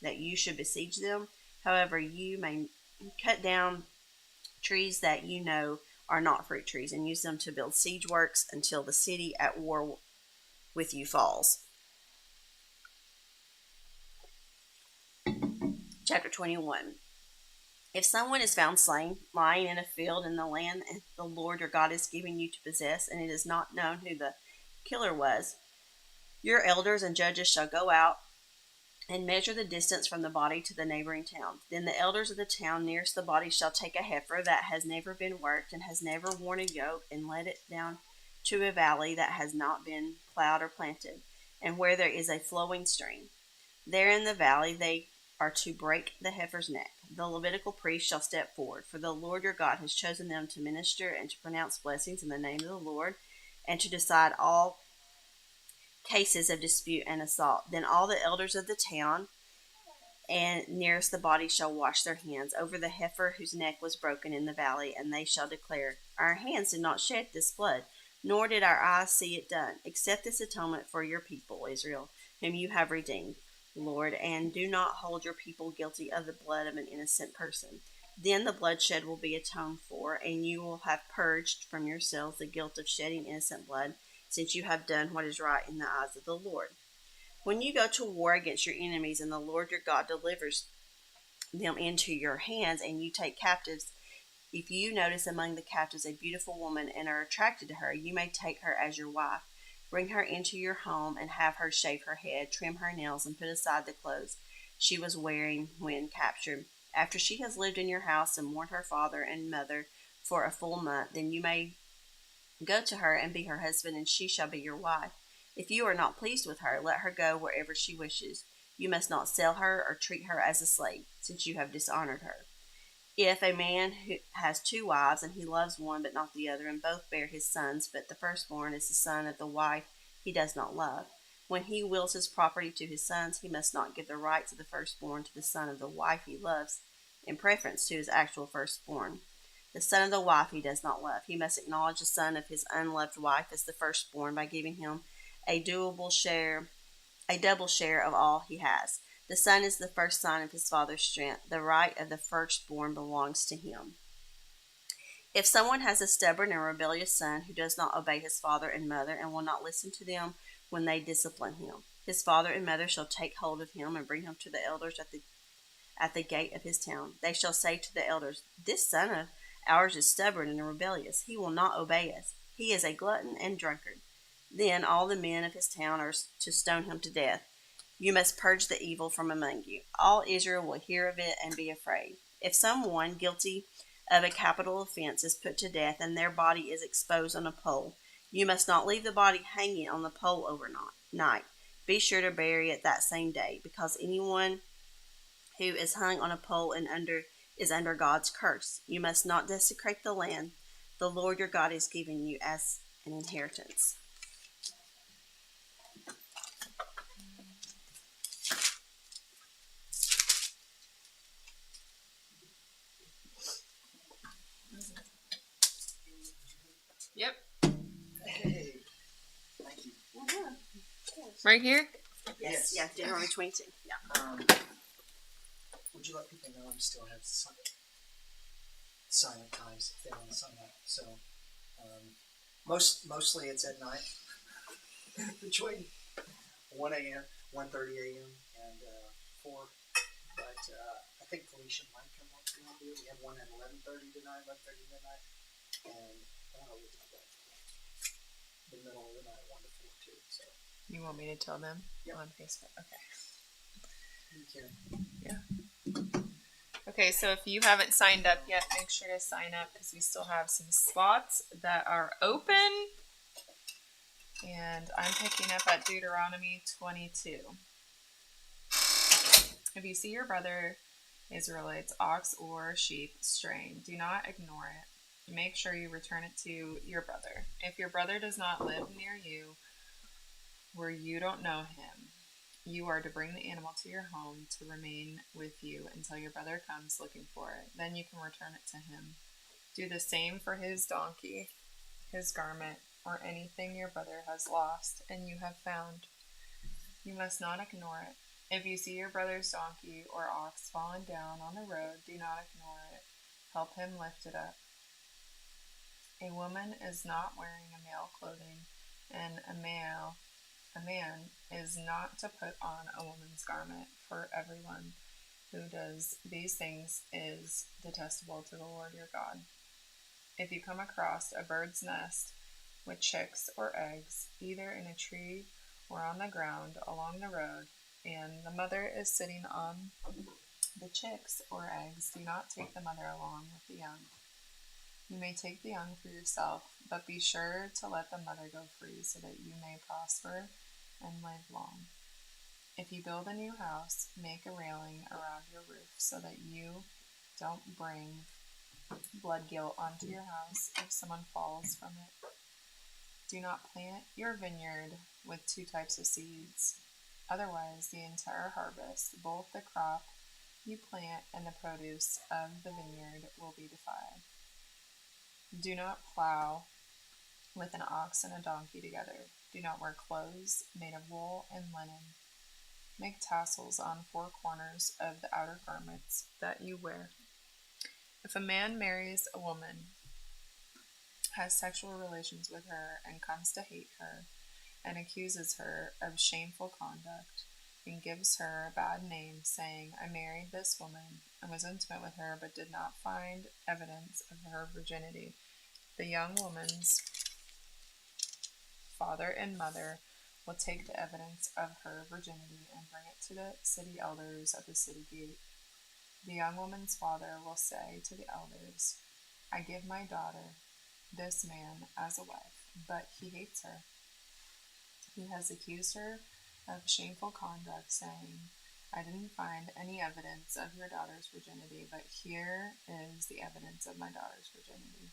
that you should besiege them? However, you may cut down trees that you know are not fruit trees and use them to build siege works until the city at war with you falls. Chapter 21. If someone is found slain, lying in a field in the land the Lord your God is giving you to possess, and it is not known who the killer was, your elders and judges shall go out and measure the distance from the body to the neighboring town. Then the elders of the town nearest the body shall take a heifer that has never been worked and has never worn a yoke, and let it down to a valley that has not been plowed or planted, and where there is a flowing stream. There in the valley they are to break the heifer's neck. The Levitical priest shall step forward, for the Lord your God has chosen them to minister and to pronounce blessings in the name of the Lord, and to decide all cases of dispute and assault. Then all the elders of the town and nearest the body shall wash their hands over the heifer whose neck was broken in the valley, and they shall declare, Our hands did not shed this blood, nor did our eyes see it done. Accept this atonement for your people, Israel, whom you have redeemed, Lord, and do not hold your people guilty of the blood of an innocent person. Then the bloodshed will be atoned for, and you will have purged from yourselves the guilt of shedding innocent blood, since you have done what is right in the eyes of the Lord. When you go to war against your enemies, and the Lord your God delivers them into your hands, and you take captives, if you notice among the captives a beautiful woman and are attracted to her, you may take her as your wife. Bring her into your home and have her shave her head, trim her nails, and put aside the clothes she was wearing when captured. After she has lived in your house and mourned her father and mother for a full month, then you may go to her and be her husband, and she shall be your wife. If you are not pleased with her, let her go wherever she wishes. You must not sell her or treat her as a slave, since you have dishonored her. If a man who has two wives, and he loves one but not the other, and both bear his sons, but the firstborn is the son of the wife he does not love, when he wills his property to his sons, he must not give the rights of the firstborn to the son of the wife he loves, in preference to his actual firstborn. The son of the wife he does not love, he must acknowledge the son of his unloved wife as the firstborn by giving him a double share of all he has. The son is the first sign of his father's strength. The right of the firstborn belongs to him. If someone has a stubborn and rebellious son who does not obey his father and mother and will not listen to them when they discipline him, his father and mother shall take hold of him and bring him to the elders at the gate of his town. They shall say to the elders, This son of ours is stubborn and rebellious. He will not obey us. He is a glutton and drunkard. Then all the men of his town are to stone him to death. You must purge the evil from among you. All Israel will hear of it and be afraid. If someone guilty of a capital offense is put to death and their body is exposed on a pole, you must not leave the body hanging on the pole overnight. Be sure to bury it that same day, because anyone who is hung on a pole and is under God's curse. You must not desecrate the land the Lord your God is giving you as an inheritance. Yep. Hey, thank you. Right here? Yes. Yeah, Deuteronomy 22. Yeah. Would you let people know we still have silent times if they want to sign up? So mostly it's at night between 1 a.m., 1:30 a.m. and 4. But I think Felicia might come up to do it. We have one at 11:30 tonight, 11:30 midnight, and the middle of the night, 1 to 4 too. So You want me to tell them Yep. on Facebook? Okay. you can. Okay, so if you haven't signed up yet, make sure to sign up because we still have some spots that are open. And I'm picking up at Deuteronomy 22. If you see your brother Israelite's ox or sheep straying, do not ignore it. Make sure you return it to your brother. If your brother does not live near you, where you don't know him, you are to bring the animal to your home to remain with you until your brother comes looking for it. Then you can return it to him. Do the same for his donkey, his garment, or anything your brother has lost and you have found. You must not ignore it. If you see your brother's donkey or ox fallen down on the road, do not ignore it. Help him lift it up. A woman is not wearing a male clothing, and a man is not to put on a woman's garment, for everyone who does these things is detestable to the Lord your God. If you come across a bird's nest with chicks or eggs, either in a tree or on the ground along the road, and the mother is sitting on the chicks or eggs, do not take the mother along with the young. You may take the young for yourself, but be sure to let the mother go free so that you may prosper and live long. If you build a new house, make a railing around your roof so that you don't bring blood guilt onto your house if someone falls from it. Do not plant your vineyard with 2 types of seeds. Otherwise, the entire harvest, both the crop you plant and the produce of the vineyard, will be defiled. Do not plow with an ox and a donkey together. Do not wear clothes made of wool and linen. Make tassels on 4 corners of the outer garments that you wear. If a man marries a woman, has sexual relations with her, and comes to hate her, and accuses her of shameful conduct, and gives her a bad name, saying, I married this woman, and was intimate with her, but did not find evidence of her virginity, the young woman's father and mother will take the evidence of her virginity and bring it to the city elders at the city gate. The young woman's father will say to the elders, I give my daughter this man as a wife, but he hates her. He has accused her of shameful conduct, saying, I didn't find any evidence of your daughter's virginity, but here is the evidence of my daughter's virginity.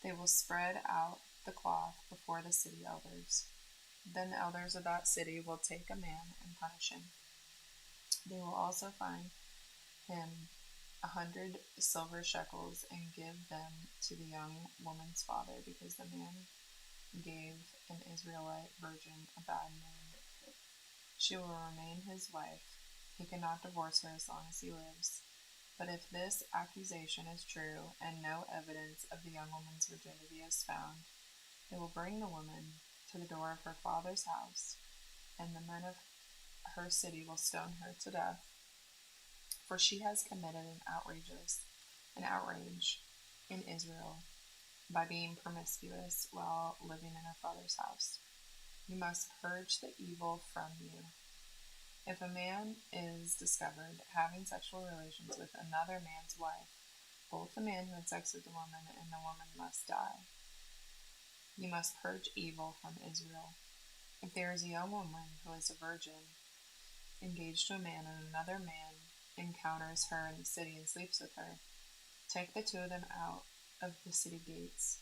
They will spread out the cloth before the city elders. Then the elders of that city will take a man and punish him. They will also fine him 100 silver shekels and give them to the young woman's father, because the man gave an Israelite virgin a bad name. She will remain his wife. He cannot divorce her as long as he lives. But if this accusation is true, and no evidence of the young woman's virginity is found, they will bring the woman to the door of her father's house, and the men of her city will stone her to death, for she has committed an outrage in Israel by being promiscuous while living in her father's house. You must purge the evil from you. If a man is discovered having sexual relations with another man's wife, both the man who had sex with the woman and the woman must die. You must purge evil from Israel. If there is a young woman who is a virgin, engaged to a man, and another man encounters her in the city and sleeps with her, take the two of them out of the city gates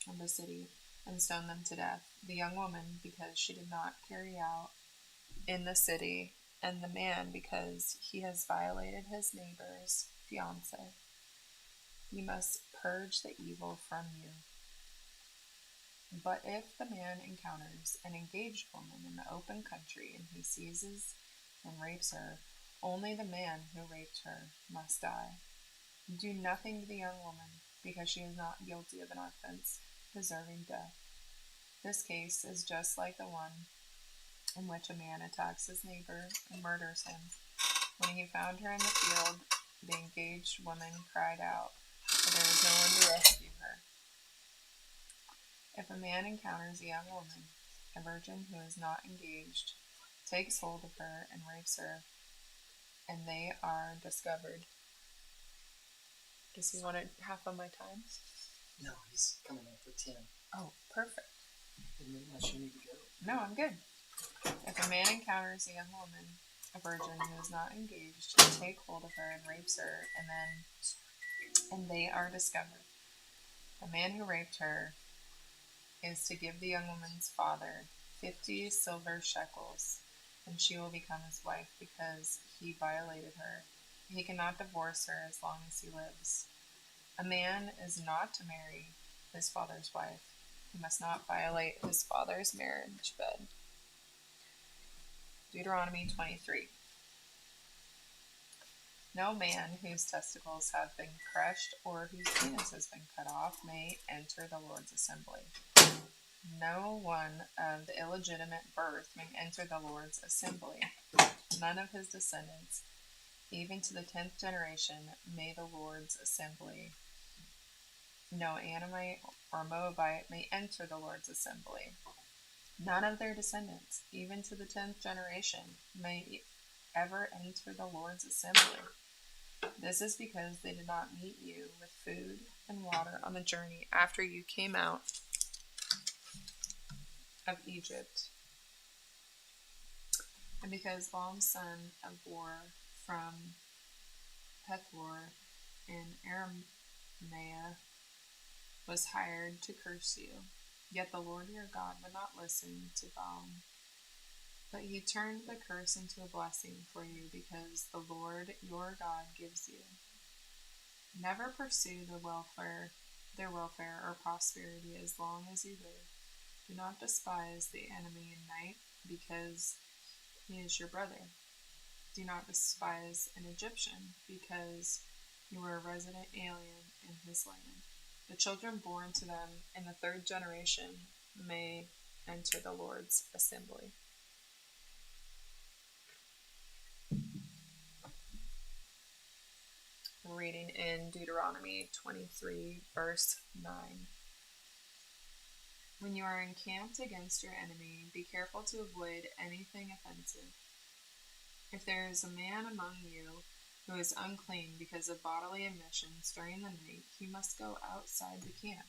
of the city and stone them to death, the young woman because she did not carry out in the city, and the man because he has violated his neighbor's fiance. You must purge the evil from you. But if the man encounters an engaged woman in the open country and he seizes and rapes her, only the man who raped her must die. Do nothing to the young woman because she is not guilty of an offense deserving death. This case is just like the one in which a man attacks his neighbor and murders him. When he found her in the field, the engaged woman cried out, but there was no one to rescue her. If a man encounters a young woman, a virgin who is not engaged, takes hold of her and rapes her, and they are discovered. Does he want half of my time? No, he's coming up for 10. Oh, perfect. Unless you need to go. No, I'm good. If a man encounters a young woman, a virgin who is not engaged, take hold of her and rapes her, and they are discovered. The man who raped her is to give the young woman's father 50 silver shekels, and she will become his wife because he violated her. He cannot divorce her as long as he lives. A man is not to marry his father's wife. He must not violate his father's marriage bed. Deuteronomy 23. No man whose testicles have been crushed or whose penis has been cut off may enter the Lord's assembly. No one of the illegitimate birth may enter the Lord's assembly. None of his descendants, even to the 10th generation, may the Lord's assembly. No Ammonite or Moabite may enter the Lord's assembly. None of their descendants, even to the 10th generation, may ever enter the Lord's assembly. This is because they did not meet you with food and water on the journey after you came out of Egypt, and because Balaam son of Beor from Pethor in Aramea was hired to curse you. Yet the Lord your God would not listen to Balaam, but he turned the curse into a blessing for you because the Lord your God gives you. Never pursue their welfare or prosperity as long as you live. Do not despise the enemy in night because he is your brother. Do not despise an Egyptian because you are a resident alien in his land. The children born to them in the 3rd generation may enter the Lord's assembly. We're reading in Deuteronomy 23, verse 9. When you are encamped against your enemy, be careful to avoid anything offensive. If there is a man among you who is unclean because of bodily emissions during the night, he must go outside the camp.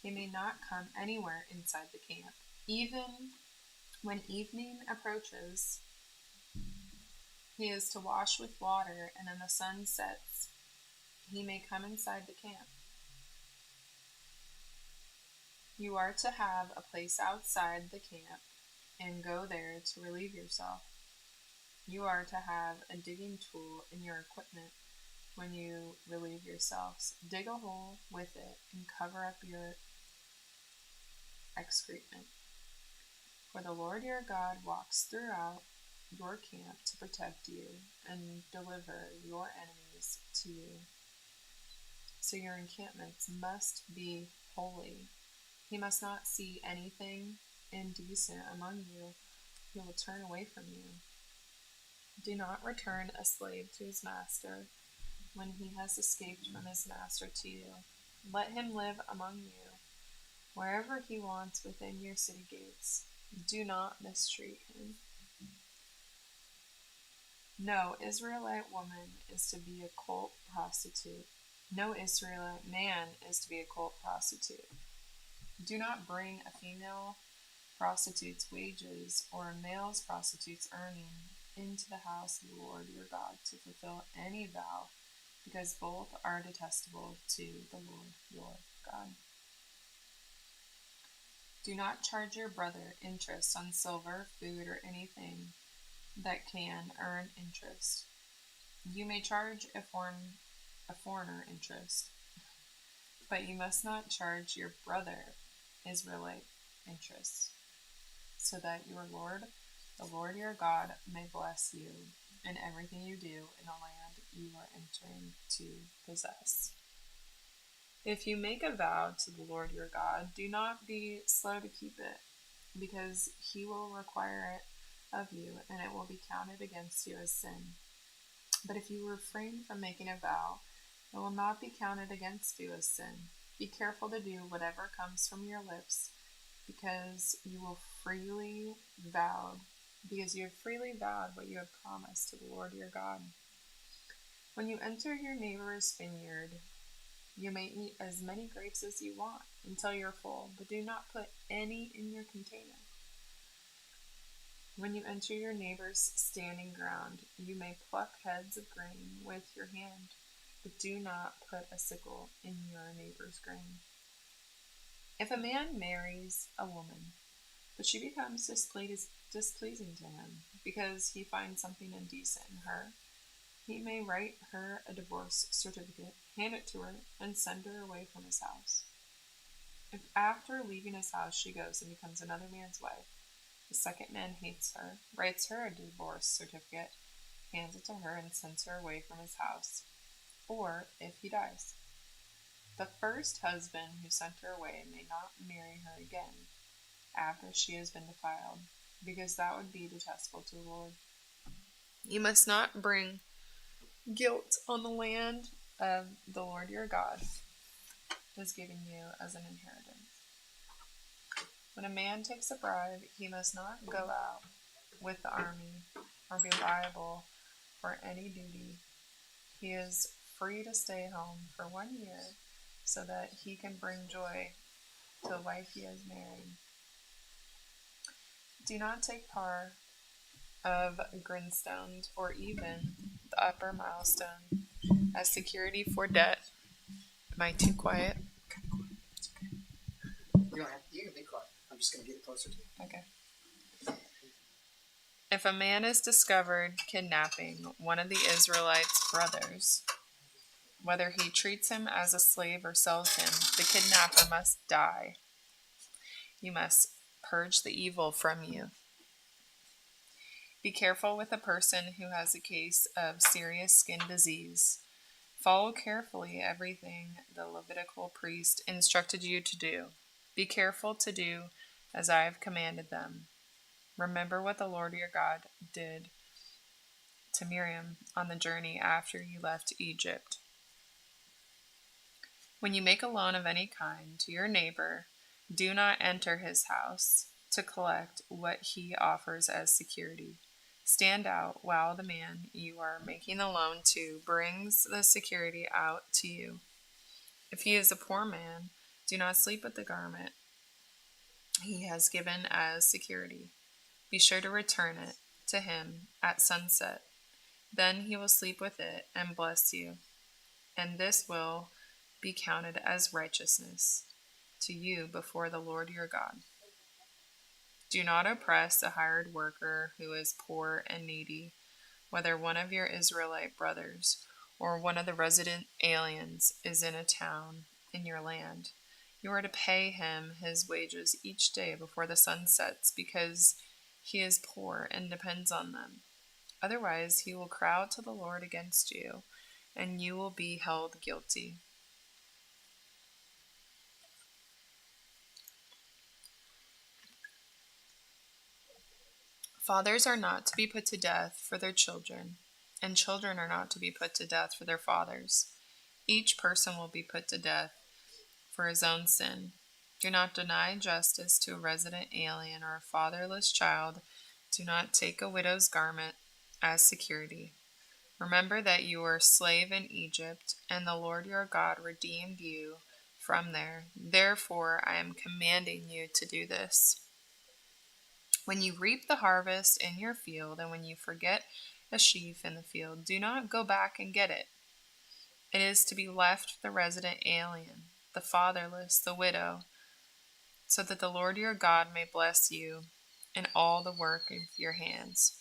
He may not come anywhere inside the camp. Even when evening approaches, he is to wash with water, and when the sun sets, he may come inside the camp. You are to have a place outside the camp and go there to relieve yourself. You are to have a digging tool in your equipment when you relieve yourselves. Dig a hole with it and cover up your excrement. For the Lord your God walks throughout your camp to protect you and deliver your enemies to you. So your encampments must be holy. He must not see anything indecent among you. He will turn away from you. Do not return a slave to his master when he has escaped from his master to you. Let him live among you, wherever he wants within your city gates. Do not mistreat him. No Israelite woman is to be a cult prostitute. No Israelite man is to be a cult prostitute. Do not bring a female prostitute's wages or a male prostitute's earning into the house of the Lord your God to fulfill any vow, because both are detestable to the Lord your God. Do not charge your brother interest on silver, food, or anything that can earn interest. You may charge a foreigner interest, but you must not charge your brother Israelite interest, so that your Lord, the Lord your God, may bless you in everything you do in the land you are entering to possess. If you make a vow to the Lord your God, do not be slow to keep it, because he will require it of you, and it will be counted against you as sin. But if you refrain from making a vow, it will not be counted against you as sin. Be careful to do whatever comes from your lips, because you have freely vowed what you have promised to the Lord your God. When you enter your neighbor's vineyard, you may eat as many grapes as you want until you're full, but do not put any in your container. When you enter your neighbor's standing ground, you may pluck heads of grain with your hand, but do not put a sickle in your neighbor's grain. If a man marries a woman, but she becomes displeasing to him because he finds something indecent in her, he may write her a divorce certificate, hand it to her, and send her away from his house. If after leaving his house she goes and becomes another man's wife, the second man hates her, writes her a divorce certificate, hands it to her, and sends her away from his house, or if he dies. The first husband who sent her away may not marry her again after she has been defiled, because that would be detestable to the Lord. You must not bring guilt on the land of the Lord your God is giving you as an inheritance. When a man takes a bribe, he must not go out with the army or be liable for any duty. He is free to stay home for 1 year so that he can bring joy to the wife he has married. Do not take part of grindstones or even the upper milestone as security for debt. Am I too quiet? You can be quiet. I'm just going to get it closer to you. Okay. If a man is discovered kidnapping one of the Israelites' brothers, whether he treats him as a slave or sells him, the kidnapper must die. You must purge the evil from you. Be careful with a person who has a case of serious skin disease. Follow carefully everything the Levitical priest instructed you to do. Be careful to do as I have commanded them. Remember what the Lord your God did to Miriam on the journey after you left Egypt. When you make a loan of any kind to your neighbor, do not enter his house to collect what he offers as security. Stand out while the man you are making the loan to brings the security out to you. If he is a poor man, do not sleep with the garment he has given as security. Be sure to return it to him at sunset. Then he will sleep with it and bless you, and this will be counted as righteousness to you before the Lord your God. Do not oppress a hired worker who is poor and needy, whether one of your Israelite brothers or one of the resident aliens is in a town in your land. You are to pay him his wages each day before the sun sets, because he is poor and depends on them. Otherwise, he will cry out to the Lord against you, and you will be held guilty. Fathers are not to be put to death for their children, and children are not to be put to death for their fathers. Each person will be put to death for his own sin. Do not deny justice to a resident alien or a fatherless child. Do not take a widow's garment as security. Remember that you were a slave in Egypt, and the Lord your God redeemed you from there. Therefore, I am commanding you to do this. When you reap the harvest in your field, and when you forget a sheaf in the field, do not go back and get it. It is to be left for the resident alien, the fatherless, the widow, so that the Lord your God may bless you in all the work of your hands.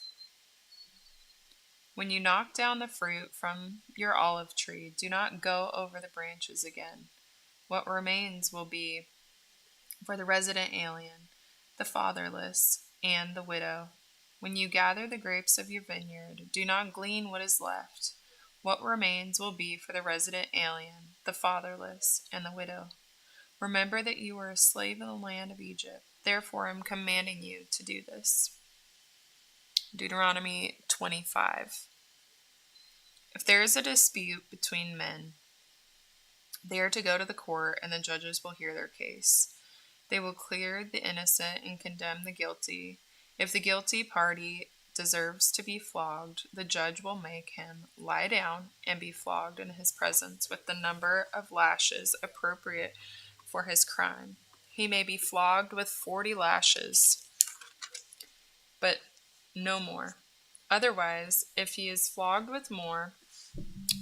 When you knock down the fruit from your olive tree, do not go over the branches again. What remains will be for the resident alien, the fatherless, and the widow. When you gather the grapes of your vineyard, do not glean what is left. What remains will be for the resident alien, the fatherless, and the widow. Remember that you were a slave in the land of Egypt. Therefore, I am commanding you to do this. Deuteronomy 25. If there is a dispute between men, they are to go to the court, and the judges will hear their case. They will clear the innocent and condemn the guilty. If the guilty party deserves to be flogged, the judge will make him lie down and be flogged in his presence with the number of lashes appropriate for his crime. He may be flogged with 40 lashes, but no more. Otherwise, if he is flogged with more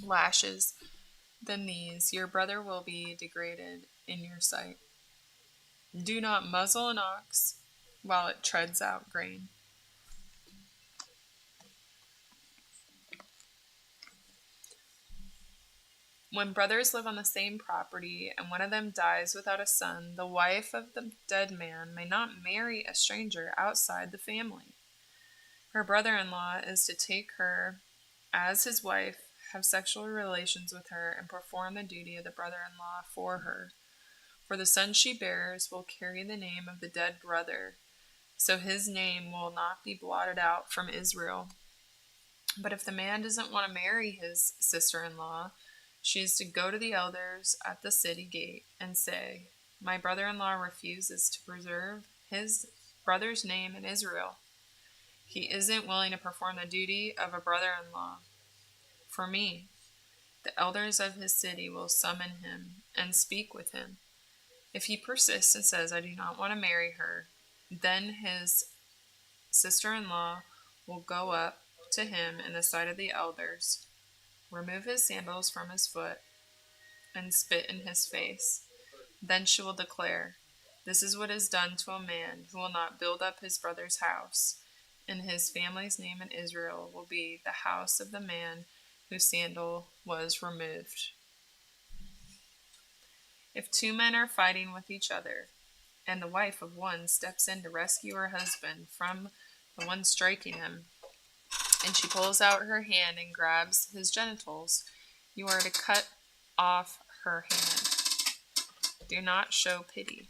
lashes than these, your brother will be degraded in your sight. Do not muzzle an ox while it treads out grain. When brothers live on the same property and one of them dies without a son, the wife of the dead man may not marry a stranger outside the family. Her brother-in-law is to take her as his wife, have sexual relations with her, and perform the duty of the brother-in-law for her. For the son she bears will carry the name of the dead brother, so his name will not be blotted out from Israel. But if the man doesn't want to marry his sister-in-law, she is to go to the elders at the city gate and say, "My brother-in-law refuses to preserve his brother's name in Israel. He isn't willing to perform the duty of a brother-in-law for me." The elders of his city will summon him and speak with him. If he persists and says, "I do not want to marry her," then his sister-in-law will go up to him in the sight of the elders, remove his sandals from his foot, and spit in his face. Then she will declare, "This is what is done to a man who will not build up his brother's house, and his family's name in Israel will be the house of the man whose sandal was removed." If two men are fighting with each other, and the wife of one steps in to rescue her husband from the one striking him, and she pulls out her hand and grabs his genitals, you are to cut off her hand. Do not show pity.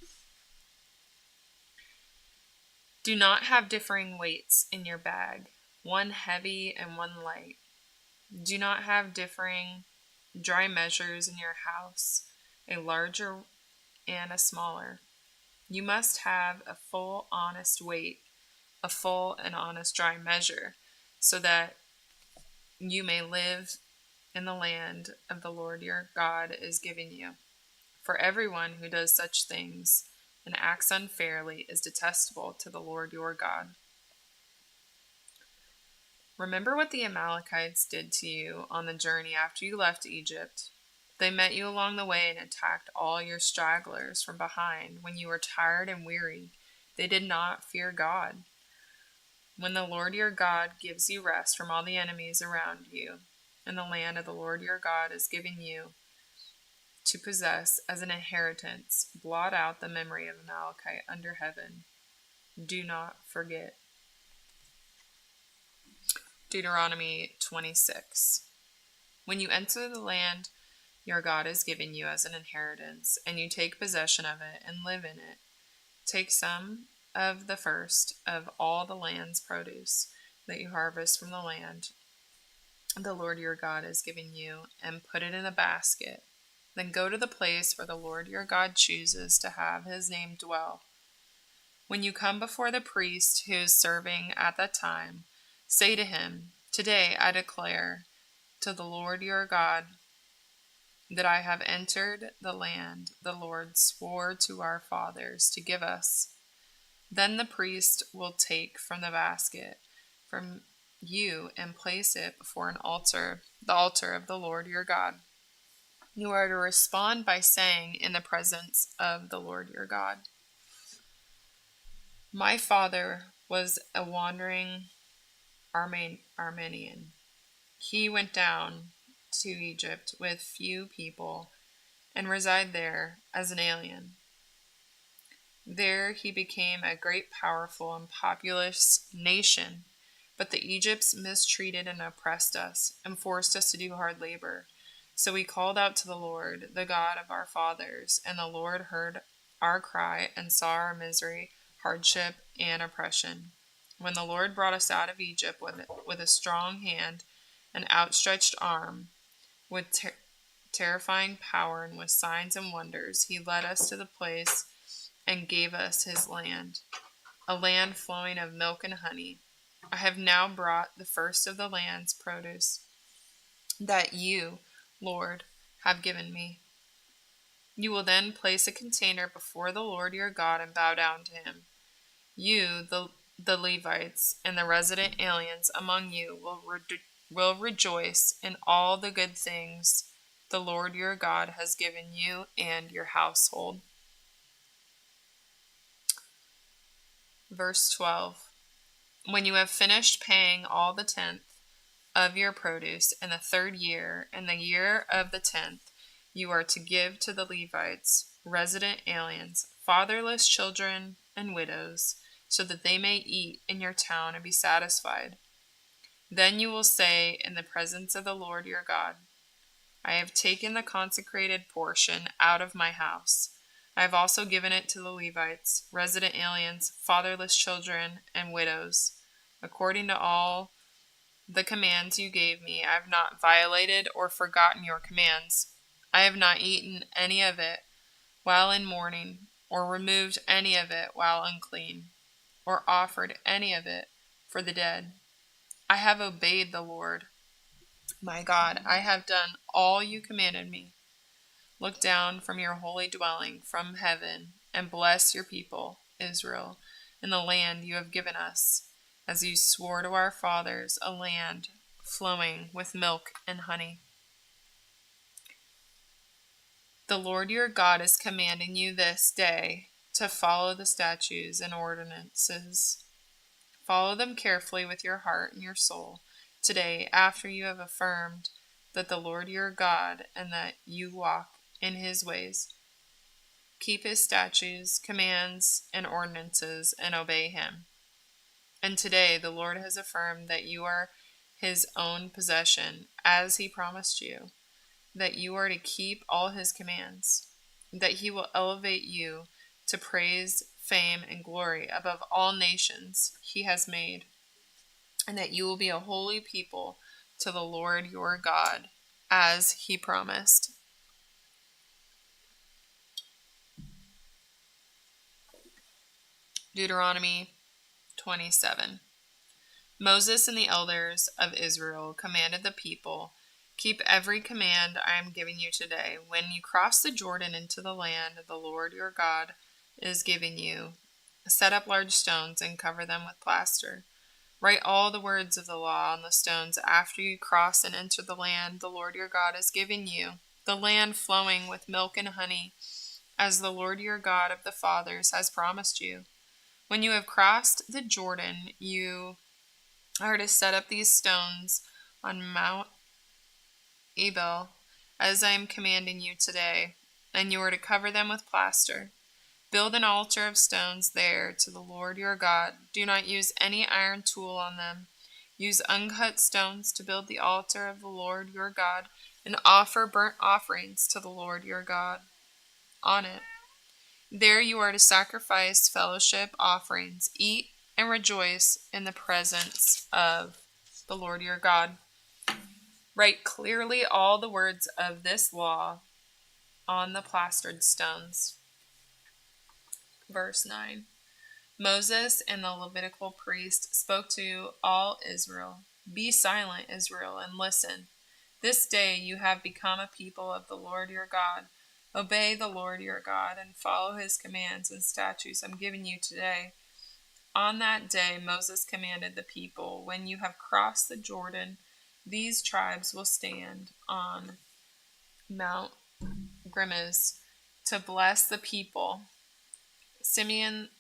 Do not have differing weights in your bag, one heavy and one light. Do not have differing dry measures in your house, a larger and a smaller. You must have a full honest weight, a full and honest dry measure, so that you may live in the land of the Lord your God is giving you. For everyone who does such things and acts unfairly is detestable to the Lord your God. Remember what the Amalekites did to you on the journey after you left Egypt. They met you along the way and attacked all your stragglers from behind when you were tired and weary. They did not fear God. When the Lord your God gives you rest from all the enemies around you, and the land of the Lord your God is giving you to possess as an inheritance, blot out the memory of Amalekite under heaven. Do not forget. Deuteronomy 26. When you enter the land your God is giving you as an inheritance, and you take possession of it and live in it, take some of the first of all the land's produce that you harvest from the land the Lord your God is giving you, and put it in a basket. Then go to the place where the Lord your God chooses to have his name dwell. When you come before the priest who is serving at that time, say to him, Today I declare to the Lord your God that I have entered the land the Lord swore to our fathers to give us. Then the priest will take from the basket from you and place it before an altar, the altar of the Lord your God. You are to respond by saying in the presence of the Lord your God, my father was a wandering Armenian. He went down to Egypt with few people and resided there as an alien. There he became a great, powerful, and populous nation. But the Egyptians mistreated and oppressed us and forced us to do hard labor. So we called out to the Lord, the God of our fathers, and the Lord heard our cry and saw our misery, hardship, and oppression. When the Lord brought us out of Egypt with a strong hand, an outstretched arm, with terrifying power, and with signs and wonders, he led us to the place and gave us his land, a land flowing of milk and honey. I have now brought the first of the land's produce that you, Lord, have given me. You will then place a container before the Lord your God and bow down to him. You, the Levites, and the resident aliens among you will rejoice in all the good things the Lord your God has given you and your household. Verse 12. When you have finished paying all the 10th of your produce in the 3rd year, in the year of the 10th, you are to give to the Levites, resident aliens, fatherless children, and widows, so that they may eat in your town and be satisfied. Then you will say in the presence of the Lord your God, I have taken the consecrated portion out of my house. I have also given it to the Levites, resident aliens, fatherless children, and widows. According to all the commands you gave me, I have not violated or forgotten your commands. I have not eaten any of it while in mourning, or removed any of it while unclean, or offered any of it for the dead. I have obeyed the Lord, my God. I have done all you commanded me. Look down from your holy dwelling from heaven and bless your people, Israel, in the land you have given us, as you swore to our fathers, a land flowing with milk and honey. The Lord your God is commanding you this day to follow the statutes and ordinances. Follow them carefully with your heart and your soul today, after you have affirmed that the Lord your God and that you walk in his ways. Keep his statutes, commands, and ordinances, and obey him. And today the Lord has affirmed that you are his own possession, as he promised you, that you are to keep all his commands, that he will elevate you to praise, fame, and glory above all nations he has made, and that you will be a holy people to the Lord your God, as he promised. Deuteronomy 27. Moses and the elders of Israel commanded the people, keep every command I am giving you today. When you cross the Jordan into the land the Lord your God is giving you, set up large stones and cover them with plaster. Write all the words of the law on the stones after you cross and enter the land the Lord your God is giving you, the land flowing with milk and honey, as the Lord your God of the fathers has promised you. When you have crossed the Jordan, you are to set up these stones on Mount Ebal, as I am commanding you today, and you are to cover them with plaster. Build an altar of stones there to the Lord your God. Do not use any iron tool on them. Use uncut stones to build the altar of the Lord your God, and offer burnt offerings to the Lord your God on it. There you are to sacrifice fellowship offerings. Eat and rejoice in the presence of the Lord your God. Write clearly all the words of this law on the plastered stones. Verse 9. Moses and the Levitical priest spoke to all Israel. Be silent, Israel, and listen. This day you have become a people of the Lord your God. Obey the Lord your God and follow his commands and statutes I'm giving you today. On that day Moses commanded the people, when you have crossed the Jordan, these tribes will stand on Mount Grimmez to bless the people: Simeon,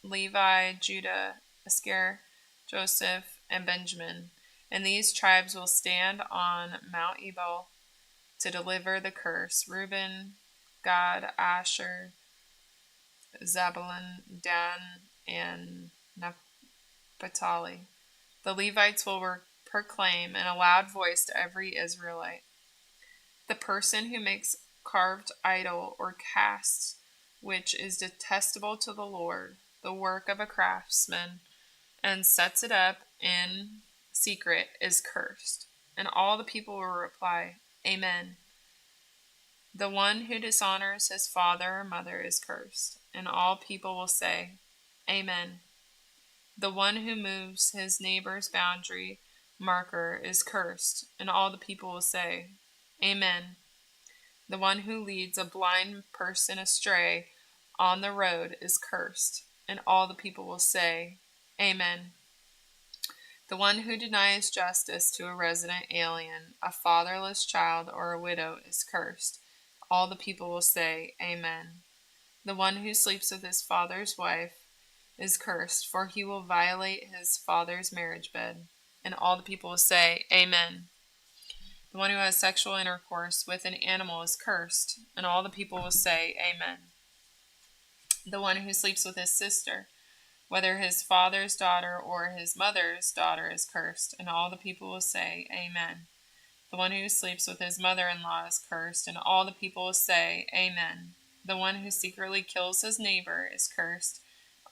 Levi, Judah, Issachar, Joseph, and Benjamin. And these tribes will stand on Mount Ebal to deliver the curse: Reuben, Gad, Asher, Zebulun, Dan, and Naphtali. The Levites will proclaim in a loud voice to every Israelite: the person who makes carved idol or casts which is detestable to the Lord, the work of a craftsman, and sets it up in secret, is cursed. And all the people will reply, Amen. The one who dishonors his father or mother is cursed. And all people will say, Amen. The one who moves his neighbor's boundary marker is cursed. And all the people will say, Amen. The one who leads a blind person astray on the road is cursed. And all the people will say, Amen. The one who denies justice to a resident alien, a fatherless child, or a widow is cursed. All the people will say, Amen. The one who sleeps with his father's wife is cursed, for he will violate his father's marriage bed. And all the people will say, Amen. The one who has sexual intercourse with an animal is cursed. And all the people will say, Amen. The one who sleeps with his sister, whether his father's daughter or his mother's daughter, is cursed. And all the people will say, Amen. The one who sleeps with his mother-in-law is cursed. And all the people will say, Amen. The one who secretly kills his neighbor is cursed.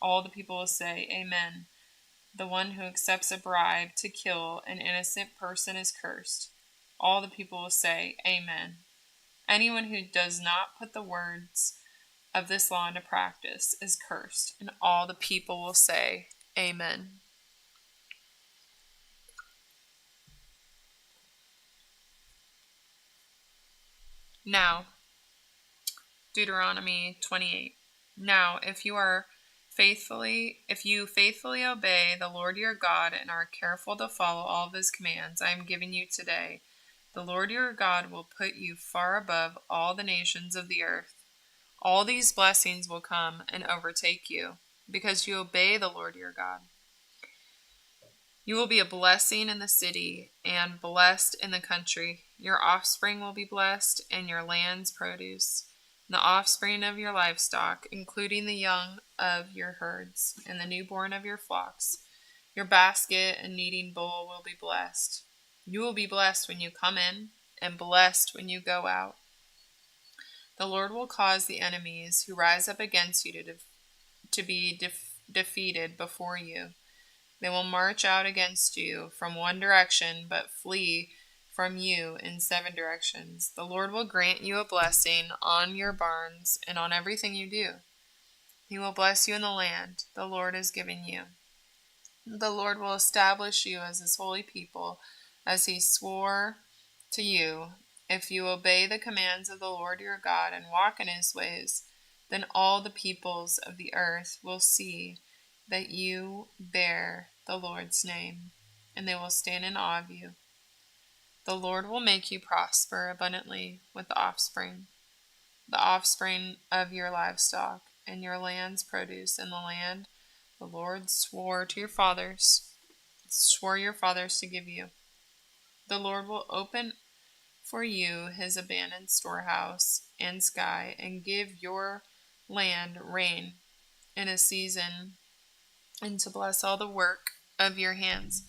All the people will say, Amen. The one who accepts a bribe to kill an innocent person is cursed. All the people will say, Amen. Anyone who does not put the words of this law into practice is cursed. And all the people will say, Amen. Now, Deuteronomy 28. Now, if you faithfully obey the Lord your God and are careful to follow all of his commands I am giving you today, the Lord your God will put you far above all the nations of the earth. All these blessings will come and overtake you, because you obey the Lord your God. You will be a blessing in the city and blessed in the country. Your offspring will be blessed, and your land's produce, and the offspring of your livestock, including the young of your herds, and the newborn of your flocks. Your basket and kneading bowl will be blessed. You will be blessed when you come in, and blessed when you go out. The Lord will cause the enemies who rise up against you to be defeated before you. They will march out against you from one direction, but flee from you in 7 directions. The Lord will grant you a blessing on your barns and on everything you do. He will bless you in the land the Lord has given you. The Lord will establish you as his holy people, as he swore to you. If you obey the commands of the Lord your God and walk in his ways, then all the peoples of the earth will see that you bear the Lord's name, and they will stand in awe of you. The Lord will make you prosper abundantly with the offspring of your livestock, and your land's produce in the land the Lord swore your fathers to give you. The Lord will open for you his abandoned storehouse and sky, and give your land rain in a season, and to bless all the work of your hands.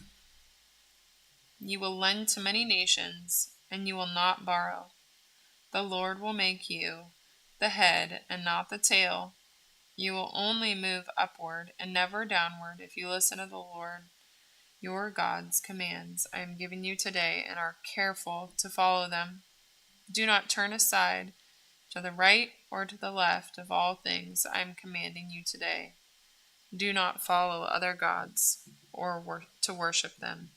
You will lend to many nations, and you will not borrow. The Lord will make you the head and not the tail. You will only move upward and never downward if you listen to the Lord your God's commands I am giving you today and are careful to follow them. Do not turn aside to the right or to the left of all things I am commanding you today. Do not follow other gods or to worship them.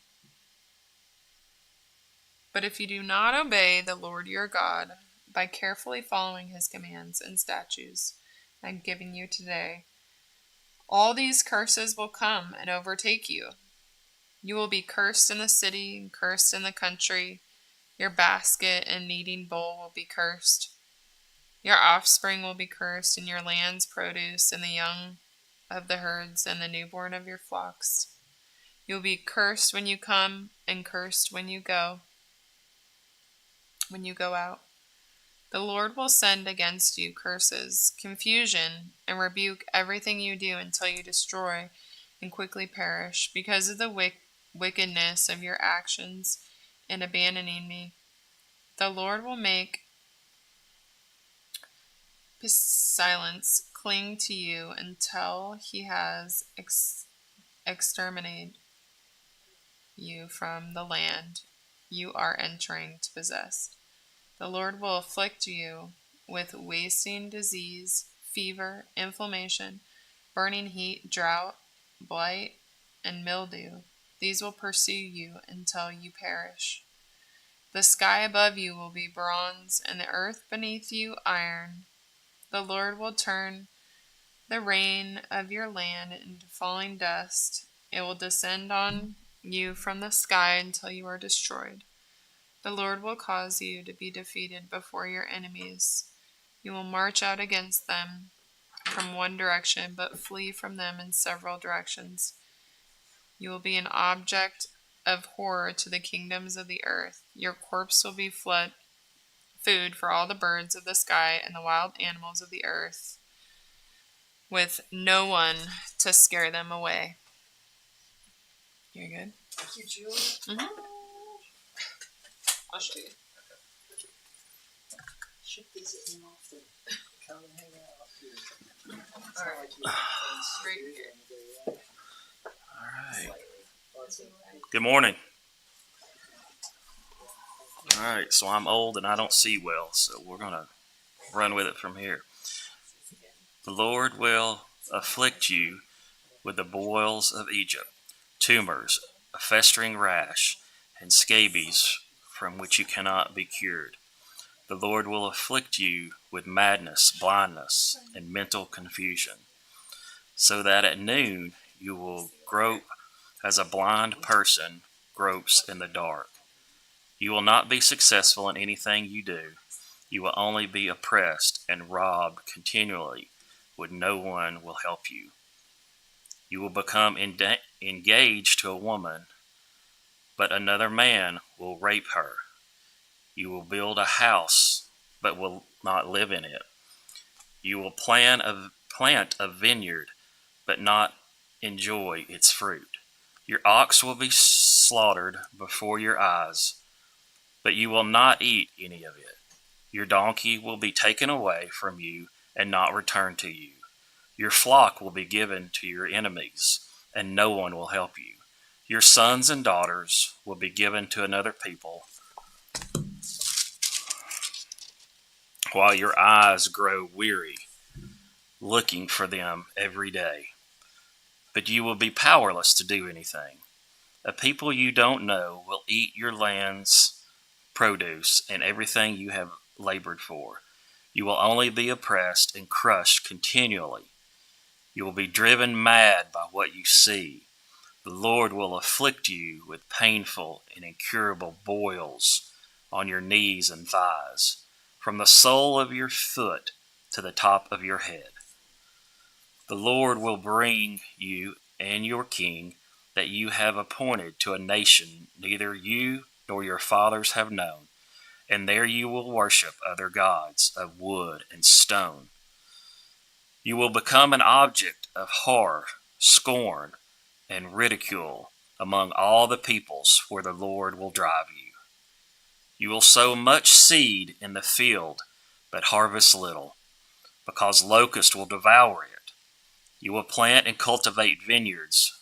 But if you do not obey the Lord your God by carefully following his commands and statutes I'm giving you today, all these curses will come and overtake you. You will be cursed in the city and cursed in the country. Your basket and kneading bowl will be cursed. Your offspring will be cursed, and your land's produce, and the young of the herds, and the newborn of your flocks. You will be cursed when you come, and cursed when you go out. The Lord will send against you curses, confusion, and rebuke everything you do until you destroy and quickly perish because of the wickedness of your actions in abandoning me. The Lord will make silence cling to you until he has exterminated you from the land you are entering to possess. The Lord will afflict you with wasting disease, fever, inflammation, burning heat, drought, blight, and mildew. These will pursue you until you perish. The sky above you will be bronze, and the earth beneath you iron. The Lord will turn the rain of your land into falling dust. It will descend on you from the sky until you are destroyed. The Lord will cause you to be defeated before your enemies. You will march out against them from one direction, but flee from them in several directions. You will be an object of horror to the kingdoms of the earth. Your corpse will be food for all the birds of the sky and the wild animals of the earth, with no one to scare them away. You're good? Thank you, Julie. Mm-hmm. I'll show you. Should visit him often. Come and hang out here. All right. Straight here. All right. Good morning. All right, so I'm old and I don't see well, so we're going to run with it from here. The Lord will afflict you with the boils of Egypt, tumors, a festering rash, and scabies from which you cannot be cured. The Lord will afflict you with madness, blindness, and mental confusion, so that at noon you will grope as a blind person gropes in the dark. You will not be successful in anything you do. You will only be oppressed and robbed continually, when no one will help you. You will become engaged to a woman, but another man will rape her. You will build a house, but will not live in it. You will plant a vineyard, but not enjoy its fruit. Your ox will be slaughtered before your eyes, but you will not eat any of it. Your donkey will be taken away from you and not returned to you. Your flock will be given to your enemies, and no one will help you. Your sons and daughters will be given to another people, while your eyes grow weary, looking for them every day. But you will be powerless to do anything. A people you don't know will eat your land's produce and everything you have labored for. You will only be oppressed and crushed continually. You will be driven mad by what you see. The Lord will afflict you with painful and incurable boils on your knees and thighs, from the sole of your foot to the top of your head. The Lord will bring you and your king that you have appointed to a nation neither you nor your fathers have known, and there you will worship other gods of wood and stone. You will become an object of horror, scorn, and ridicule among all the peoples where the Lord will drive you. You will sow much seed in the field, but harvest little, because locusts will devour it. You will plant and cultivate vineyards,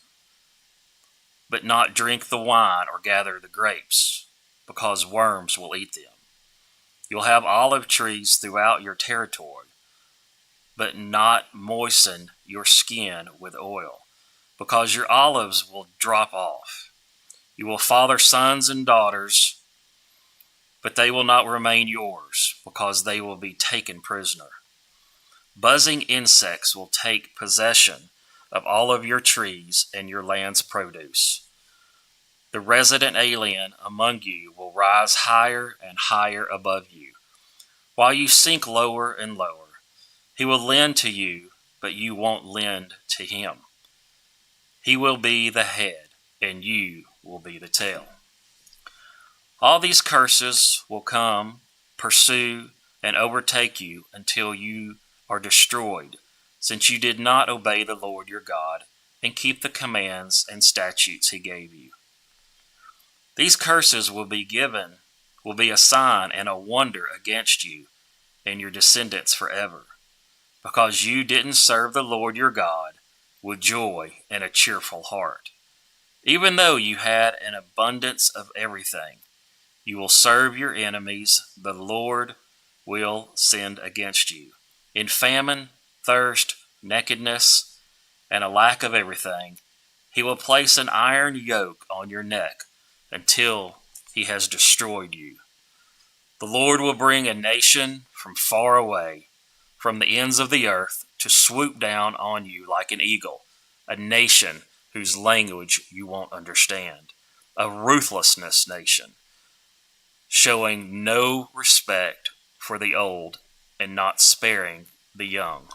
but not drink the wine or gather the grapes, because worms will eat them. You'll have olive trees throughout your territory, but not moisten your skin with oil, because your olives will drop off. You will father sons and daughters, but they will not remain yours, because they will be taken prisoner. Buzzing insects will take possession of all of your trees and your land's produce. The resident alien among you will rise higher and higher above you, while you sink lower and lower. He will lend to you, but you won't lend to him. He will be the head, and you will be the tail. All these curses will come, pursue, and overtake you until you are destroyed, since you did not obey the Lord your God and keep the commands and statutes he gave you. These curses will be a sign and a wonder against you and your descendants forever, because you didn't serve the Lord your God with joy and a cheerful heart. Even though you had an abundance of everything, you will serve your enemies. The Lord will send against you in famine, thirst, nakedness, and a lack of everything. He will place an iron yoke on your neck until he has destroyed you. The Lord will bring a nation from far away, from the ends of the earth, to swoop down on you like an eagle, a nation whose language you won't understand, a ruthlessness nation, showing no respect for the old and not sparing the young.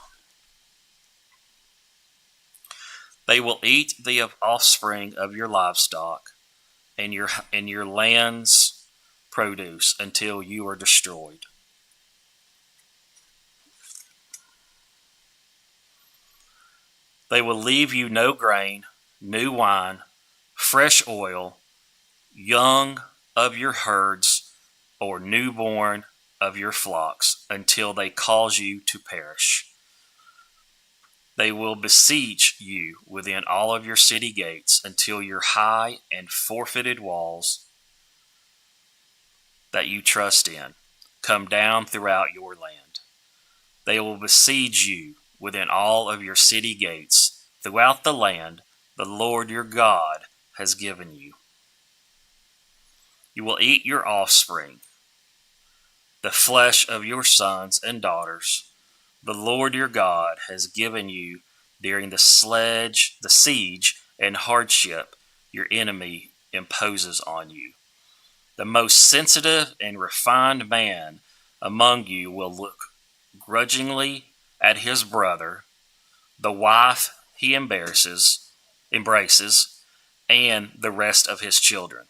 They will eat the offspring of your livestock and your land's produce until you are destroyed. They will leave you no grain, new wine, fresh oil, young of your herds, or newborn of your flocks, until they cause you to perish. They will besiege you within all of your city gates until your high and fortified walls that you trust in come down throughout your land. They will besiege you within all of your city gates throughout the land the Lord your God has given you. You will eat your offspring, the flesh of your sons and daughters, the Lord your God has given you during the siege and hardship your enemy imposes on you. The most sensitive and refined man among you will look grudgingly at his brother, the wife he embraces, and the rest of his children,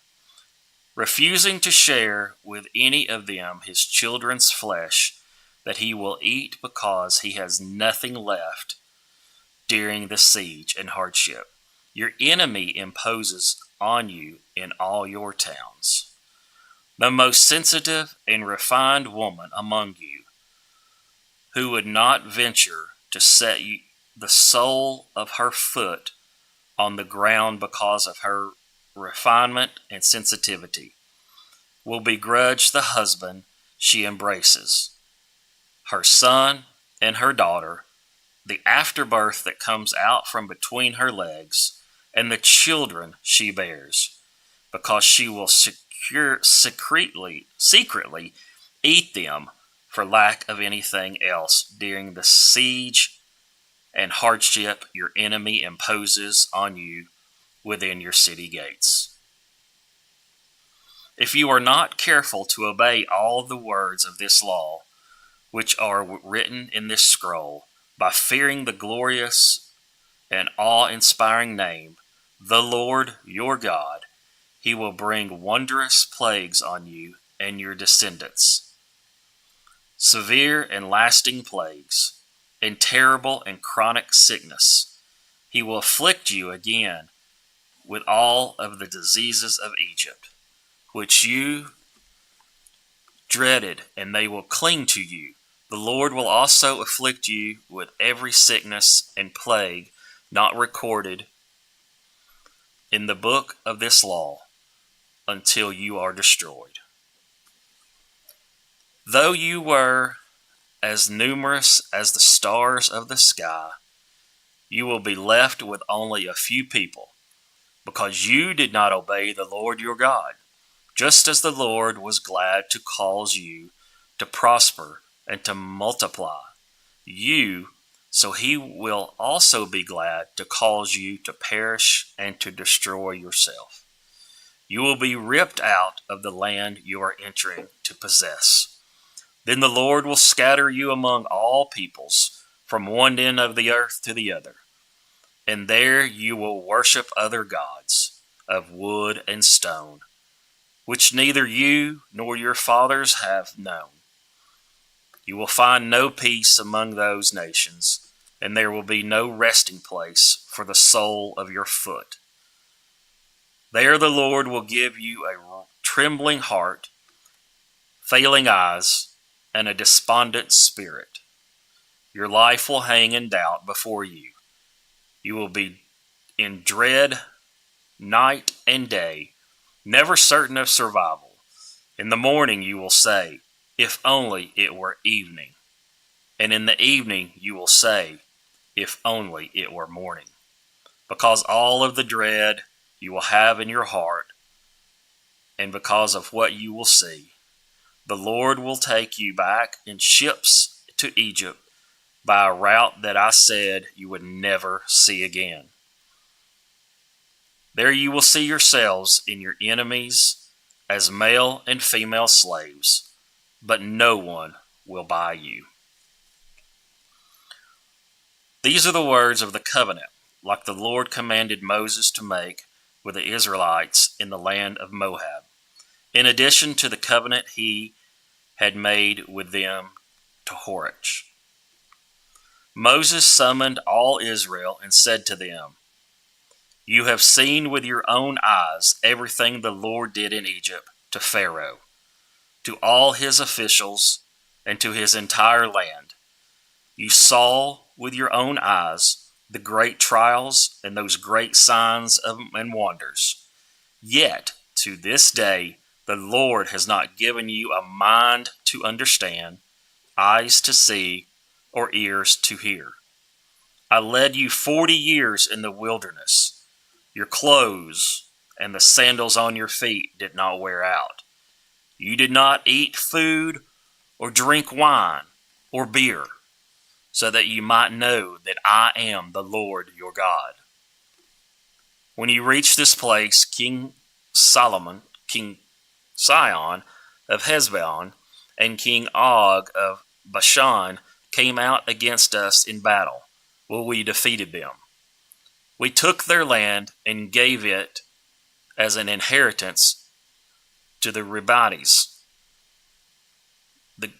refusing to share with any of them his children's flesh that he will eat, because he has nothing left during the siege and hardship your enemy imposes on you in all your towns. The most sensitive and refined woman among you, who would not venture to set the sole of her foot on the ground because of her refinement and sensitivity, will begrudge the husband she embraces, her son and her daughter, the afterbirth that comes out from between her legs, and the children she bears, because she will secretly eat them for lack of anything else during the siege and hardship your enemy imposes on you within your city gates. If you are not careful to obey all the words of this law, which are written in this scroll, by fearing the glorious and awe-inspiring name, the Lord your God, he will bring wondrous plagues on you and your descendants, severe and lasting plagues, and terrible and chronic sickness. He will afflict you again with all of the diseases of Egypt, which you dreaded, and they will cling to you. The Lord will also afflict you with every sickness and plague not recorded in the book of this law until you are destroyed. Though you were as numerous as the stars of the sky, you will be left with only a few people, because you did not obey the Lord your God, just as the Lord was glad to cause you to prosper and to multiply you, so he will also be glad to cause you to perish and to destroy yourself. You will be ripped out of the land you are entering to possess. Then the Lord will scatter you among all peoples, from one end of the earth to the other. And there you will worship other gods of wood and stone, which neither you nor your fathers have known. You will find no peace among those nations, and there will be no resting place for the sole of your foot. There the Lord will give you a trembling heart, failing eyes, and a despondent spirit. Your life will hang in doubt before you. You will be in dread night and day, never certain of survival. In the morning you will say, if only it were evening. And in the evening you will say, if only it were morning. Because all of the dread you will have in your heart, and because of what you will see, the Lord will take you back in ships to Egypt by a route that I said you would never see again. There you will see yourselves in your enemies as male and female slaves, but no one will buy you. These are the words of the covenant, like the Lord commanded Moses to make with the Israelites in the land of Moab, in addition to the covenant he had made with them to Horech. Moses summoned all Israel and said to them, You have seen with your own eyes everything the Lord did in Egypt to Pharaoh, to all his officials, and to his entire land. You saw with your own eyes the great trials and those great signs and wonders. Yet, to this day, the Lord has not given you a mind to understand, eyes to see, or ears to hear. I led you 40 years in the wilderness. Your clothes and the sandals on your feet did not wear out. You did not eat food or drink wine or beer, so that you might know that I am the Lord your God. When you reach this place, King Sihon of Heshbon and King Og of Bashan came out against us in battle, while we defeated them. We took their land and gave it as an inheritance to the Reubenites, the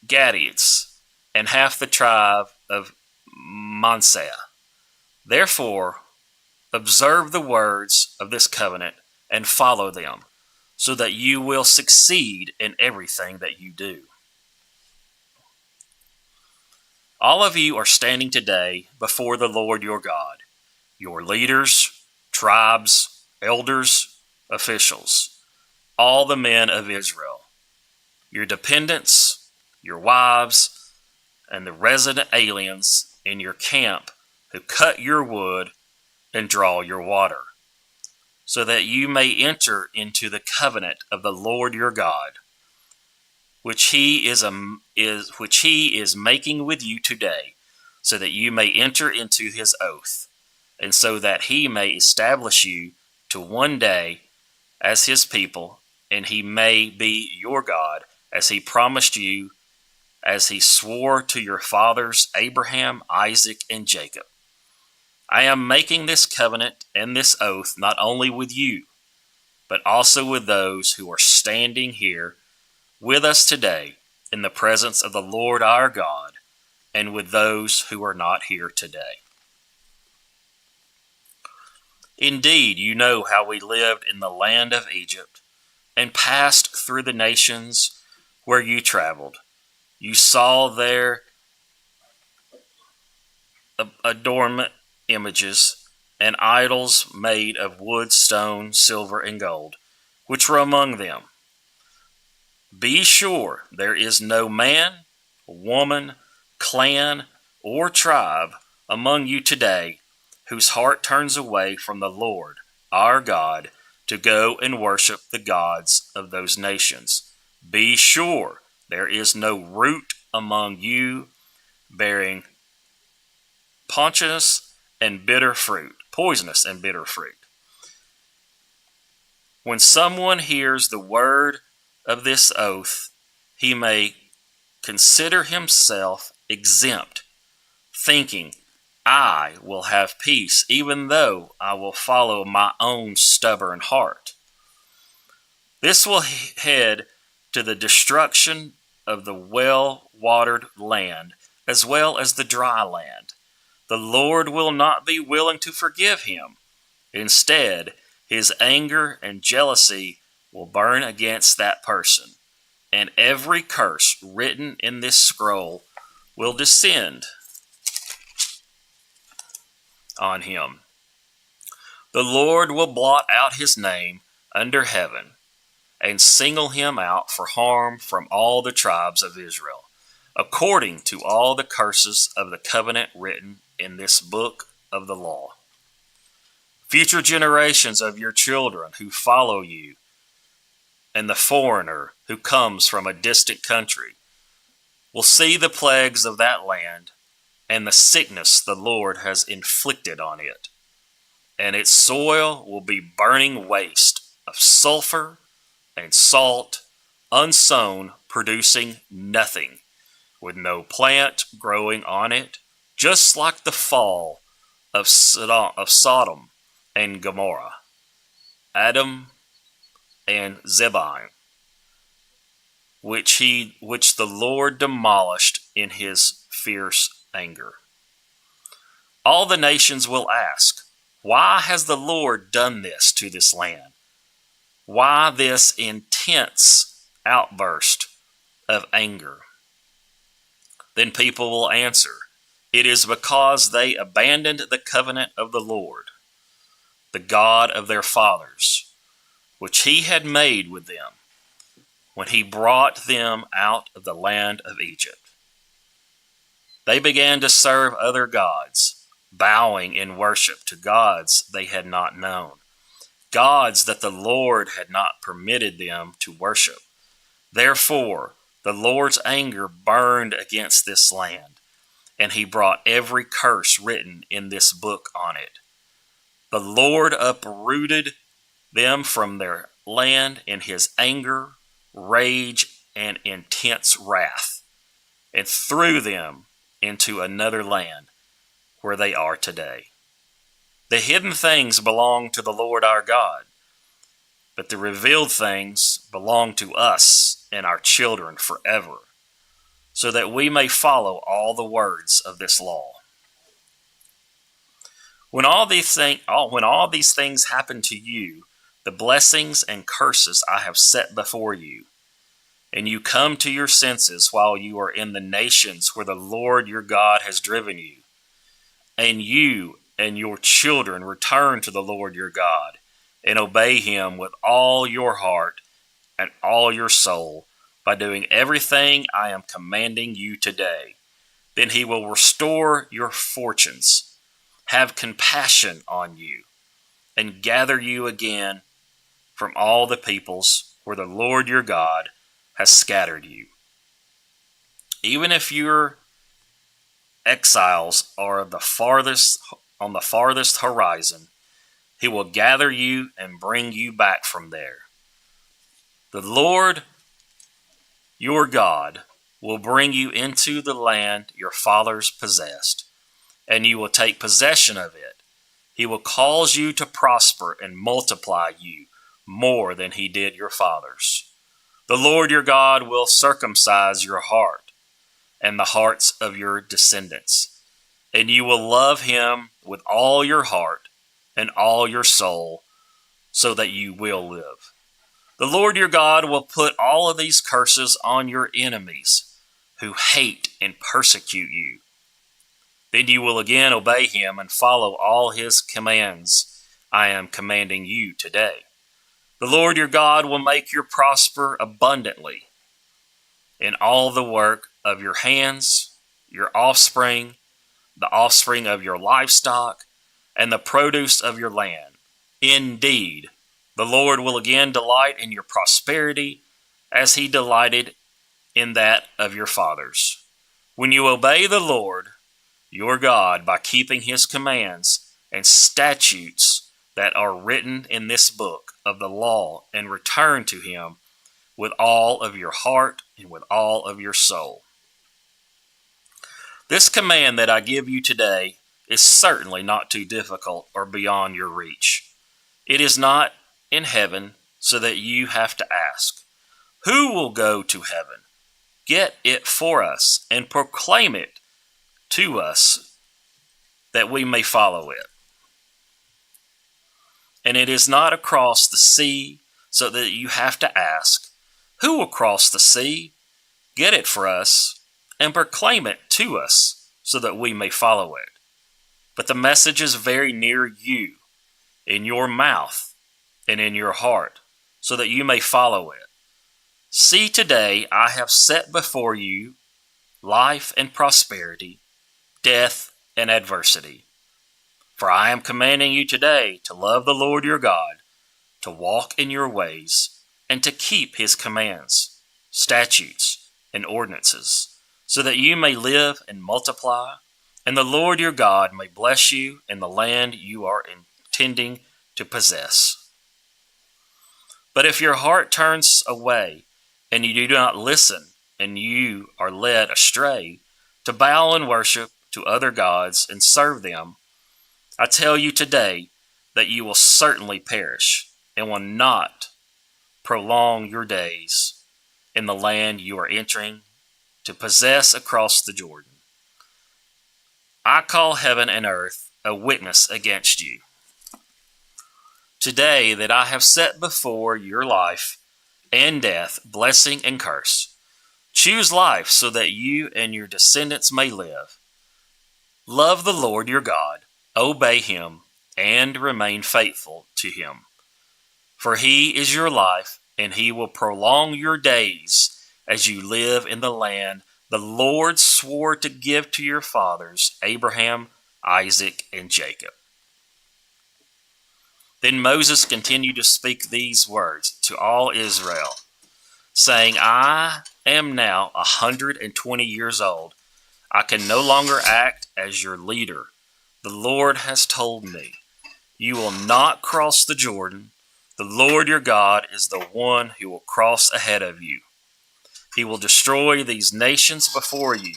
Gadites, and half the tribe of Manasseh. Therefore, observe the words of this covenant and follow them, so that you will succeed in everything that you do. All of you are standing today before the Lord your God, your leaders, tribes, elders, officials, all the men of Israel, your dependents, your wives, and the resident aliens in your camp who cut your wood and draw your water, so that you may enter into the covenant of the Lord your God, which he is making with you today, so that you may enter into his oath, and so that he may establish you to one day as his people, and he may be your God, as he promised you, as he swore to your fathers Abraham, Isaac, and Jacob. I am making this covenant and this oath not only with you, but also with those who are standing here with us today in the presence of the Lord our God, and with those who are not here today. Indeed, you know how we lived in the land of Egypt and passed through the nations where you traveled. You saw their adornment images and idols made of wood, stone, silver, and gold, which were among them. Be sure there is no man, woman, clan, or tribe among you today whose heart turns away from the Lord, our God, to go and worship the gods of those nations. Be sure there is no root among you bearing poisonous and bitter fruit. When someone hears the word of this oath, he may consider himself exempt, thinking, I will have peace, even though I will follow my own stubborn heart. This will head to the destruction of the well-watered land, as well as the dry land. The Lord will not be willing to forgive him. Instead, his anger and jealousy will burn against that person, and every curse written in this scroll will descend on him. The Lord will blot out his name under heaven and single him out for harm from all the tribes of Israel, according to all the curses of the covenant written in this book of the law. Future generations of your children who follow you, and the foreigner who comes from a distant country, will see the plagues of that land and the sickness the Lord has inflicted on it. And its soil will be burning waste of sulfur and salt, unsown, producing nothing, with no plant growing on it, just like the fall of Sodom and Gomorrah, Adam and Zebulun, which the Lord demolished in his fierce anger. All the nations will ask, why has the Lord done this to this land? Why this intense outburst of anger? Then people will answer, it is because they abandoned the covenant of the Lord, the God of their fathers, which he had made with them when he brought them out of the land of Egypt. They began to serve other gods, bowing in worship to gods they had not known, gods that the Lord had not permitted them to worship. Therefore, the Lord's anger burned against this land, and he brought every curse written in this book on it. The Lord uprooted them from their land in his anger, rage, and intense wrath, and threw them into another land where they are today. The hidden things belong to the Lord our God, but the revealed things belong to us and our children forever, so that we may follow all the words of this law. When all these things happen to you, the blessings and curses I have set before you, and you come to your senses while you are in the nations where the Lord your God has driven you, and you and your children return to the Lord your God, and obey him with all your heart and all your soul, by doing everything I am commanding you today, then he will restore your fortunes, have compassion on you, and gather you again from all the peoples where the Lord your God has scattered you. Even if your exiles are on the farthest horizon, he will gather you and bring you back from there. The Lord your God will bring you into the land your fathers possessed, and you will take possession of it. He will cause you to prosper and multiply you more than he did your fathers. The Lord your God will circumcise your heart and the hearts of your descendants, and you will love him with all your heart and all your soul, so that you will live. The Lord your God will put all of these curses on your enemies who hate and persecute you. Then you will again obey him and follow all his commands I am commanding you today. The Lord your God will make you prosper abundantly in all the work of your hands, your offspring, the offspring of your livestock, and the produce of your land. Indeed, The Lord will again delight in your prosperity as he delighted in that of your fathers. When you obey the Lord your God by keeping his commands and statutes that are written in this book of the law and return to him with all of your heart and with all of your soul. This command that I give you today is certainly not too difficult or beyond your reach. It is not in heaven so that you have to ask, who will go to heaven, get it for us, and proclaim it to us that we may follow it? And it is not across the sea so that you have to ask, who will cross the sea, get it for us, and proclaim it to us so that we may follow it? But the message is very near you, in your mouth and in your heart, so that you may follow it. See, today I have set before you life and prosperity, death and adversity. For I am commanding you today to love the Lord your God, to walk in your ways, and to keep his commands, statutes, and ordinances, so that you may live and multiply, and the Lord your God may bless you in the land you are intending to possess. But if your heart turns away, and you do not listen, and you are led astray to bow and worship to other gods and serve them, I tell you today that you will certainly perish and will not prolong your days in the land you are entering to possess across the Jordan. I call heaven and earth a witness against you today that I have set before your life and death, blessing and curse. Choose life so that you and your descendants may live. Love the Lord your God, obey him, and remain faithful to him. For he is your life, and he will prolong your days as you live in the land the Lord swore to give to your fathers, Abraham, Isaac, and Jacob. Then Moses continued to speak these words to all Israel, saying, I am now 120 years old. I can no longer act as your leader. The Lord has told me, you will not cross the Jordan. The Lord your God is the one who will cross ahead of you. He will destroy these nations before you,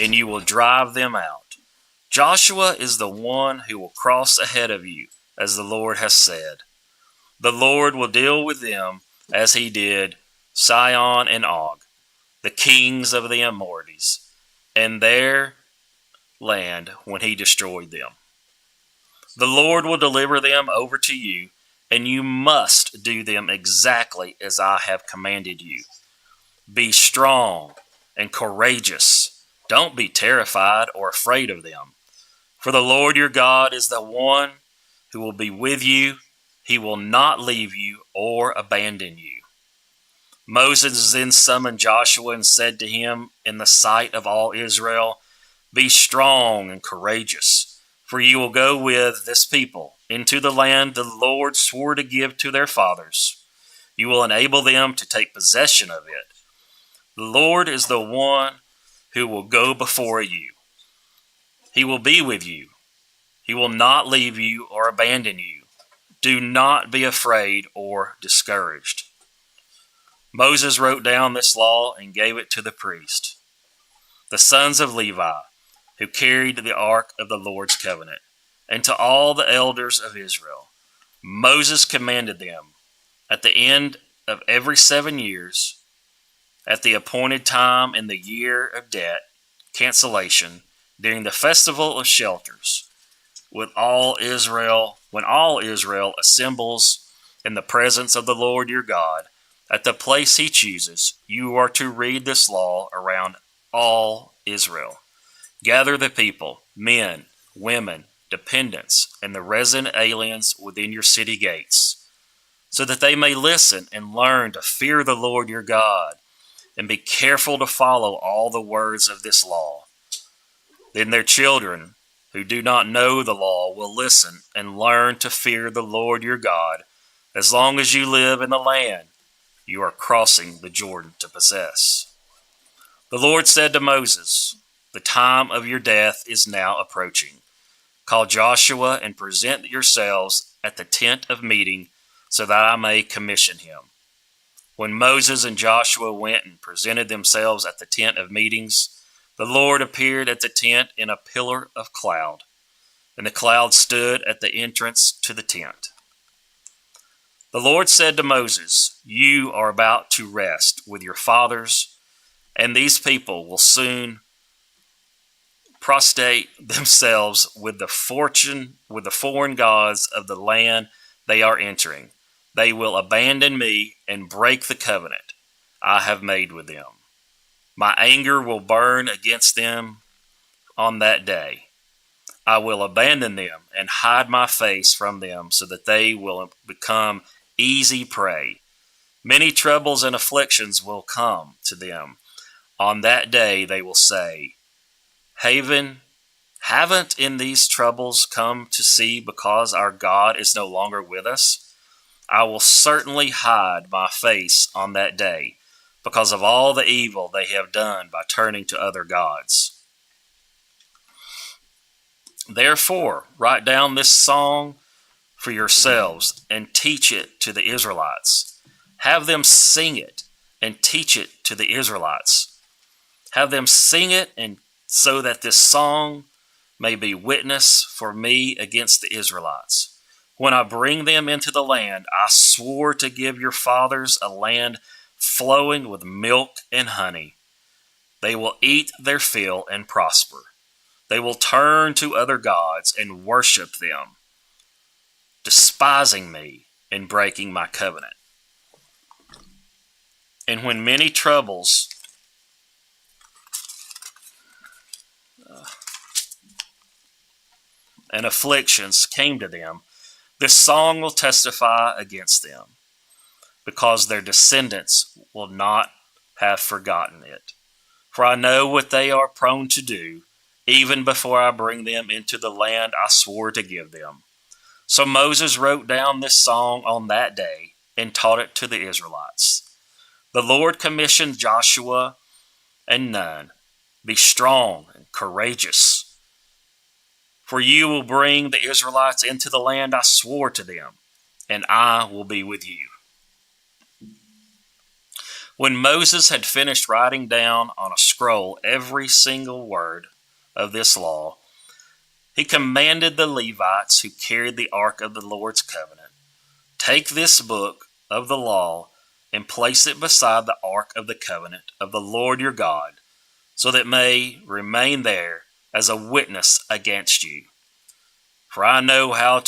and you will drive them out. Joshua is the one who will cross ahead of you, as the Lord has said. The Lord will deal with them as he did Sihon and Og, the kings of the Amorites, and their land when he destroyed them. The Lord will deliver them over to you, and you must do them exactly as I have commanded you. Be strong and courageous. Don't be terrified or afraid of them. For the Lord your God is the one who will be with you. He will not leave you or abandon you. Moses then summoned Joshua and said to him in the sight of all Israel, be strong and courageous, for you will go with this people into the land the Lord swore to give to their fathers. You will enable them to take possession of it. The Lord is the one who will go before you. He will be with you. He will not leave you or abandon you. Do not be afraid or discouraged. Moses wrote down this law and gave it to the priest, the sons of Levi, who carried the ark of the Lord's covenant, and to all the elders of Israel. Moses commanded them, at the end of every 7 years, at the appointed time in the year of debt cancellation, during the festival of shelters, when all Israel assembles in the presence of the Lord your God, at the place he chooses, you are to read this law around all Israel. Gather the people, men, women, dependents, and the resident aliens within your city gates, so that they may listen and learn to fear the Lord your God, and be careful to follow all the words of this law. Then their children, who do not know the law, will listen and learn to fear the Lord your God as long as you live in the land you are crossing the Jordan to possess. The Lord said to Moses, the time of your death is now approaching. Call Joshua and present yourselves at the tent of meeting so that I may commission him. When Moses and Joshua went and presented themselves at the tent of meetings, the Lord appeared at the tent in a pillar of cloud, and the cloud stood at the entrance to the tent. The Lord said to Moses, you are about to rest with your fathers, and these people will soon prostrate themselves with the foreign gods of the land they are entering. They will abandon me and break the covenant I have made with them. My anger will burn against them on that day. I will abandon them and hide my face from them so that they will become easy prey. Many troubles and afflictions will come to them. On that day they will say, haven't in these troubles come to see because our God is no longer with us? I will certainly hide my face on that day because of all the evil they have done by turning to other gods. Therefore, write down this song for yourselves and teach it to the Israelites. Have them sing it and teach it to the Israelites. Have them sing it, and so that this song may be witness for me against the Israelites. When I bring them into the land, I swore to give your fathers a land flowing with milk and honey. They will eat their fill and prosper. They will turn to other gods and worship them, despising me and breaking my covenant. And when many troubles and afflictions came to them, this song will testify against them, because their descendants will not have forgotten it. For I know what they are prone to do, even before I bring them into the land I swore to give them. So Moses wrote down this song on that day and taught it to the Israelites. The Lord commissioned Joshua and Nun, be strong and courageous, for you will bring the Israelites into the land I swore to them, and I will be with you. When Moses had finished writing down on a scroll every single word of this law, he commanded the Levites who carried the ark of the Lord's covenant, take this book of the law and place it beside the ark of the covenant of the Lord your God, so that it may remain there as a witness against you. For I know how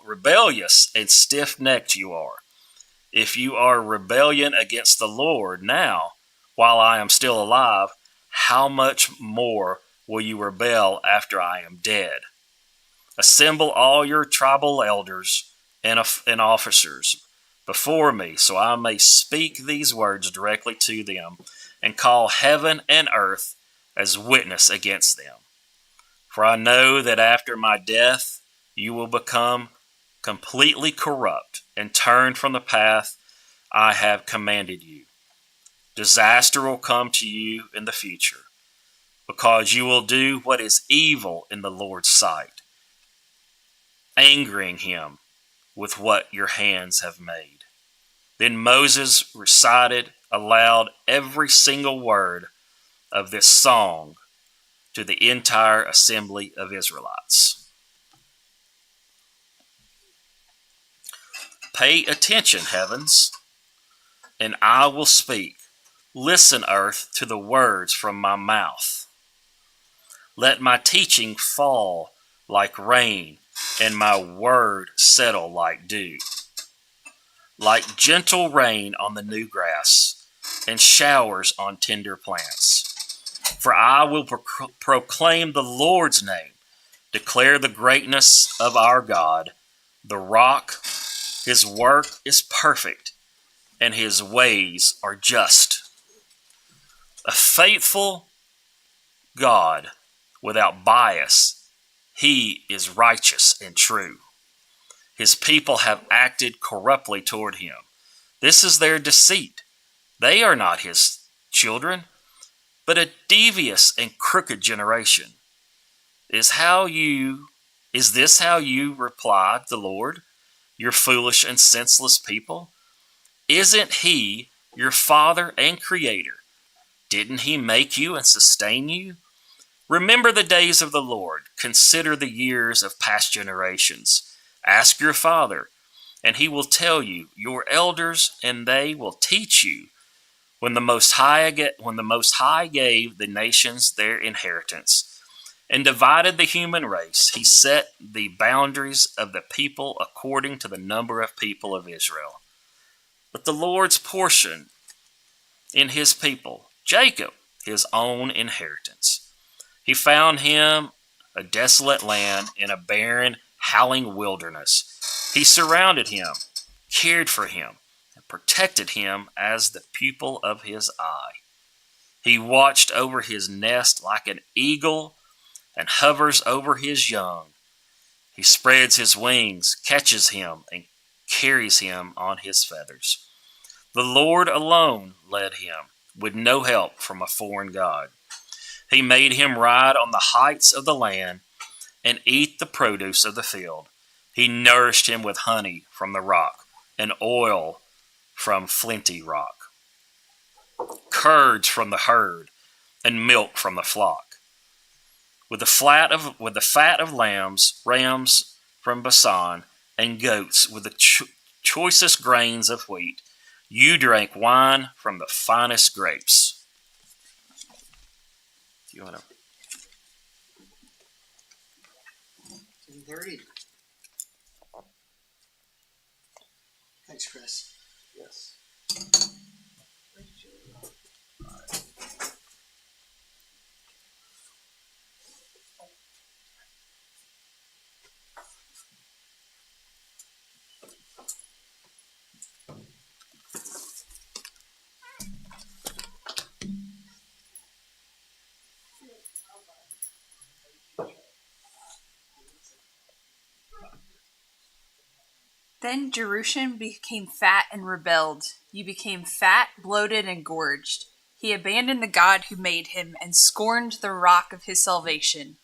rebellious and stiff-necked you are. If you are rebellion against the Lord now, while I am still alive, how much more will you rebel after I am dead? Assemble all your tribal elders and officers before me, so I may speak these words directly to them and call heaven and earth as witness against them. For I know that after my death you will become completely corrupt and turn from the path I have commanded you. Disaster will come to you in the future, because you will do what is evil in the Lord's sight, angering him with what your hands have made. Then Moses recited aloud every single word of this song to the entire assembly of Israelites. Pay attention, heavens, and I will speak. Listen, earth, to the words from my mouth. Let my teaching fall like rain, and my word settle like dew, like gentle rain on the new grass, and showers on tender plants. For I will proclaim the Lord's name, declare the greatness of our God, the rock. His work is perfect, and his ways are just. A faithful God without bias. He is righteous and true. His people have acted corruptly toward him. This is their deceit. They are not his children, but a devious and crooked generation. Is this how you replied the Lord, your foolish and senseless people? Isn't he your father and creator? Didn't he make you and sustain you? Remember the days of the Lord. Consider the years of past generations. Ask your father, and he will tell you, your elders, and they will teach you. When the Most High gave the nations their inheritance and divided the human race, he set the boundaries of the people according to the number of people of Israel. But the Lord's portion in his people, Jacob, his own inheritance. He found him a desolate land in a barren, howling wilderness. He surrounded him, cared for him, and protected him as the pupil of his eye. He watched over his nest like an eagle and hovers over his young. He spreads his wings, catches him, and carries him on his feathers. The Lord alone led him, with no help from a foreign god. He made him ride on the heights of the land and eat the produce of the field. He nourished him with honey from the rock and oil from flinty rock, curds from the herd and milk from the flock. With the fat of lambs, rams from Bashan, and goats with the choicest grains of wheat, you drank wine from the finest grapes. Do you want to? 10:30. Thanks, Chris. Yes. Then Jerusalem became fat and rebelled. You became fat, bloated, and gorged. He abandoned the God who made him and scorned the rock of his salvation.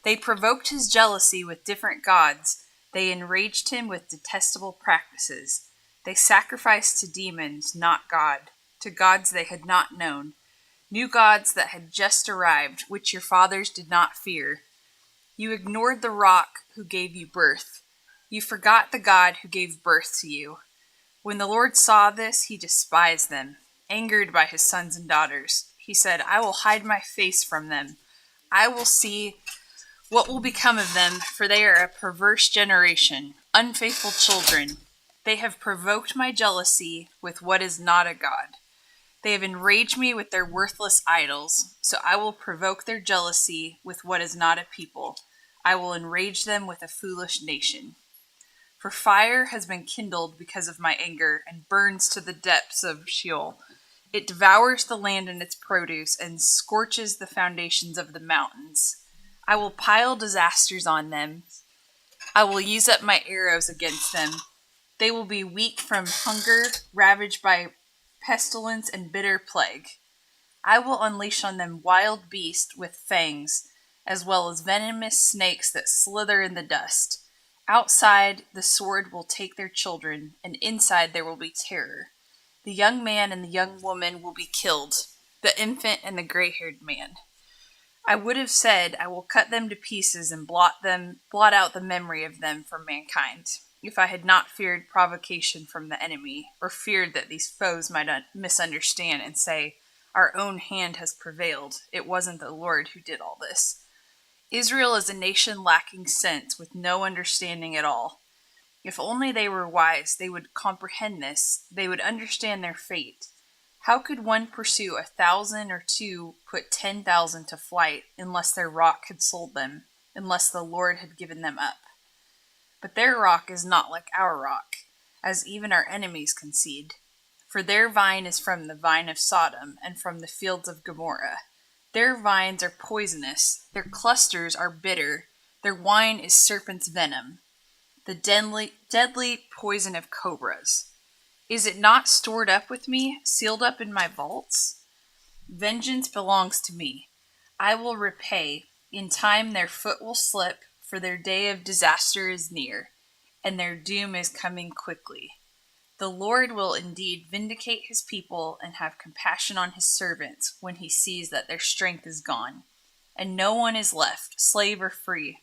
They provoked his jealousy with different gods. They enraged him with detestable practices. They sacrificed to demons, not God, to gods they had not known, new gods that had just arrived, which your fathers did not fear. You ignored the rock who gave you birth. You forgot the God who gave birth to you. When the Lord saw this, he despised them, angered by his sons and daughters. He said, I will hide my face from them. I will see what will become of them, for they are a perverse generation, unfaithful children. They have provoked my jealousy with what is not a God. They have enraged me with their worthless idols, so I will provoke their jealousy with what is not a people. I will enrage them with a foolish nation. For fire has been kindled because of my anger and burns to the depths of Sheol. It devours the land and its produce and scorches the foundations of the mountains. I will pile disasters on them. I will use up my arrows against them. They will be weak from hunger, ravaged by pestilence and bitter plague. I will unleash on them wild beasts with fangs, as well as venomous snakes that slither in the dust. Outside, the sword will take their children, and inside there will be terror. The young man and the young woman will be killed, the infant and the gray-haired man. I would have said, I will cut them to pieces and blot out the memory of them from mankind, if I had not feared provocation from the enemy, or feared that these foes might misunderstand and say, our own hand has prevailed. It wasn't the Lord who did all this. Israel is a nation lacking sense, with no understanding at all. If only they were wise, they would comprehend this. They would understand their fate. How could one pursue 1,000 or two put 10,000 to flight unless their rock had sold them, unless the Lord had given them up? But their rock is not like our rock, as even our enemies concede. For their vine is from the vine of Sodom and from the fields of Gomorrah. Their vines are poisonous, their clusters are bitter, their wine is serpent's venom, the deadly poison of cobras. Is it not stored up with me, sealed up in my vaults? Vengeance belongs to me. I will repay. In time their foot will slip, for their day of disaster is near, and their doom is coming quickly. The Lord will indeed vindicate his people and have compassion on his servants when he sees that their strength is gone, and no one is left, slave or free.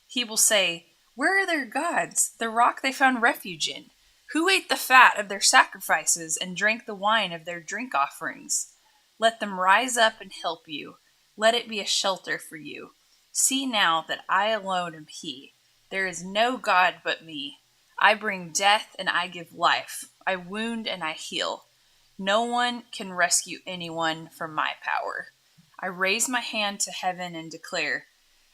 He will say, "Where are their gods, the rock they found refuge in? Who ate the fat of their sacrifices and drank the wine of their drink offerings? Let them rise up and help you. Let it be a shelter for you. See now that I alone am he. There is no God but me. I bring death and I give life. I wound and I heal. No one can rescue anyone from my power. I raise my hand to heaven and declare,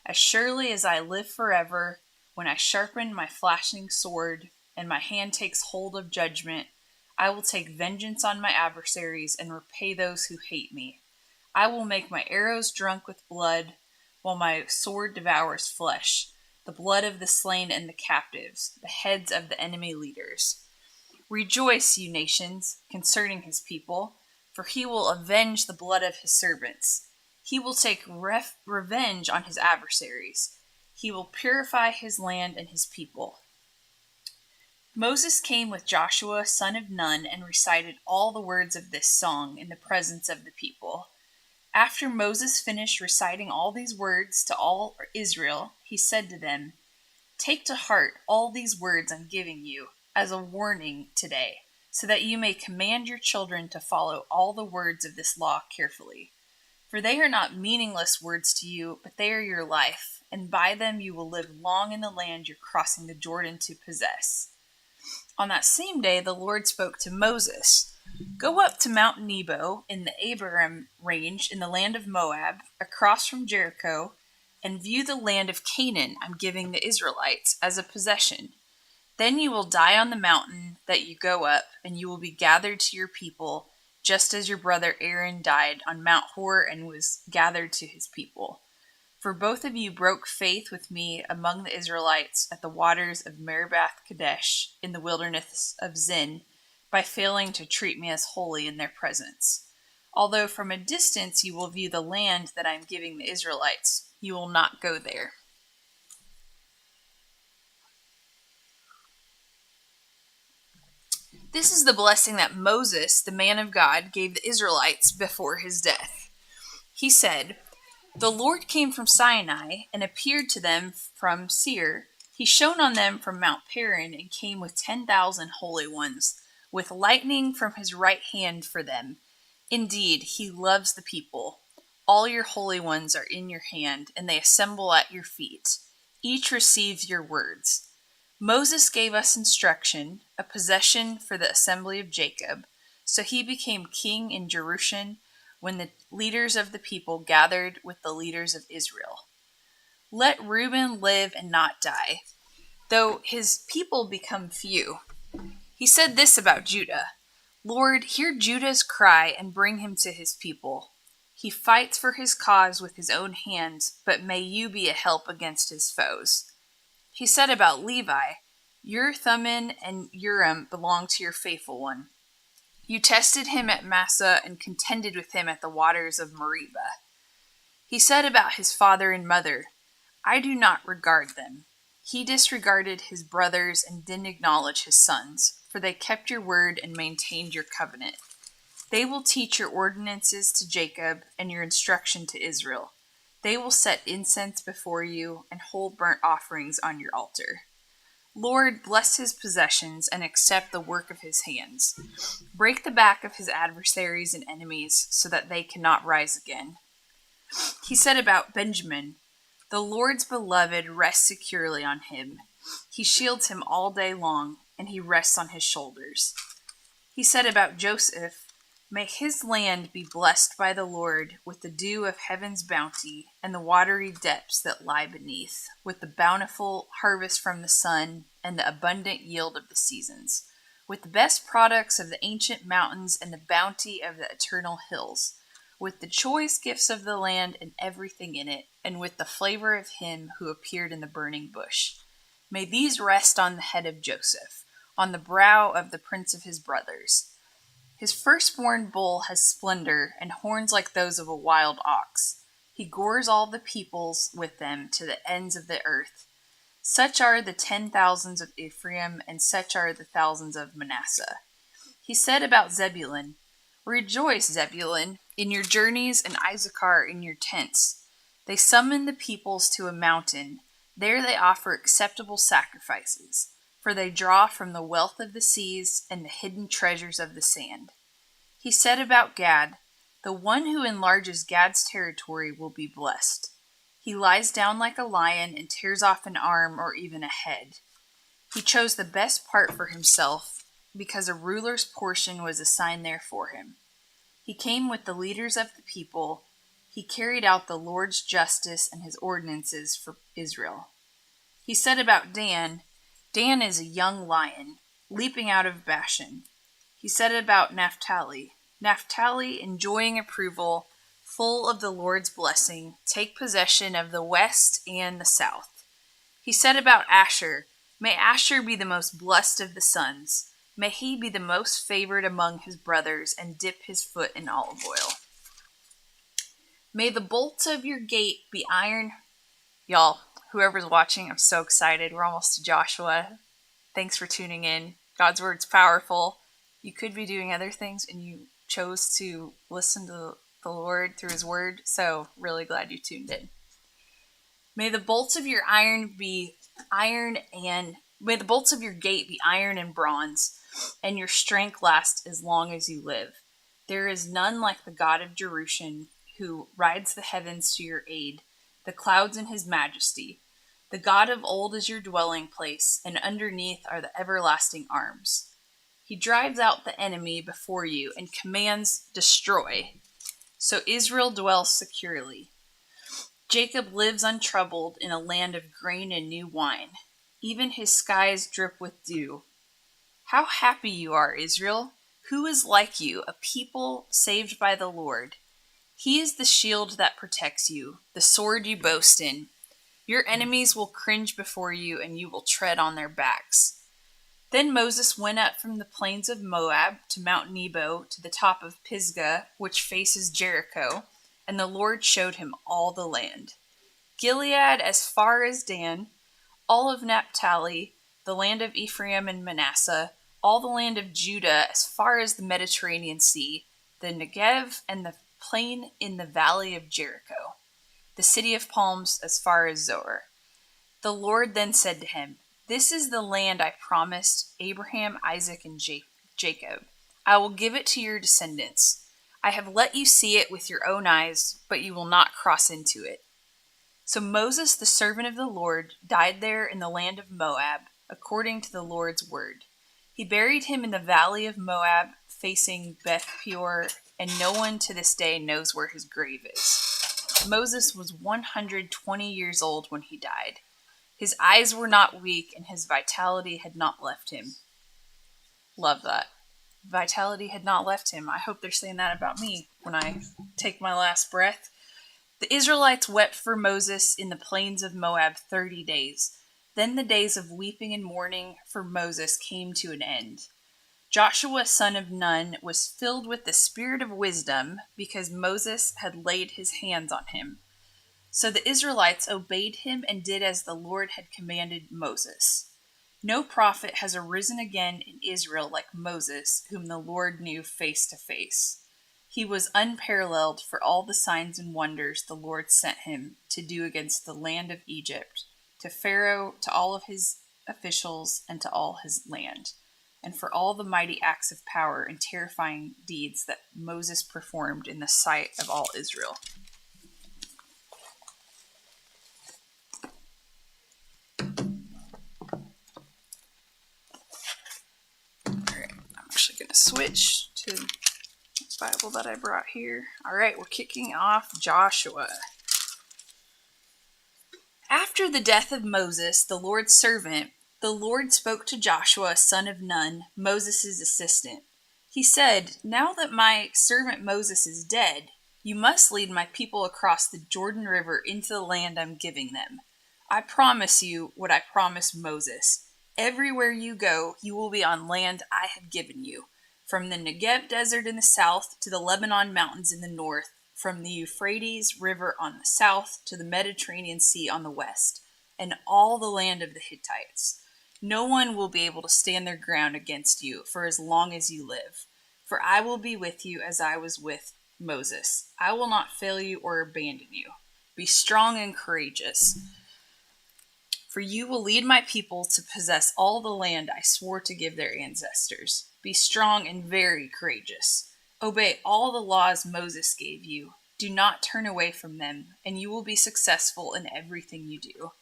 as surely as I live forever, when I sharpen my flashing sword and my hand takes hold of judgment, I will take vengeance on my adversaries and repay those who hate me. I will make my arrows drunk with blood, while my sword devours flesh, the blood of the slain and the captives, the heads of the enemy leaders. Rejoice, you nations, concerning his people, for he will avenge the blood of his servants. He will take revenge on his adversaries. He will purify his land and his people. Moses came with Joshua, son of Nun, and recited all the words of this song in the presence of the people. After Moses finished reciting all these words to all Israel, he said to them, "Take to heart all these words I'm giving you as a warning today, so that you may command your children to follow all the words of this law carefully. For they are not meaningless words to you, but they are your life, and by them you will live long in the land you're crossing the Jordan to possess." On that same day, the Lord spoke to Moses, "Go up to Mount Nebo in the Abarim range in the land of Moab, across from Jericho, and view the land of Canaan I'm giving the Israelites as a possession. Then you will die on the mountain that you go up, and you will be gathered to your people, just as your brother Aaron died on Mount Hor and was gathered to his people. For both of you broke faith with me among the Israelites at the waters of Meribah Kadesh in the wilderness of Zin, by failing to treat me as holy in their presence. Although from a distance you will view the land that I am giving the Israelites, you will not go there." This is the blessing that Moses, the man of God, gave the Israelites before his death. He said, "The Lord came from Sinai and appeared to them from Seir. He shone on them from Mount Paran and came with 10,000 holy ones, with lightning from his right hand for them. Indeed, he loves the people. All your holy ones are in your hand, and they assemble at your feet. Each receives your words. Moses gave us instruction, a possession for the assembly of Jacob, so he became king in Jerusalem when the leaders of the people gathered with the leaders of Israel. Let Reuben live and not die, though his people become few." He said this about Judah, "Lord, hear Judah's cry and bring him to his people. He fights for his cause with his own hands, but may you be a help against his foes." He said about Levi, "Your Thummim and Urim belong to your faithful one. You tested him at Massah and contended with him at the waters of Meribah." He said about his father and mother, "I do not regard them." He disregarded his brothers and didn't acknowledge his sons, for they kept your word and maintained your covenant. They will teach your ordinances to Jacob and your instruction to Israel. They will set incense before you and hold burnt offerings on your altar. Lord, bless his possessions and accept the work of his hands. Break the back of his adversaries and enemies so that they cannot rise again. He said about Benjamin, "The Lord's beloved rests securely on him. He shields him all day long, and he rests on his shoulders." He said about Joseph, "May his land be blessed by the Lord with the dew of heaven's bounty and the watery depths that lie beneath, with the bountiful harvest from the sun and the abundant yield of the seasons, with the best products of the ancient mountains and the bounty of the eternal hills, with the choice gifts of the land and everything in it, and with the flavor of him who appeared in the burning bush. May these rest on the head of Joseph, on the brow of the prince of his brothers. His firstborn bull has splendor and horns like those of a wild ox. He gores all the peoples with them to the ends of the earth. Such are the 10,000s of Ephraim, and such are the thousands of Manasseh. He said about Zebulun, Rejoice, Zebulun, in your journeys, and Issachar in your tents. They summon the peoples to a mountain. There they offer acceptable sacrifices, for they draw from the wealth of the seas and the hidden treasures of the sand. He said about Gad, The one who enlarges Gad's territory will be blessed. He lies down like a lion and tears off an arm or even a head. He chose the best part for himself, because a ruler's portion was assigned there for him. He came with the leaders of the people. He carried out the Lord's justice and his ordinances for Israel. He said about Dan, Dan is a young lion, leaping out of Bashan. He said about Naphtali, Naphtali, enjoying approval, full of the Lord's blessing, take possession of the west and the south. He said about Asher, May Asher be the most blessed of the sons. May he be the most favored among his brothers and dip his foot in olive oil. May the bolts of your gate be iron. Y'all, whoever's watching, I'm so excited. We're almost to Joshua. Thanks for tuning in. God's word's powerful. You could be doing other things, and you chose to listen to the Lord through his word, so really glad you tuned in. May the bolts of your may the bolts of your gate be iron and bronze, and your strength last as long as you live. There is none like the God of Jerusalem, who rides the heavens to your aid, the clouds in his majesty. The God of old is your dwelling place, and underneath are the everlasting arms. He drives out the enemy before you and commands, Destroy. So Israel dwells securely. Jacob lives untroubled in a land of grain and new wine. Even his skies drip with dew. How happy you are, Israel! Who is like you, a people saved by the Lord? He is the shield that protects you, the sword you boast in. Your enemies will cringe before you, and you will tread on their backs. Then Moses went up from the plains of Moab to Mount Nebo, to the top of Pisgah, which faces Jericho, and the Lord showed him all the land. Gilead as far as Dan, all of Naphtali, the land of Ephraim and Manasseh, all the land of Judah as far as the Mediterranean Sea, the Negev and the plain in the valley of Jericho, the city of palms as far as Zoar. The Lord then said to him, This is the land I promised Abraham, Isaac, and Jacob. I will give it to your descendants. I have let you see it with your own eyes, but you will not cross into it. So Moses, the servant of the Lord, died there in the land of Moab, according to the Lord's word. He buried him in the valley of Moab, facing Beth Peor, and no one to this day knows where his grave is. Moses was 120 years old when he died. His eyes were not weak, and his vitality had not left him. Love that. Vitality had not left him. I hope they're saying that about me when I take my last breath. The Israelites wept for Moses in the plains of Moab 30 days. Then the days of weeping and mourning for Moses came to an end. Joshua, son of Nun, was filled with the spirit of wisdom because Moses had laid his hands on him. So the Israelites obeyed him and did as the Lord had commanded Moses. No prophet has arisen again in Israel like Moses, whom the Lord knew face to face. He was unparalleled for all the signs and wonders the Lord sent him to do against the land of Egypt, to Pharaoh, to all of his officials, and to all his land, and for all the mighty acts of power and terrifying deeds that Moses performed in the sight of all Israel. Alright, I'm actually going to switch to the Bible that I brought here. Alright, we're kicking off Joshua. After the death of Moses, the Lord's servant, the Lord spoke to Joshua, son of Nun, Moses' assistant. He said, Now that my servant Moses is dead, You must lead my people across the Jordan River into the land I'm giving them. I promise you what I promised Moses. Everywhere you go, you will be on land I have given you, from the Negev desert in the south to the Lebanon mountains in the north, from the Euphrates River on the south to the Mediterranean Sea on the west, and all the land of the Hittites. No one will be able to stand their ground against you for as long as you live. For I will be with you as I was with Moses. I will not fail you or abandon you. Be strong and courageous. For you will lead my people to possess all the land I swore to give their ancestors. Be strong and very courageous. Obey all the laws Moses gave you. Do not turn away from them, and you will be successful in everything you do.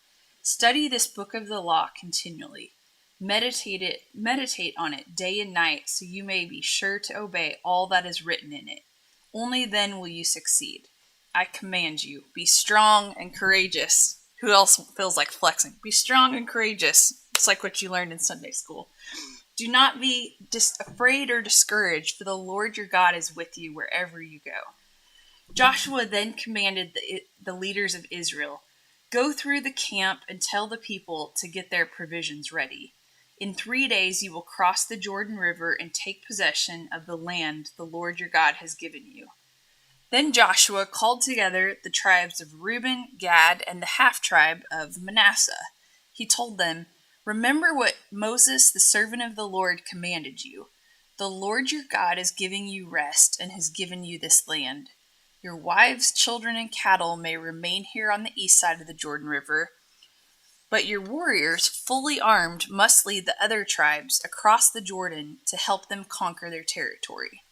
Study this book of the law continually. Meditate on it day and night, so you may be sure to obey all that is written in it. Only then will you succeed. I command you, be strong and courageous. Who else feels like flexing? Be strong and courageous. It's like what you learned in Sunday school. Do not be afraid or discouraged, for the Lord your God is with you wherever you go. Joshua then commanded the leaders of Israel, go through the camp and tell the people to get their provisions ready. In 3 days you will cross the Jordan River and take possession of the land the Lord your God has given you. Then Joshua called together the tribes of Reuben, Gad, and the half-tribe of Manasseh. He told them, remember what Moses, the servant of the Lord, commanded you. The Lord your God is giving you rest and has given you this land. Your wives, children, and cattle may remain here on the east side of the Jordan River, but your warriors, fully armed, must lead the other tribes across the Jordan to help them conquer their territory.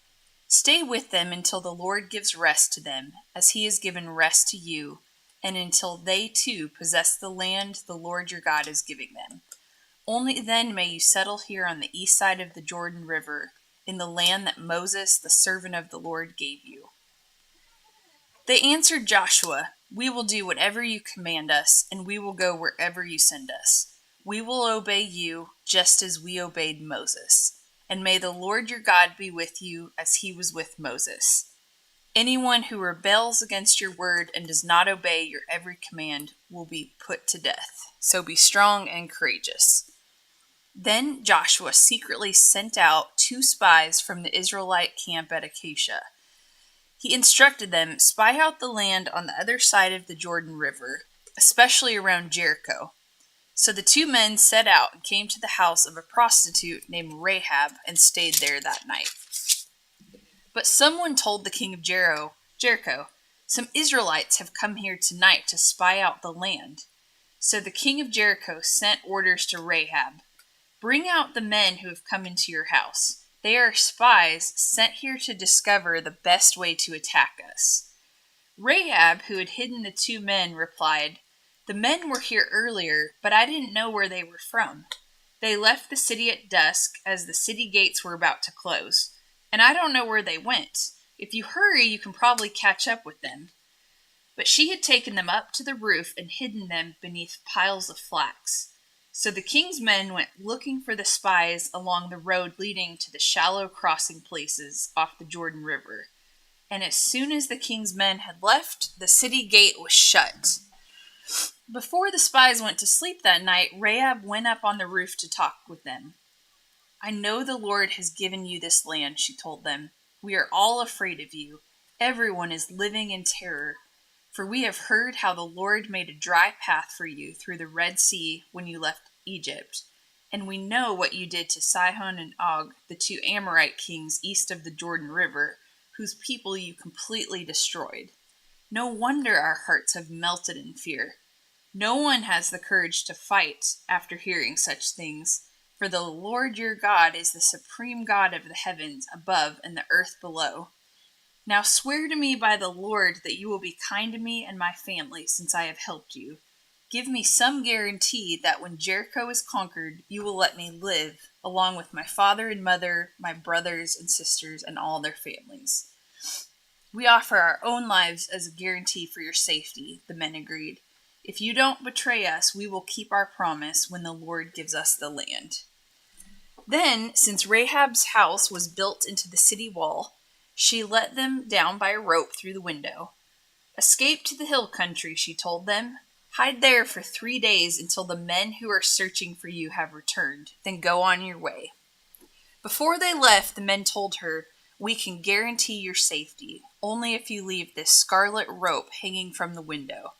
Stay with them until the Lord gives rest to them, as he has given rest to you, and until they too possess the land the Lord your God is giving them. Only then may you settle here on the east side of the Jordan River, in the land that Moses, the servant of the Lord, gave you. They answered Joshua, we will do whatever you command us, and we will go wherever you send us. We will obey you, just as we obeyed Moses. And may the Lord your God be with you as he was with Moses. Anyone who rebels against your word and does not obey your every command will be put to death. So be strong and courageous. Then Joshua secretly sent out 2 spies from the Israelite camp at Acacia. He instructed them, spy out the land on the other side of the Jordan River, especially around Jericho. So the 2 men set out and came to the house of a prostitute named Rahab and stayed there that night. But someone told the king of Jericho, some Israelites have come here tonight to spy out the land. So the king of Jericho sent orders to Rahab, bring out the men who have come into your house. They are spies sent here to discover the best way to attack us. Rahab, who had hidden the 2 men, replied, the men were here earlier, but I didn't know where they were from. They left the city at dusk as the city gates were about to close, and I don't know where they went. If you hurry, you can probably catch up with them. But she had taken them up to the roof and hidden them beneath piles of flax. So the king's men went looking for the spies along the road leading to the shallow crossing places off the Jordan River. And as soon as the king's men had left, the city gate was shut. Before the spies went to sleep that night, Rahab went up on the roof to talk with them. I know the Lord has given you this land, she told them. We are all afraid of you. Everyone is living in terror. For we have heard how the Lord made a dry path for you through the Red Sea when you left Egypt. And we know what you did to Sihon and Og, the 2 Amorite kings east of the Jordan River, whose people you completely destroyed. No wonder our hearts have melted in fear. No one has the courage to fight after hearing such things, for the Lord your God is the supreme God of the heavens above and the earth below. Now swear to me by the Lord that you will be kind to me and my family since I have helped you. Give me some guarantee that when Jericho is conquered, you will let me live, along with my father and mother, my brothers and sisters, and all their families. We offer our own lives as a guarantee for your safety, the men agreed. If you don't betray us, we will keep our promise when the Lord gives us the land. Then, since Rahab's house was built into the city wall, She let them down by a rope through the window. "Escape to the hill country," she told them. "Hide there for 3 days until the men who are searching for you have returned. Then go on your way." Before they left, the men told her, "We can guarantee your safety, only if you leave this scarlet rope hanging from the window.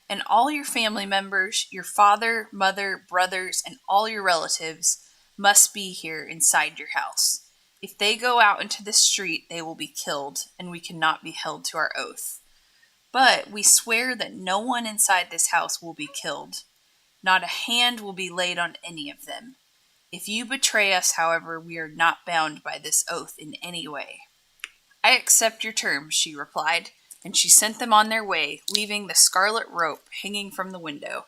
And all your family members, your father, mother, brothers, and all your relatives must be here inside your house. If they go out into the street, they will be killed, and we cannot be held to our oath. But we swear that no one inside this house will be killed. Not a hand will be laid on any of them. If you betray us, however, we are not bound by this oath in any way." "I accept your terms," she replied, and she sent them on their way, leaving the scarlet rope hanging from the window.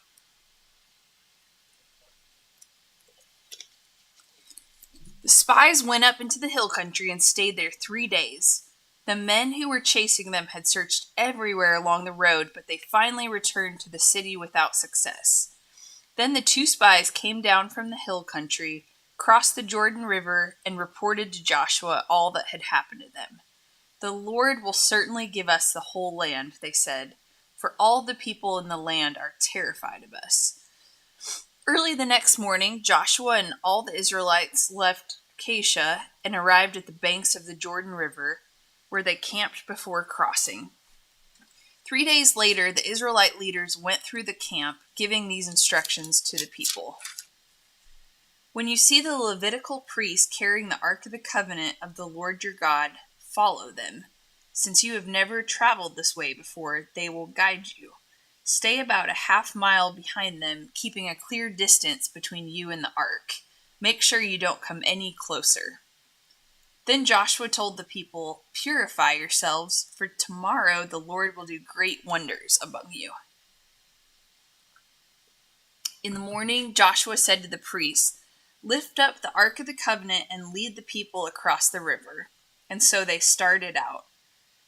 The spies went up into the hill country and stayed there 3 days. The men who were chasing them had searched everywhere along the road, but they finally returned to the city without success. Then the 2 spies came down from the hill country, crossed the Jordan River, and reported to Joshua all that had happened to them. "The Lord will certainly give us the whole land," they said, "for all the people in the land are terrified of us." Early the next morning, Joshua and all the Israelites left Acacia and arrived at the banks of the Jordan River, where they camped before crossing. 3 days later, the Israelite leaders went through the camp, giving these instructions to the people. "When you see the Levitical priests carrying the Ark of the Covenant of the Lord your God, follow them. Since you have never traveled this way before, they will guide you. Stay about a half-mile behind them, keeping a clear distance between you and the ark. Make sure you don't come any closer." Then Joshua told the people, "Purify yourselves, for tomorrow the Lord will do great wonders among you." In the morning, Joshua said to the priests, "Lift up the Ark of the Covenant and lead the people across the river." And so they started out.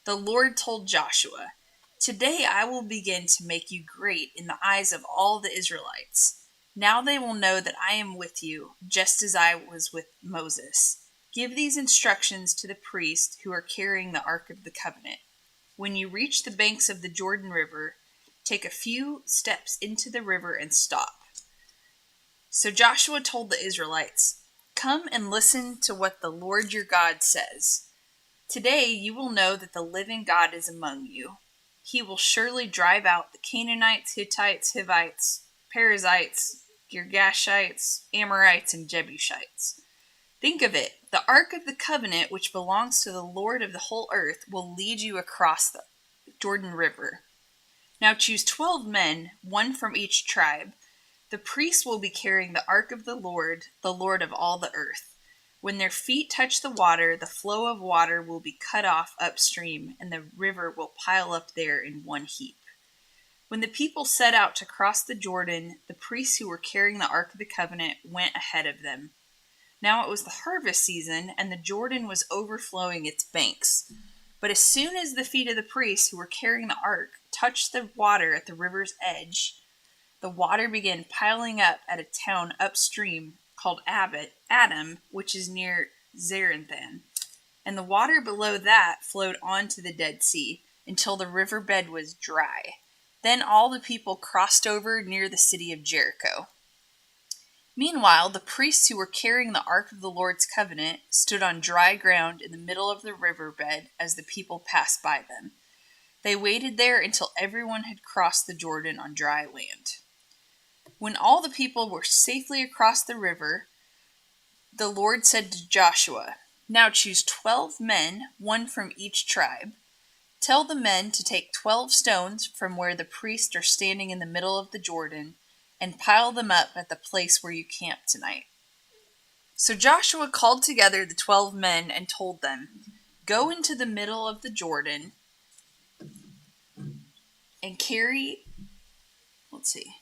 The Lord told Joshua, "Today I will begin to make you great in the eyes of all the Israelites. Now they will know that I am with you, just as I was with Moses. Give these instructions to the priests who are carrying the Ark of the Covenant. When you reach the banks of the Jordan River, take a few steps into the river and stop." So Joshua told the Israelites, "Come and listen to what the Lord your God says. Today you will know that the living God is among you. He will surely drive out the Canaanites, Hittites, Hivites, Perizzites, Girgashites, Amorites, and Jebusites. Think of it. The Ark of the Covenant, which belongs to the Lord of the whole earth, will lead you across the Jordan River. Now choose 12 men, one from each tribe. The priests will be carrying the Ark of the Lord of all the earth. When their feet touch the water, the flow of water will be cut off upstream, and the river will pile up there in one heap." When the people set out to cross the Jordan, the priests who were carrying the Ark of the Covenant went ahead of them. Now it was the harvest season, and the Jordan was overflowing its banks. But as soon as the feet of the priests who were carrying the ark touched the water at the river's edge, the water began piling up at a town upstream called Adam, which is near Zarethan. And the water below that flowed on to the Dead Sea until the riverbed was dry. Then all the people crossed over near the city of Jericho. Meanwhile, the priests who were carrying the Ark of the Lord's Covenant stood on dry ground in the middle of the riverbed as the people passed by them. They waited there until everyone had crossed the Jordan on dry land. When all the people were safely across the river, the Lord said to Joshua, "Now choose 12 men, one from each tribe. Tell the men to take 12 stones from where the priests are standing in the middle of the Jordan and pile them up at the place where you camp tonight." So Joshua called together the 12 men and told them, "Go into the middle of the Jordan and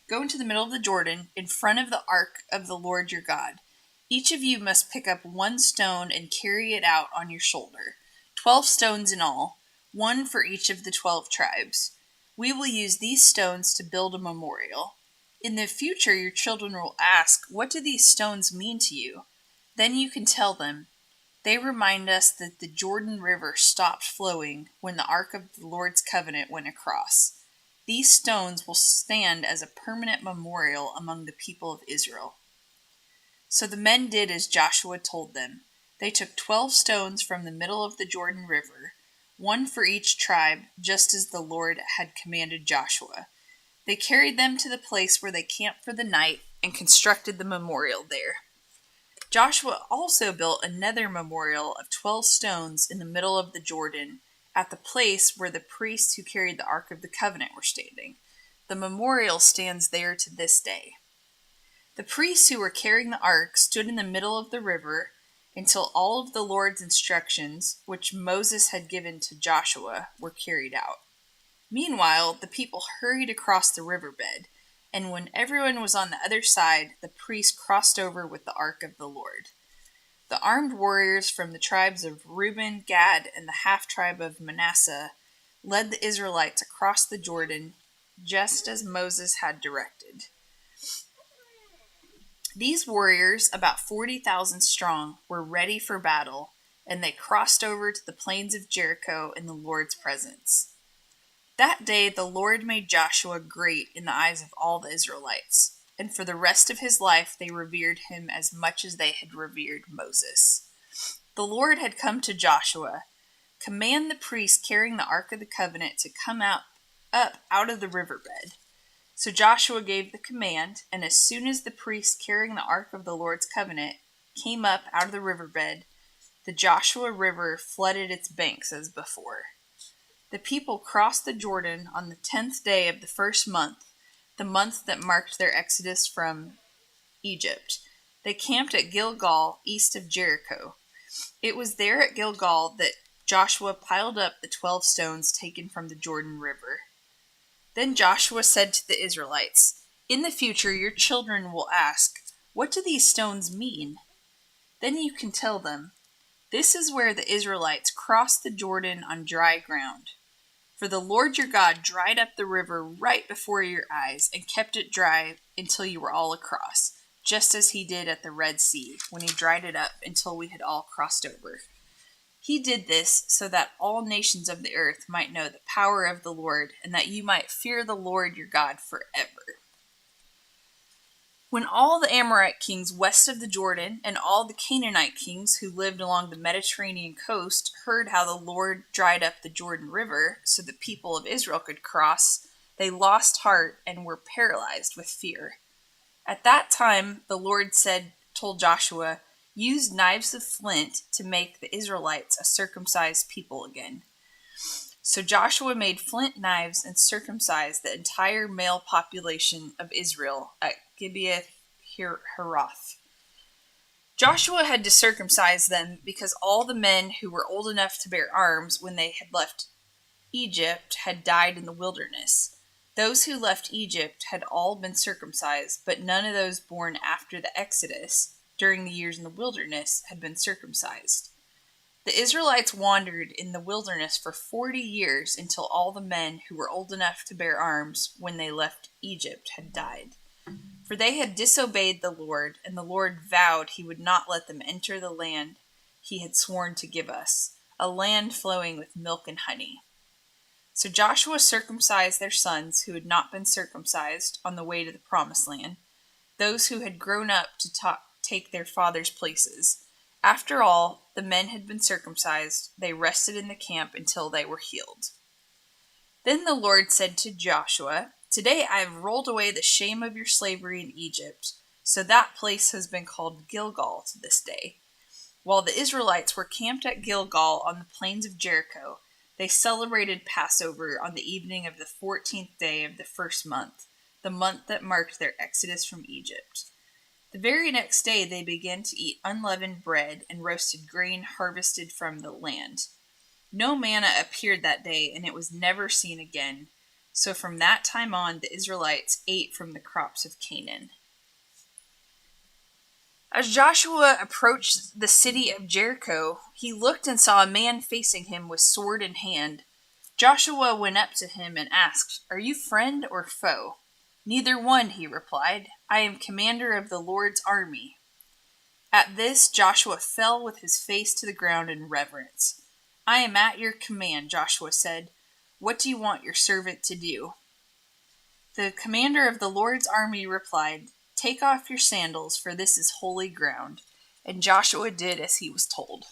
Go into the middle of the Jordan in front of the ark of the Lord your God. Each of you must pick up one stone and carry it out on your shoulder, 12 stones in all, one for each of the 12 tribes. We will use these stones to build a memorial. In the future, your children will ask, 'What do these stones mean to you?' Then you can tell them, They remind us that the Jordan River stopped flowing when the Ark of the Lord's covenant went across. These stones will stand as a permanent memorial among the people of Israel. So the men did as Joshua told them. They took 12 stones from the middle of the Jordan River, one for each tribe, just as the Lord had commanded Joshua. They carried them to the place where they camped for the night and constructed the memorial there. Joshua also built another memorial of 12 stones in the middle of the Jordan, at the place where the priests who carried the Ark of the Covenant were standing. The memorial stands there to this day. The priests who were carrying the ark stood in the middle of the river until all of the Lord's instructions, which Moses had given to Joshua, were carried out. Meanwhile, the people hurried across the riverbed, and when everyone was on the other side, the priests crossed over with the ark of the Lord. The armed warriors from the tribes of Reuben, Gad, and the half-tribe of Manasseh led the Israelites across the Jordan, just as Moses had directed. These warriors, about 40,000 strong, were ready for battle, and they crossed over to the plains of Jericho in the Lord's presence. That day the Lord made Joshua great in the eyes of all the Israelites, and for the rest of his life they revered him as much as they had revered Moses. The Lord had come to Joshua, "Command the priests carrying the Ark of the Covenant to come up out of the riverbed." So Joshua gave the command, and as soon as the priests carrying the Ark of the Lord's Covenant came up out of the riverbed, the Joshua River flooded its banks as before. The people crossed the Jordan on the 10th day of the first month, the month that marked their exodus from Egypt. They camped at Gilgal, east of Jericho. It was there at Gilgal that Joshua piled up the 12 stones taken from the Jordan River. Then Joshua said to the Israelites, "In the future your children will ask, 'What do these stones mean?' Then you can tell them, 'This is where the Israelites crossed the Jordan on dry ground.' For the Lord your God dried up the river right before your eyes and kept it dry until you were all across, just as he did at the Red Sea, when he dried it up until we had all crossed over. He did this so that all nations of the earth might know the power of the Lord, and that you might fear the Lord your God forever." When all the Amorite kings west of the Jordan and all the Canaanite kings who lived along the Mediterranean coast heard how the Lord dried up the Jordan River so the people of Israel could cross, they lost heart and were paralyzed with fear. At that time, the Lord told Joshua, "Use knives of flint to make the Israelites a circumcised people again." So Joshua made flint knives and circumcised the entire male population of Israel at Gibeath Heroth. Joshua had to circumcise them because all the men who were old enough to bear arms when they had left Egypt had died in the wilderness. Those who left Egypt had all been circumcised, but none of those born after the Exodus, during the years in the wilderness, had been circumcised. The Israelites wandered in the wilderness for 40 years until all the men who were old enough to bear arms when they left Egypt had died. For they had disobeyed the Lord, and the Lord vowed he would not let them enter the land he had sworn to give us, a land flowing with milk and honey. So Joshua circumcised their sons who had not been circumcised on the way to the promised land, those who had grown up to take their fathers' places. After all the men had been circumcised, they rested in the camp until they were healed. Then the Lord said to Joshua, "Today I have rolled away the shame of your slavery in Egypt." So that place has been called Gilgal to this day. While the Israelites were camped at Gilgal on the plains of Jericho, they celebrated Passover on the evening of the 14th day of the first month, the month that marked their exodus from Egypt. The very next day they began to eat unleavened bread and roasted grain harvested from the land. No manna appeared that day, and it was never seen again. So from that time on, the Israelites ate from the crops of Canaan. As Joshua approached the city of Jericho, he looked and saw a man facing him with sword in hand. Joshua went up to him and asked, "Are you friend or foe?" "Neither one," he replied. "I am commander of the Lord's army." At this, Joshua fell with his face to the ground in reverence. I am at your command, Joshua said. What do you want your servant to do? The commander of the Lord's army replied, Take off your sandals, for this is holy ground. And Joshua did as he was told.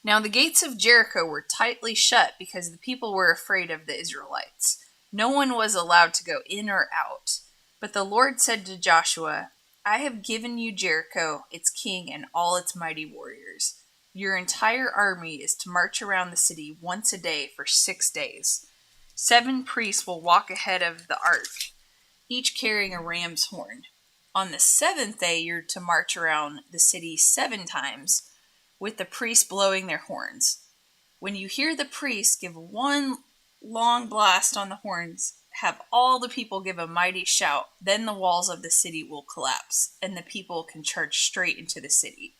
Now the gates of Jericho were tightly shut because the people were afraid of the Israelites. No one was allowed to go in or out. But the Lord said to Joshua, I have given you Jericho, its king, and all its mighty warriors. Your entire army is to march around the city once a day for 6 days. 7 priests will walk ahead of the ark, each carrying a ram's horn. On the 7th day, you're to march around the city 7 times, with the priests blowing their horns. When you hear the priests give one long blast on the horns, have all the people give a mighty shout, then the walls of the city will collapse, and the people can charge straight into the city.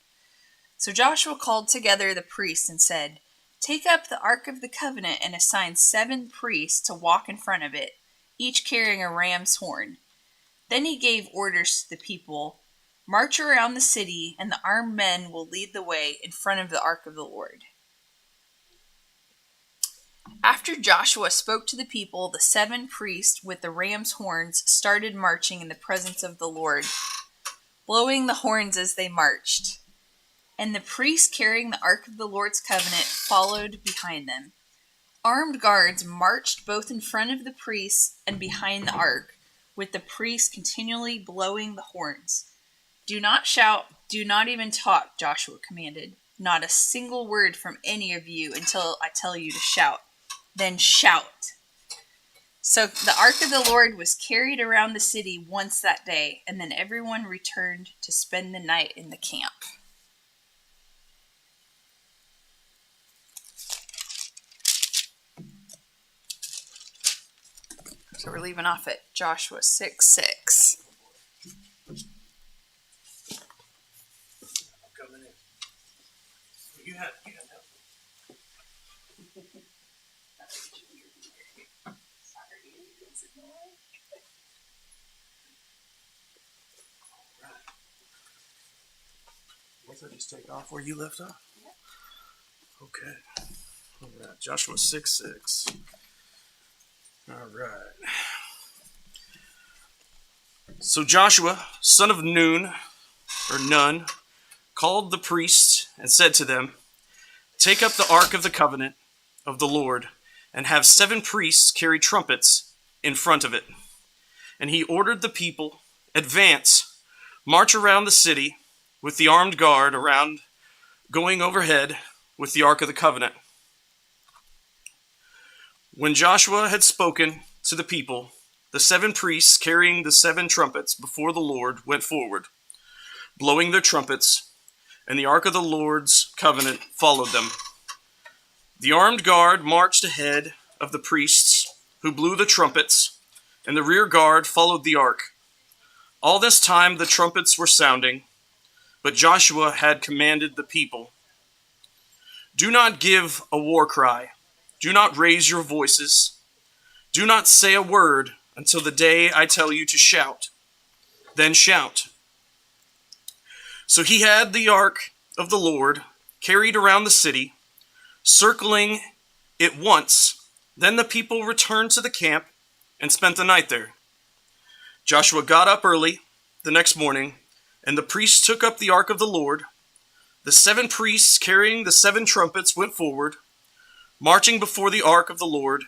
So Joshua called together the priests and said, Take up the Ark of the Covenant and assign 7 priests to walk in front of it, each carrying a ram's horn. Then he gave orders to the people, March around the city, and the armed men will lead the way in front of the ark of the Lord. After Joshua spoke to the people, the 7 priests with the ram's horns started marching in the presence of the Lord, blowing the horns as they marched. And the priests carrying the ark of the Lord's covenant followed behind them. Armed guards marched both in front of the priests and behind the ark, with the priests continually blowing the horns. Do not shout, do not even talk, Joshua commanded. Not a single word from any of you until I tell you to shout. Then shout. So the ark of the Lord was carried around the city once that day, and then everyone returned to spend the night in the camp. So we're leaving off at Joshua 6:6. Coming in. You had help. Once I just take off where you left off? Okay. All right. Joshua 6:6. All right. So Joshua, son of Nun, called the priests and said to them, Take up the ark of the covenant of the Lord, and have 7 priests carry trumpets in front of it. And he ordered the people, Advance, march around the city with the armed guard around, going overhead with the ark of the covenant. When Joshua had spoken to the people, the 7 priests carrying the 7 trumpets before the Lord went forward, blowing their trumpets, and the ark of the Lord's covenant followed them. The armed guard marched ahead of the priests who blew the trumpets, and the rear guard followed the ark. All this time the trumpets were sounding, but Joshua had commanded the people, Do not give a war cry. Do not raise your voices. Do not say a word until the day I tell you to shout. Then shout. So he had the ark of the Lord carried around the city, circling it once. Then the people returned to the camp and spent the night there. Joshua got up early the next morning, and the priests took up the ark of the Lord. The 7 priests carrying the 7 trumpets went forward, marching before the ark of the Lord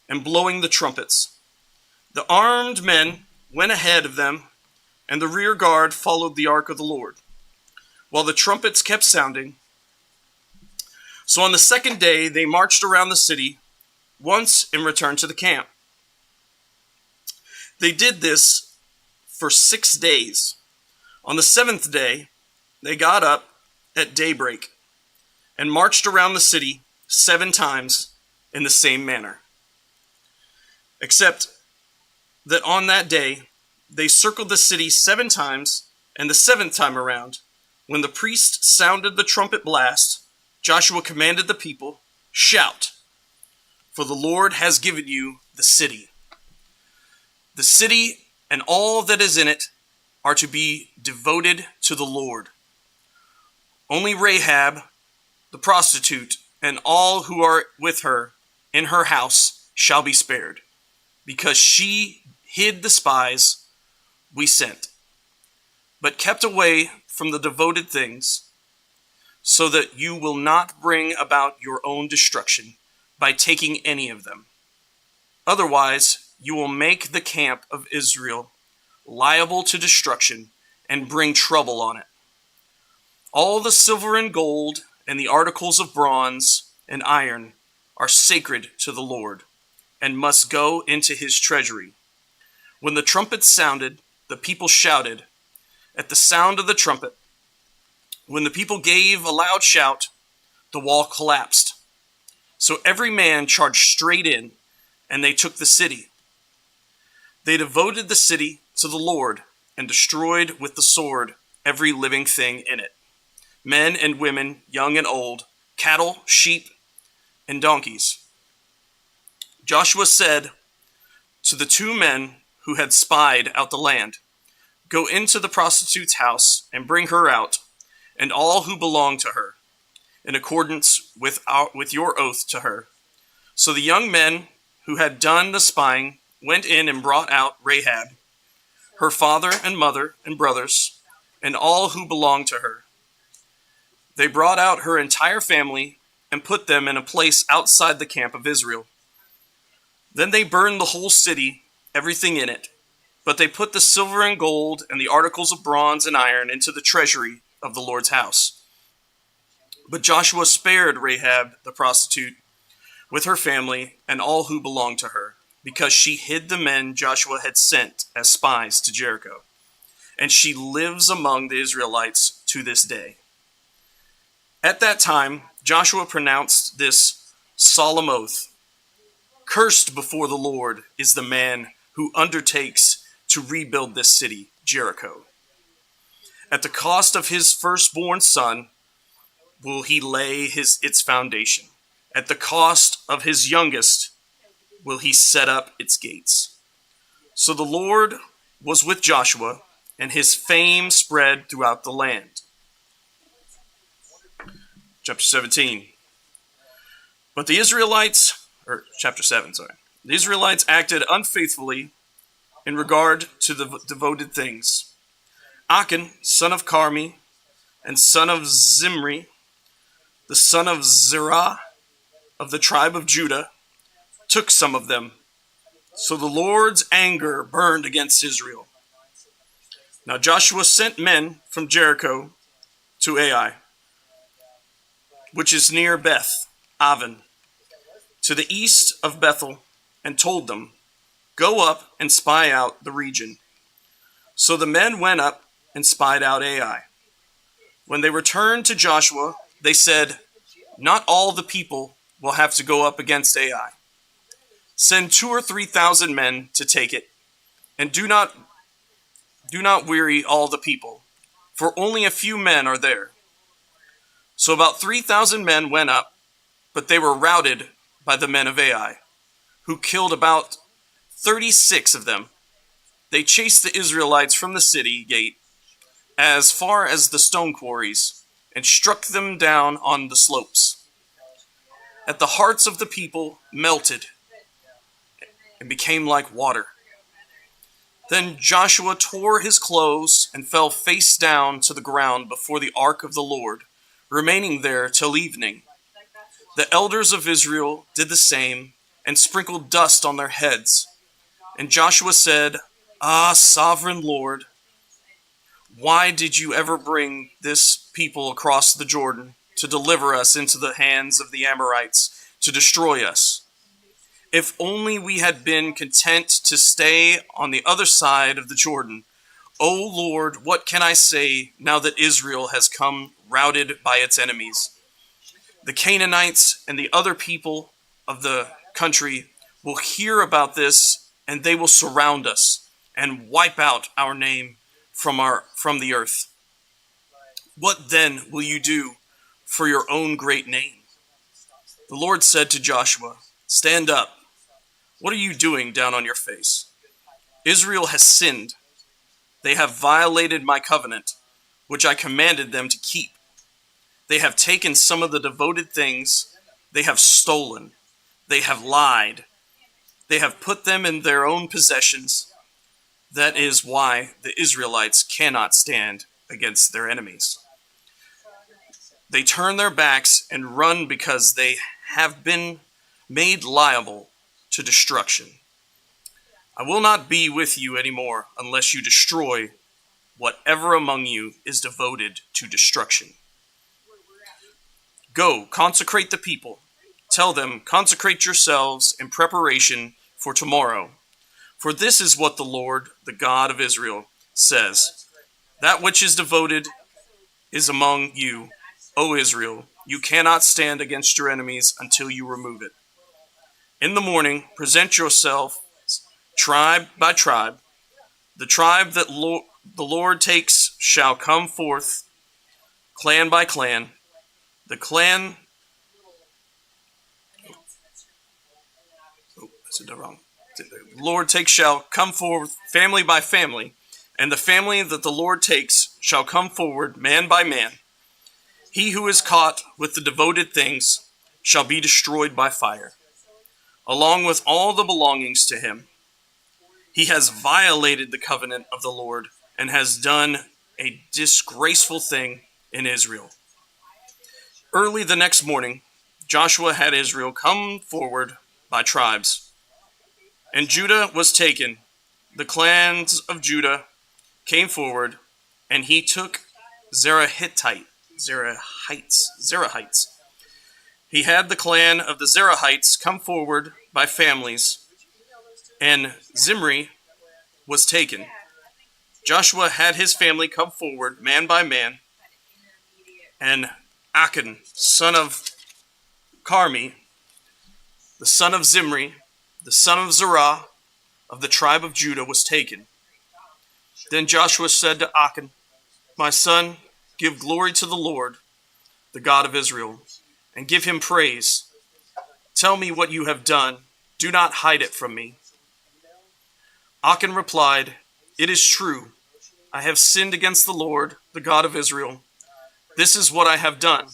and blowing the trumpets. The armed men went ahead of them, and the rear guard followed the ark of the Lord, while the trumpets kept sounding. So on the 2nd day, they marched around the city once and returned to the camp. They did this for 6 days. On the 7th day, they got up at daybreak and marched around the city 7 times in the same manner. Except that on that day, they circled the city 7 times, and the 7th time around, when the priest sounded the trumpet blast, Joshua commanded the people, Shout, for the Lord has given you the city and all that is in it, are to be devoted to the Lord. Only Rahab, the prostitute, and all who are with her in her house shall be spared, because she hid the spies we sent, but kept away from the devoted things, so that you will not bring about your own destruction by taking any of them. Otherwise, you will make the camp of Israel liable to destruction and bring trouble on it. All the silver and gold and the articles of bronze and iron are sacred to the Lord and must go into his treasury. When the trumpet sounded, the people shouted. At the sound of the trumpet, when the people gave a loud shout, the wall collapsed. So every man charged straight in, and they took the city. They devoted the city to the Lord and destroyed with the sword every living thing in it, men and women, young and old, cattle, sheep, and donkeys. Joshua said to the 2 men who had spied out the land, "Go into the prostitute's house and bring her out, and all who belong to her, in accordance with your oath to her." So the young men who had done the spying went in and brought out Rahab, her father and mother and brothers, and all who belonged to her. They brought out her entire family and put them in a place outside the camp of Israel. Then they burned the whole city, everything in it, but they put the silver and gold and the articles of bronze and iron into the treasury of the Lord's house. But Joshua spared Rahab the prostitute with her family and all who belonged to her, because she hid the men Joshua had sent as spies to Jericho. And she lives among the Israelites to this day. At that time, Joshua pronounced this solemn oath: "Cursed before the Lord is the man who undertakes to rebuild this city, Jericho. At the cost of his firstborn son will he lay its foundation. At the cost of his youngest will he set up its gates." So the Lord was with Joshua, and his fame spread throughout the land. Chapter 17. But the Israelites, chapter 7, sorry. The Israelites acted unfaithfully in regard to the devoted things. Achan, son of Carmi, and son of Zimri, the son of Zerah, of the tribe of Judah, took some of them. So the Lord's anger burned against Israel. Now Joshua sent men from Jericho to Ai, which is near Beth Aven, to the east of Bethel, and told them, "Go up and spy out the region." So the men went up and spied out Ai. When they returned to Joshua, they said, "Not all the people will have to go up against Ai. Send 2,000 or 3,000 men to take it, and do not weary all the people, for only a few men are there." So about 3,000 men went up, but they were routed by the men of Ai, who killed about 36 of them. They chased the Israelites from the city gate as far as the stone quarries, and struck them down on the slopes. And the hearts of the people melted and became like water. Then Joshua tore his clothes and fell face down to the ground before the ark of the Lord, remaining there till evening. The elders of Israel did the same and sprinkled dust on their heads. And Joshua said, "Ah, sovereign Lord, why did you ever bring this people across the Jordan to deliver us into the hands of the Amorites to destroy us? If only we had been content to stay on the other side of the Jordan. O Lord, what can I say now that Israel has come routed by its enemies? The Canaanites and the other people of the country will hear about this, and they will surround us and wipe out our name from the earth. What then will you do for your own great name?" The Lord said to Joshua, "Stand up. What are you doing down on your face? Israel has sinned. They have violated my covenant, which I commanded them to keep. They have taken some of the devoted things. They have stolen. They have lied. They have put them in their own possessions. That is why the Israelites cannot stand against their enemies. They turn their backs and run because they have been made liable to destruction. I will not be with you anymore unless you destroy whatever among you is devoted to destruction. Go, consecrate the people. Tell them, consecrate yourselves in preparation for tomorrow. For this is what the Lord, the God of Israel, says. That which is devoted is among you, O Israel. You cannot stand against your enemies until you remove it. In the morning, present yourself tribe by tribe. The tribe that the Lord takes shall come forth, clan by clan. The clan... The Lord takes shall come forward family by family, and the family that the Lord takes shall come forward man by man. He who is caught with the devoted things shall be destroyed by fire, along with all the belongings to him. He has violated the covenant of the Lord and has done a disgraceful thing in Israel. Early the next morning, Joshua had Israel come forward by tribes, and Judah was taken. The clans of Judah came forward, and he took Zerahites. He had the clan of the Zerahites come forward by families, and Zimri was taken. Joshua had his family come forward man by man, and Achan, son of Carmi, the son of Zimri, the son of Zerah, of the tribe of Judah, was taken. Then Joshua said to Achan, my son, give glory to the Lord, the God of Israel, and give him praise. Tell me what you have done. Do not hide it from me. Achan replied, it is true. I have sinned against the Lord, the God of Israel. This is what I have done.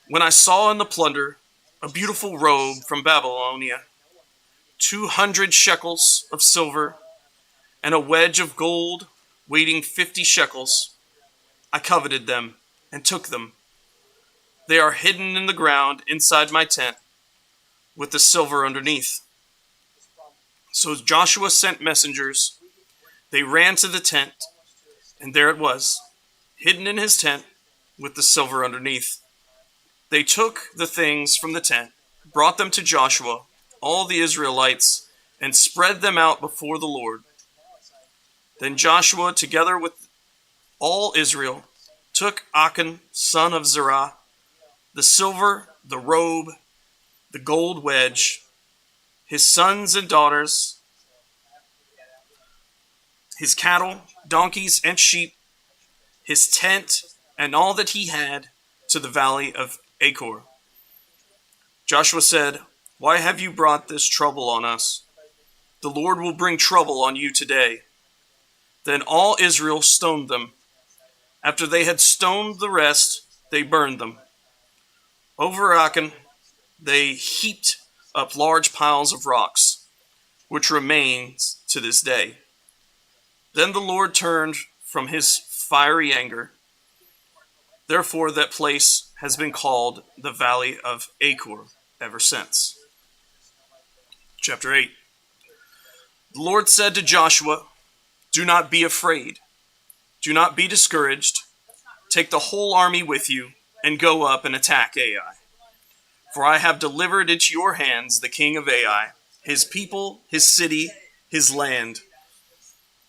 When I saw in the plunder a beautiful robe from Babylonia, 200 shekels of silver, and a wedge of gold weighing 50 shekels, I coveted them and took them. They are hidden in the ground inside my tent, with the silver underneath. So Joshua sent messengers. They ran to the tent, and there it was, hidden in his tent, with the silver underneath. They took the things from the tent, brought them to Joshua, all the Israelites, and spread them out before the Lord. Then Joshua, together with all Israel, took Achan, son of Zerah, the silver, the robe, the gold wedge, his sons and daughters, his cattle, donkeys, and sheep, his tent, and all that he had, to the valley of Achor. Joshua said, why have you brought this trouble on us? The Lord will bring trouble on you today. Then all Israel stoned them. After they had stoned the rest, they burned them. Over Achan, they heaped up large piles of rocks, which remains to this day. Then the Lord turned from his fiery anger. Therefore, that place has been called the Valley of Achor ever since. Chapter 8. The Lord said to Joshua, do not be afraid. Do not be discouraged. Take the whole army with you and go up and attack Ai. For I have delivered into your hands the king of Ai, his people, his city, his land.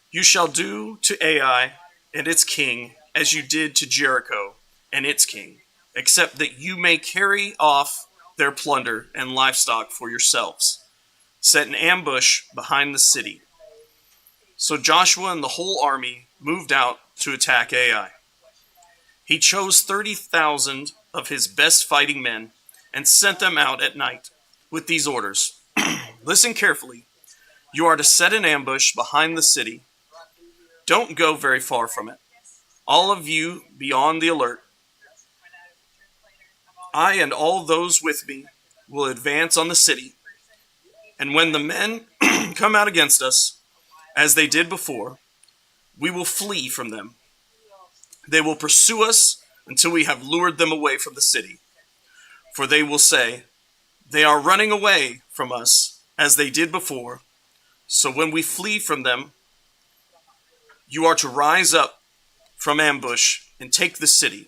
You shall do to Ai and its king as you did to Jericho and its king, except that you may carry off their plunder and livestock for yourselves. Set an ambush behind the city. So Joshua and the whole army moved out to attack Ai. He chose 30,000 of his best fighting men and sent them out at night with these orders. Listen carefully. You are to set an ambush behind the city. Don't go very far from it. All of you be on the alert. I and all those with me will advance on the city, and when the men come out against us, as they did before, we will flee from them. They will pursue us until we have lured them away from the city. For they will say, they are running away from us as they did before. So when we flee from them, you are to rise up from ambush and take the city.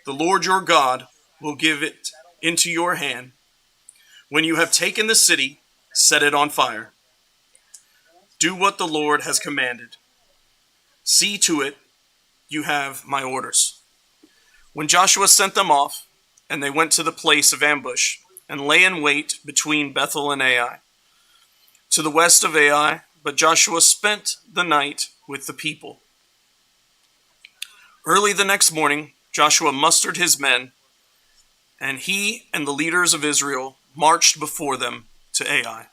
The Lord your God will give it into your hand. When you have taken the city, set it on fire. Do what the Lord has commanded. See to it you have my orders. When Joshua sent them off, and they went to the place of ambush, and lay in wait between Bethel and Ai, to the west of Ai, but Joshua spent the night with the people. Early the next morning, Joshua mustered his men, and he and the leaders of Israel marched before them to Ai.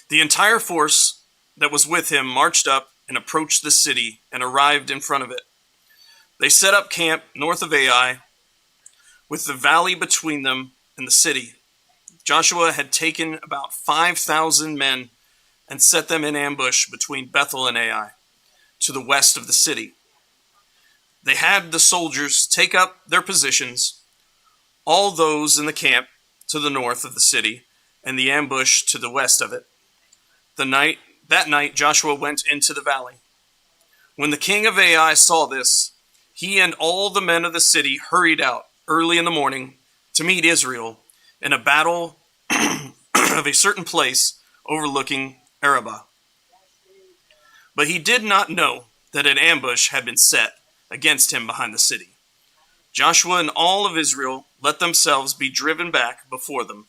The entire force that was with him marched up and approached the city and arrived in front of it. They set up camp north of Ai, with the valley between them and the city. Joshua had taken about 5,000 men and set them in ambush between Bethel and Ai, to the west of the city. They had the soldiers take up their positions, all those in the camp to the north of the city, and the ambush to the west of it. That night Joshua went into the valley. When the king of Ai saw this, he and all the men of the city hurried out early in the morning to meet Israel in a battle of a certain place overlooking Arabah. But he did not know that an ambush had been set against him behind the city. Joshua and all of Israel let themselves be driven back before them,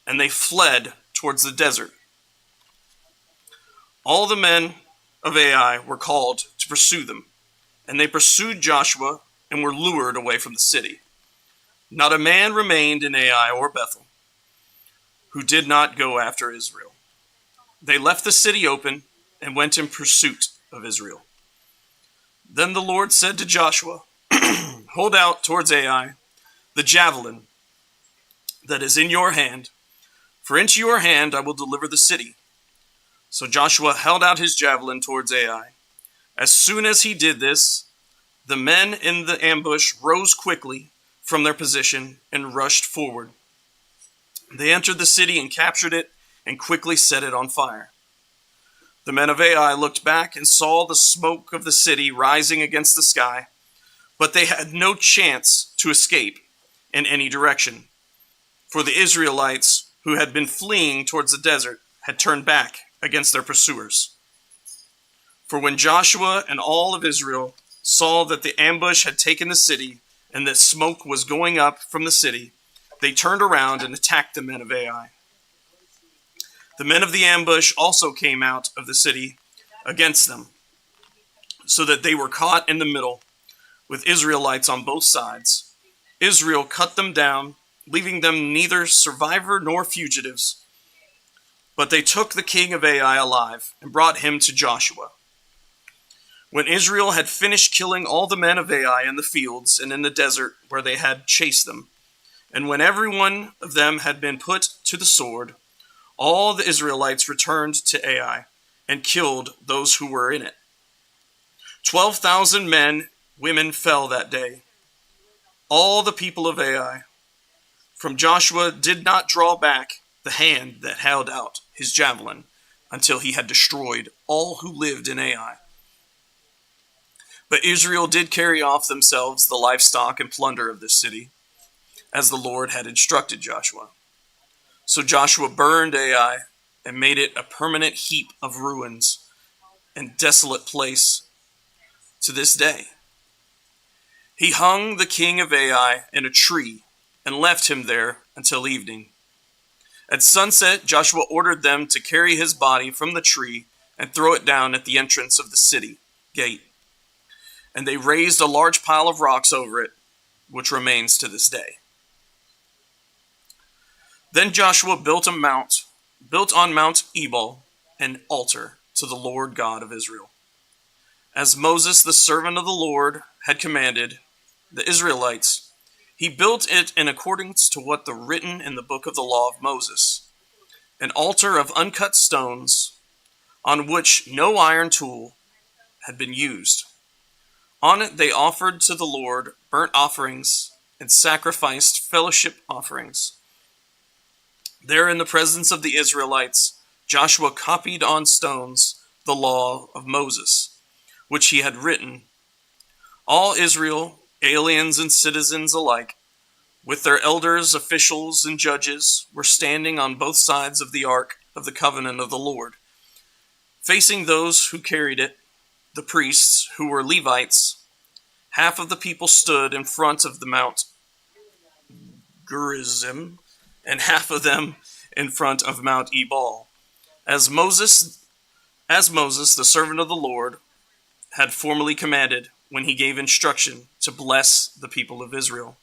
and they fled towards the desert. All the men of Ai were called to pursue them, and they pursued Joshua and were lured away from the city. Not a man remained in Ai or Bethel who did not go after Israel. They left the city open and went in pursuit of Israel. Then the Lord said to Joshua, hold out towards Ai the javelin that is in your hand, for into your hand I will deliver the city. So Joshua held out his javelin towards Ai. As soon as he did this, the men in the ambush rose quickly from their position and rushed forward. They entered the city and captured it and quickly set it on fire. The men of Ai looked back and saw the smoke of the city rising against the sky, but they had no chance to escape in any direction, for the Israelites who had been fleeing towards the desert had turned back against their pursuers. For when Joshua and all of Israel saw that the ambush had taken the city and that smoke was going up from the city, they turned around and attacked the men of Ai. The men of the ambush also came out of the city against them, so that they were caught in the middle with Israelites on both sides. Israel cut them down, leaving them neither survivor nor fugitives. But they took the king of Ai alive and brought him to Joshua. When Israel had finished killing all the men of Ai in the fields and in the desert where they had chased them, and when every one of them had been put to the sword, all the Israelites returned to Ai and killed those who were in it. 12,000 men, women fell that day. All the people of Ai from Joshua did not draw back the hand that held out his javelin until he had destroyed all who lived in Ai. But Israel did carry off themselves the livestock and plunder of this city, as the Lord had instructed Joshua. So Joshua burned Ai and made it a permanent heap of ruins and desolate place to this day. He hung the king of Ai in a tree and left him there until evening. At sunset, Joshua ordered them to carry his body from the tree and throw it down at the entrance of the city gate. And they raised a large pile of rocks over it, which remains to this day. Then Joshua built on Mount Ebal, an altar to the Lord God of Israel. as Moses, the servant of the Lord, had commanded the Israelites. He built it in accordance to what was written in the book of the law of Moses, an altar of uncut stones on which no iron tool had been used. On it they offered to the Lord burnt offerings and sacrificed fellowship offerings. There in the presence of the Israelites, Joshua copied on stones the law of Moses, which he had written. All Israel, aliens and citizens alike, with their elders, officials, and judges, were standing on both sides of the ark of the covenant of the Lord, facing those who carried it, the priests, who were Levites. Half of the people stood in front of the Mount Gerizim, and half of them in front of Mount Ebal, as Moses, the servant of the Lord, had formerly commanded when he gave instruction to bless the people of Israel.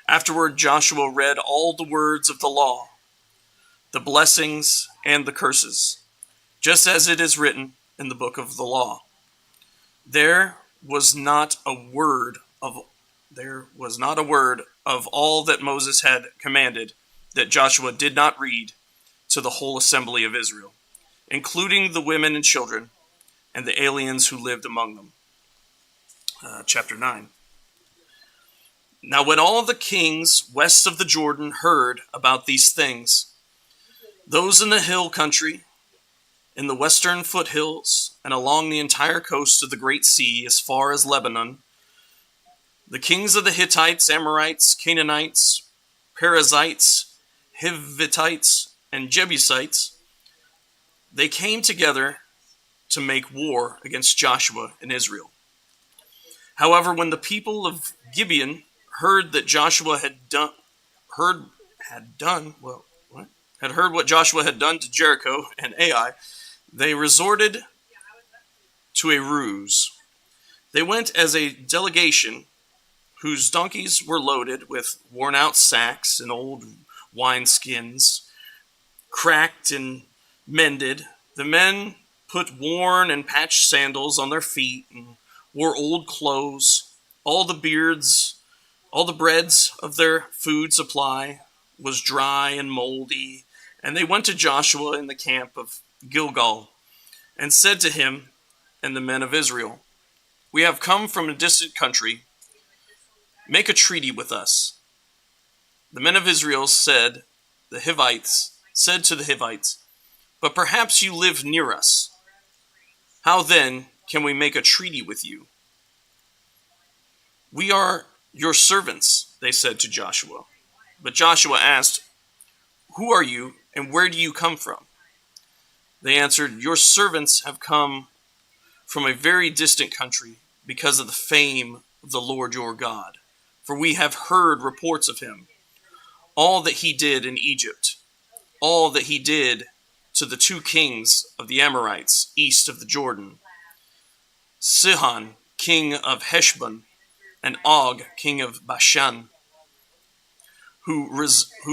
Afterward, Joshua read all the words of the law, the blessings and the curses, just as it is written in the book of the law. There was not a word of all that Moses had commanded that Joshua did not read to the whole assembly of Israel, including the women and children and the aliens who lived among them. Chapter 9. Now when all the kings west of the Jordan heard about these things, those in the hill country, in the western foothills, and along the entire coast of the Great Sea as far as Lebanon, the kings of the Hittites, Amorites, Canaanites, Perizzites, Hivitites, and Jebusites, they came together to make war against Joshua and Israel. However, when the people of Gibeon heard that Joshua had heard what Joshua had done to Jericho and Ai, they resorted to a ruse. They went as a delegation whose donkeys were loaded with worn-out sacks and old wineskins, cracked and mended. The men put worn and patched sandals on their feet and wore old clothes. All the breads of their food supply was dry and moldy. And they went to Joshua in the camp of Gilgal and said to him and the men of Israel, "We have come from a distant country. Make a treaty with us." The men of Israel said to the Hivites, "But perhaps you live near us. How then can we make a treaty with you?" "We are your servants," they said to Joshua. But Joshua asked, "Who are you and where do you come from?" They answered, "Your servants have come from a very distant country because of the fame of the Lord your God. For we have heard reports of him, all that he did in Egypt, all that he did to the two kings of the Amorites east of the Jordan, Sihon, king of Heshbon, and Og, king of Bashan, who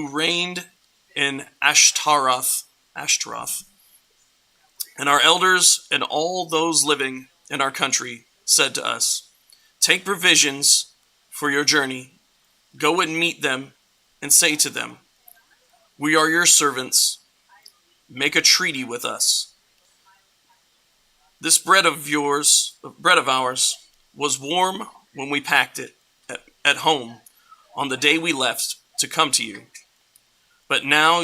reigned in Ashtaroth. And our elders and all those living in our country said to us, 'Take provisions for your journey, go and meet them, and say to them, we are your servants, make a treaty with us. This bread of ours, was warm when we packed it at home on the day we left to come to you. But now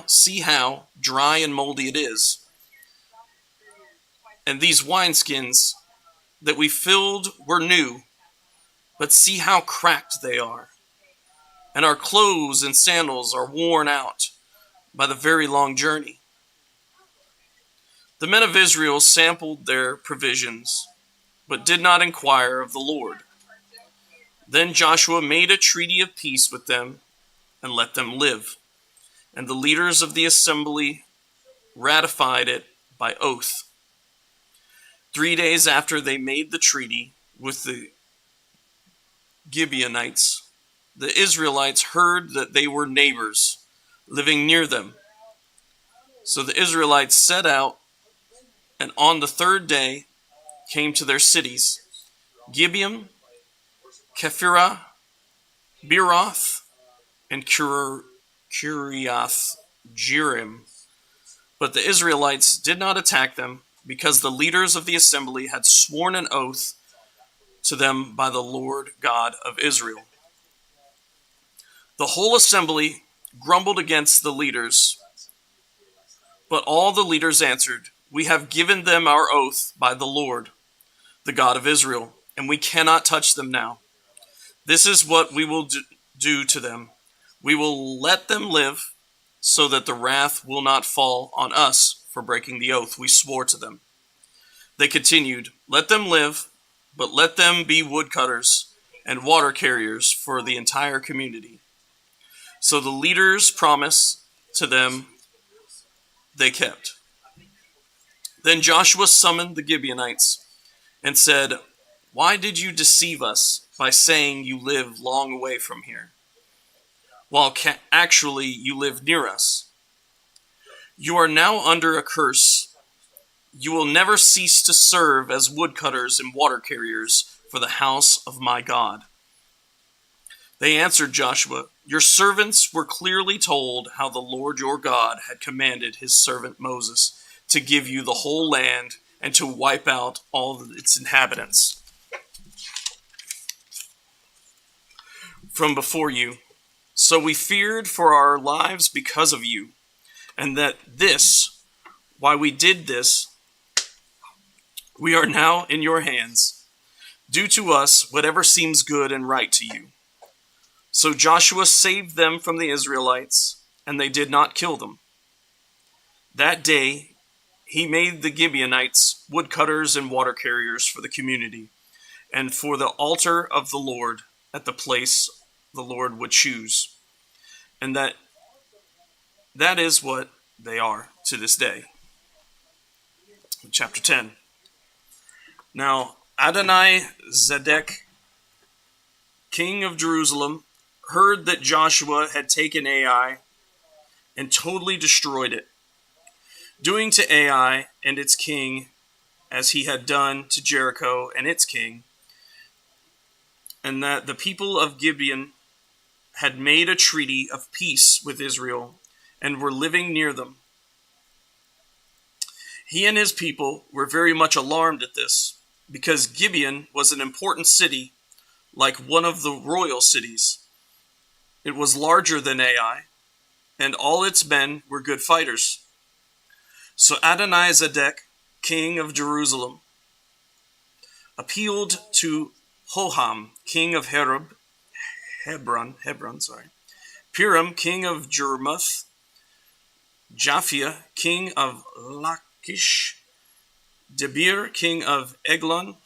see how dry and moldy it is. And these wineskins that we filled were new, but see how cracked they are. And our clothes and sandals are worn out by the very long journey.' The men of Israel sampled their provisions, but did not inquire of the Lord. Then Joshua made a treaty of peace with them and let them live. And the leaders of the assembly ratified it by oath. 3 days after they made the treaty with the Gibeonites, the Israelites heard that they were neighbors living near them. So the Israelites set out, and on the third day came to their cities, Gibeon, Kephirah, Beeroth, and Kiriath Jearim. But the Israelites did not attack them, because the leaders of the assembly had sworn an oath to them by the Lord God of Israel. The whole assembly grumbled against the leaders, but all the leaders answered, "We have given them our oath by the Lord, the God of Israel, and we cannot touch them now. This is what we will do to them. We will let them live, so that the wrath will not fall on us for breaking the oath we swore to them." They continued, "Let them live, but let them be woodcutters and water carriers for the entire community." So the leaders' promise to them they kept. Then Joshua summoned the Gibeonites and said, "Why did you deceive us by saying you live long away from here, while actually you live near us? You are now under a curse. You will never cease to serve as woodcutters and water carriers for the house of my God." They answered Joshua, "Your servants were clearly told how the Lord your God had commanded his servant Moses to give you the whole land and to wipe out all its inhabitants from before you. So we feared for our lives because of you, and why we did this, we are now in your hands. Do to us whatever seems good and right to you." So Joshua saved them from the Israelites, and they did not kill them. That day he made the Gibeonites woodcutters and water carriers for the community, and for the altar of the Lord at the place the Lord would choose. And that is what they are to this day. Chapter 10. Now Adoni-Zedek, king of Jerusalem, heard that Joshua had taken Ai and totally destroyed it, doing to Ai and its king as he had done to Jericho and its king, and that the people of Gibeon had made a treaty of peace with Israel and were living near them. He and his people were very much alarmed at this, because Gibeon was an important city, like one of the royal cities. It was larger than Ai, and all its men were good fighters. So Adoni-Zedek, king of Jerusalem, appealed to Hoham, king of Hebron, Piram, king of Jarmuth, Japhia, king of Lachish, Debir, king of Eglon.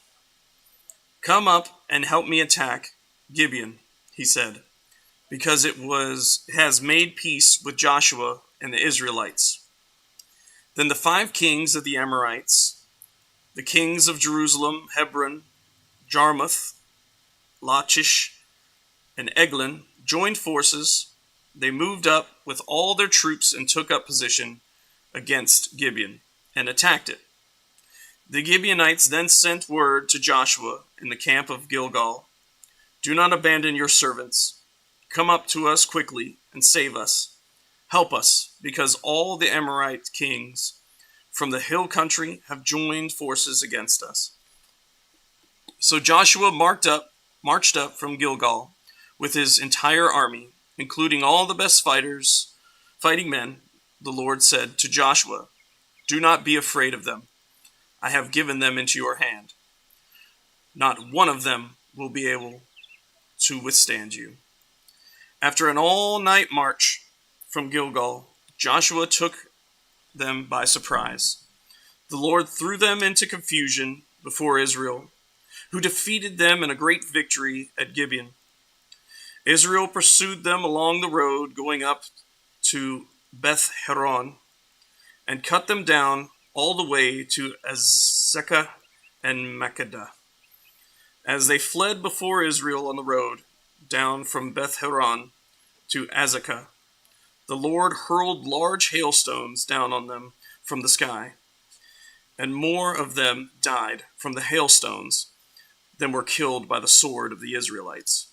"Come up and help me attack Gibeon," he said, "because it has made peace with Joshua and the Israelites." Then the 5 kings of the Amorites, the kings of Jerusalem, Hebron, Jarmuth, Lachish, and Eglon, joined forces. They moved up with all their troops and took up position against Gibeon and attacked it. The Gibeonites then sent word to Joshua in the camp of Gilgal, "Do not abandon your servants. Come up to us quickly and save us. Help us, because all the Amorite kings from the hill country have joined forces against us." So Joshua marched up from Gilgal with his entire army, including all the best fighting men. The Lord said to Joshua, "Do not be afraid of them. I have given them into your hand. Not one of them will be able to withstand you." After an all-night march from Gilgal, Joshua took them by surprise. The Lord threw them into confusion before Israel, who defeated them in a great victory at Gibeon. Israel pursued them along the road going up to Beth-Horon and cut them down all the way to Azekah and Makkedah. As they fled before Israel on the road down from Beth-Horon to Azekah, the Lord hurled large hailstones down on them from the sky. and more of them died from the hailstones than were killed by the sword of the Israelites.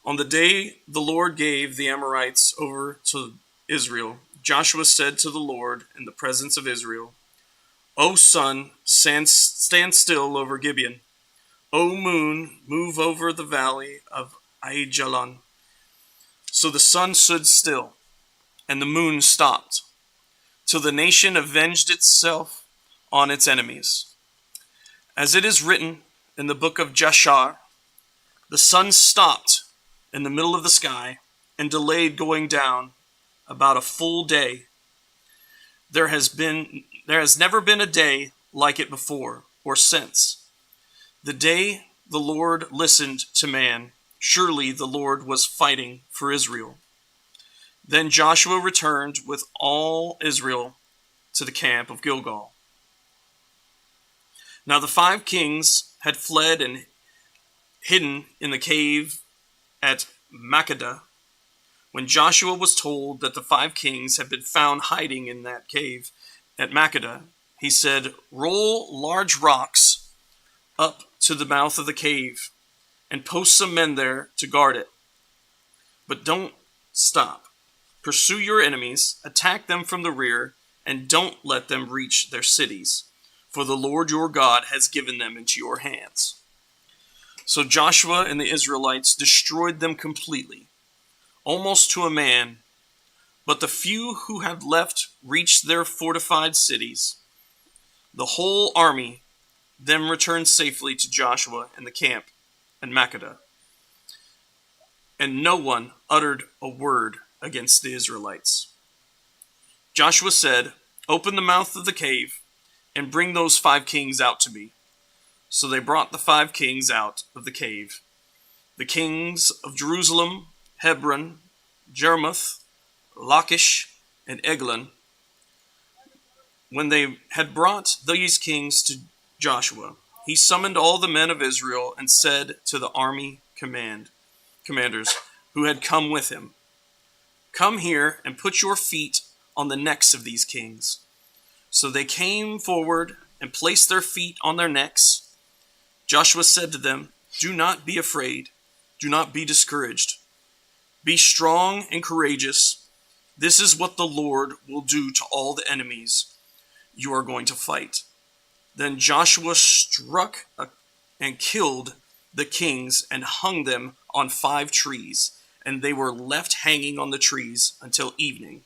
On the day the Lord gave the Amorites over to Israel, Joshua said to the Lord in the presence of Israel, O sun, stand still over Gibeon. O moon, move over the valley of Aijalon. So the sun stood still, and the moon stopped, till the nation avenged itself on its enemies. As it is written in the book of Jashar, the sun stopped in the middle of the sky and delayed going down about a full day. There has never been a day like it before or since. The day the Lord listened to man, surely the Lord was fighting for Israel. Then Joshua returned with all Israel to the camp of Gilgal. Now the 5 kings had fled and hidden in the cave at Makkedah. When Joshua was told that the 5 kings had been found hiding in that cave at Makkedah, he said, Roll large rocks up to the mouth of the cave and post some men there to guard it. But don't stop. Pursue your enemies, attack them from the rear, and don't let them reach their cities, for the Lord your God has given them into your hands. So Joshua and the Israelites destroyed them completely, almost to a man, but the few who had left reached their fortified cities. The whole army then returned safely to Joshua in the camp in Makkedah, and no one uttered a word against the Israelites. Joshua said, Open the mouth of the cave and bring those 5 kings out to me. So they brought the 5 kings out of the cave, the kings of Jerusalem, Hebron, Jarmuth, Lachish, and Eglon. When they had brought these kings to Joshua, he summoned all the men of Israel and said to the army commanders who had come with him, Come here and put your feet on the necks of these kings. So they came forward and placed their feet on their necks. Joshua said to them, Do not be afraid. Do not be discouraged. Be strong and courageous. This is what the Lord will do to all the enemies you are going to fight. Then Joshua struck and killed the kings and hung them on 5 trees, and they were left hanging on the trees until evening.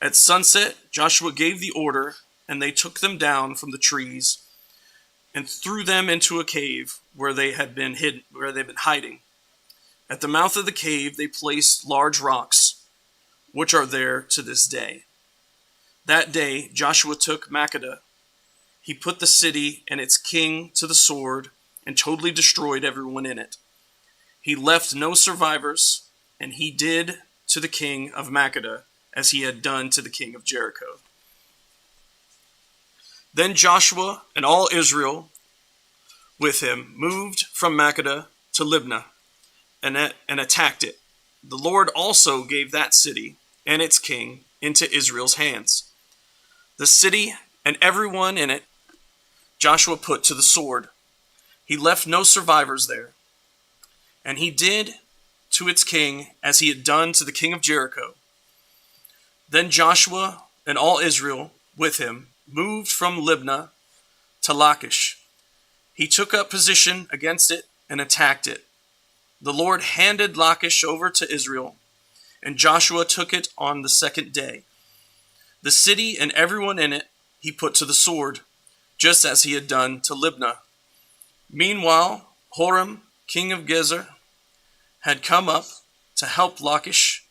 At sunset, Joshua gave the order, and they took them down from the trees and threw them into a cave where they had been hiding. At the mouth of the cave, they placed large rocks, which are there to this day. That day, Joshua took Makkedah. He put the city and its king to the sword and totally destroyed everyone in it. He left no survivors, and he did to the king of Makkedah as he had done to the king of Jericho. Then Joshua and all Israel with him moved from Makkedah to Libnah and attacked it. The Lord also gave that city and its king into Israel's hands. The city and everyone in it Joshua put to the sword. He left no survivors there. And he did to its king as he had done to the king of Jericho. Then Joshua and all Israel with him moved from Libnah to Lachish. He took up position against it and attacked it. The Lord handed Lachish over to Israel, and Joshua took it on the 2nd day. The city and everyone in it he put to the sword, just as he had done to Libnah. Meanwhile, Horam, king of Gezer, had come up to help Lachish,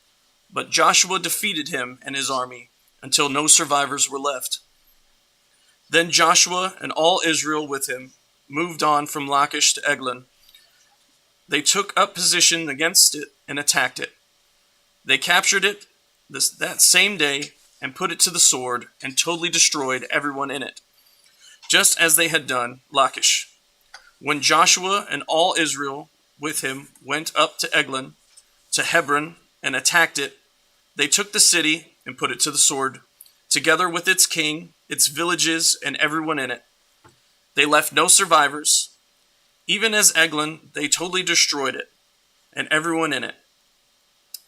but Joshua defeated him and his army until no survivors were left. Then Joshua and all Israel with him moved on from Lachish to Eglon. They took up position against it and attacked it. They captured it that same day and put it to the sword and totally destroyed everyone in it, just as they had done Lachish. When Joshua and all Israel with him went up to Eglon, to Hebron, and attacked it, they took the city and put it to the sword, together with its king its villages, and everyone in it. They left no survivors. Even as Eglon, they totally destroyed it, and everyone in it.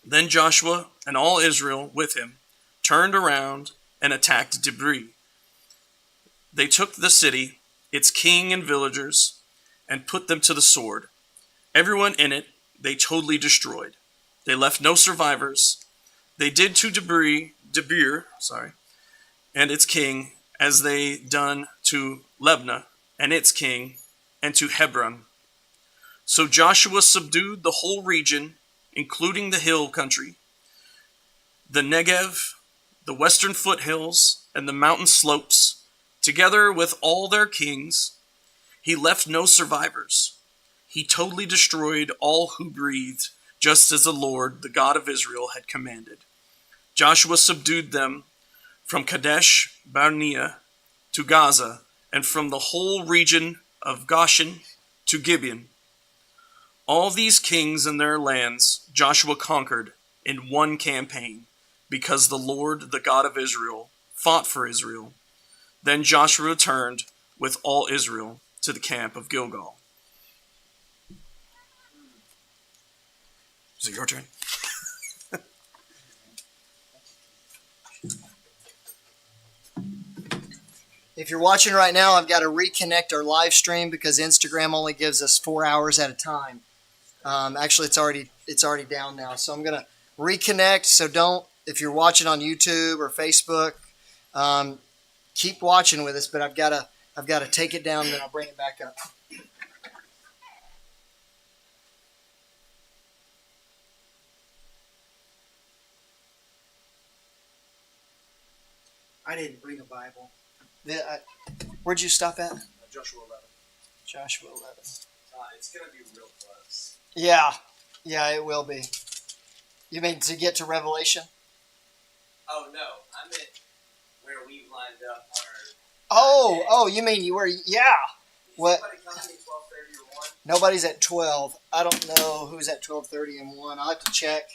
Then Joshua and all Israel with him turned around and attacked Debris. They took the city, its king and villagers, and put them to the sword. Everyone in it they totally destroyed. They left no survivors. They did to Debir, and its king, as they done to Lebna and its king, and to Hebron. So Joshua subdued the whole region, including the hill country, the Negev, the western foothills, and the mountain slopes, together with all their kings. He left no survivors. He totally destroyed all who breathed, just as the Lord, the God of Israel, had commanded. Joshua subdued them from Kadesh Barnea to Gaza, and from the whole region of Goshen to Gibeon. All these kings and their lands Joshua conquered in one campaign, because the Lord, the God of Israel, fought for Israel. Then Joshua returned with all Israel to the camp of Gilgal. Is it your turn? If you're watching right now, I've got to reconnect our live stream because Instagram only gives us 4 hours at a time. Actually, it's already down now. So I'm going to reconnect. So don't, if you're watching on YouTube or Facebook, keep watching with us. But I've got to take it down, then I'll bring it back up. I didn't bring a Bible. Where'd you stop at? Joshua 11. Joshua 11. It's going to be real close. Yeah, it will be. You mean to get to Revelation? Oh, no. I meant where we lined up Oh, you mean you were, yeah. What? Somebody come to me 12:30 or 1? Nobody's at 12. I don't know who's at 12:30 and 1. I'll have to check.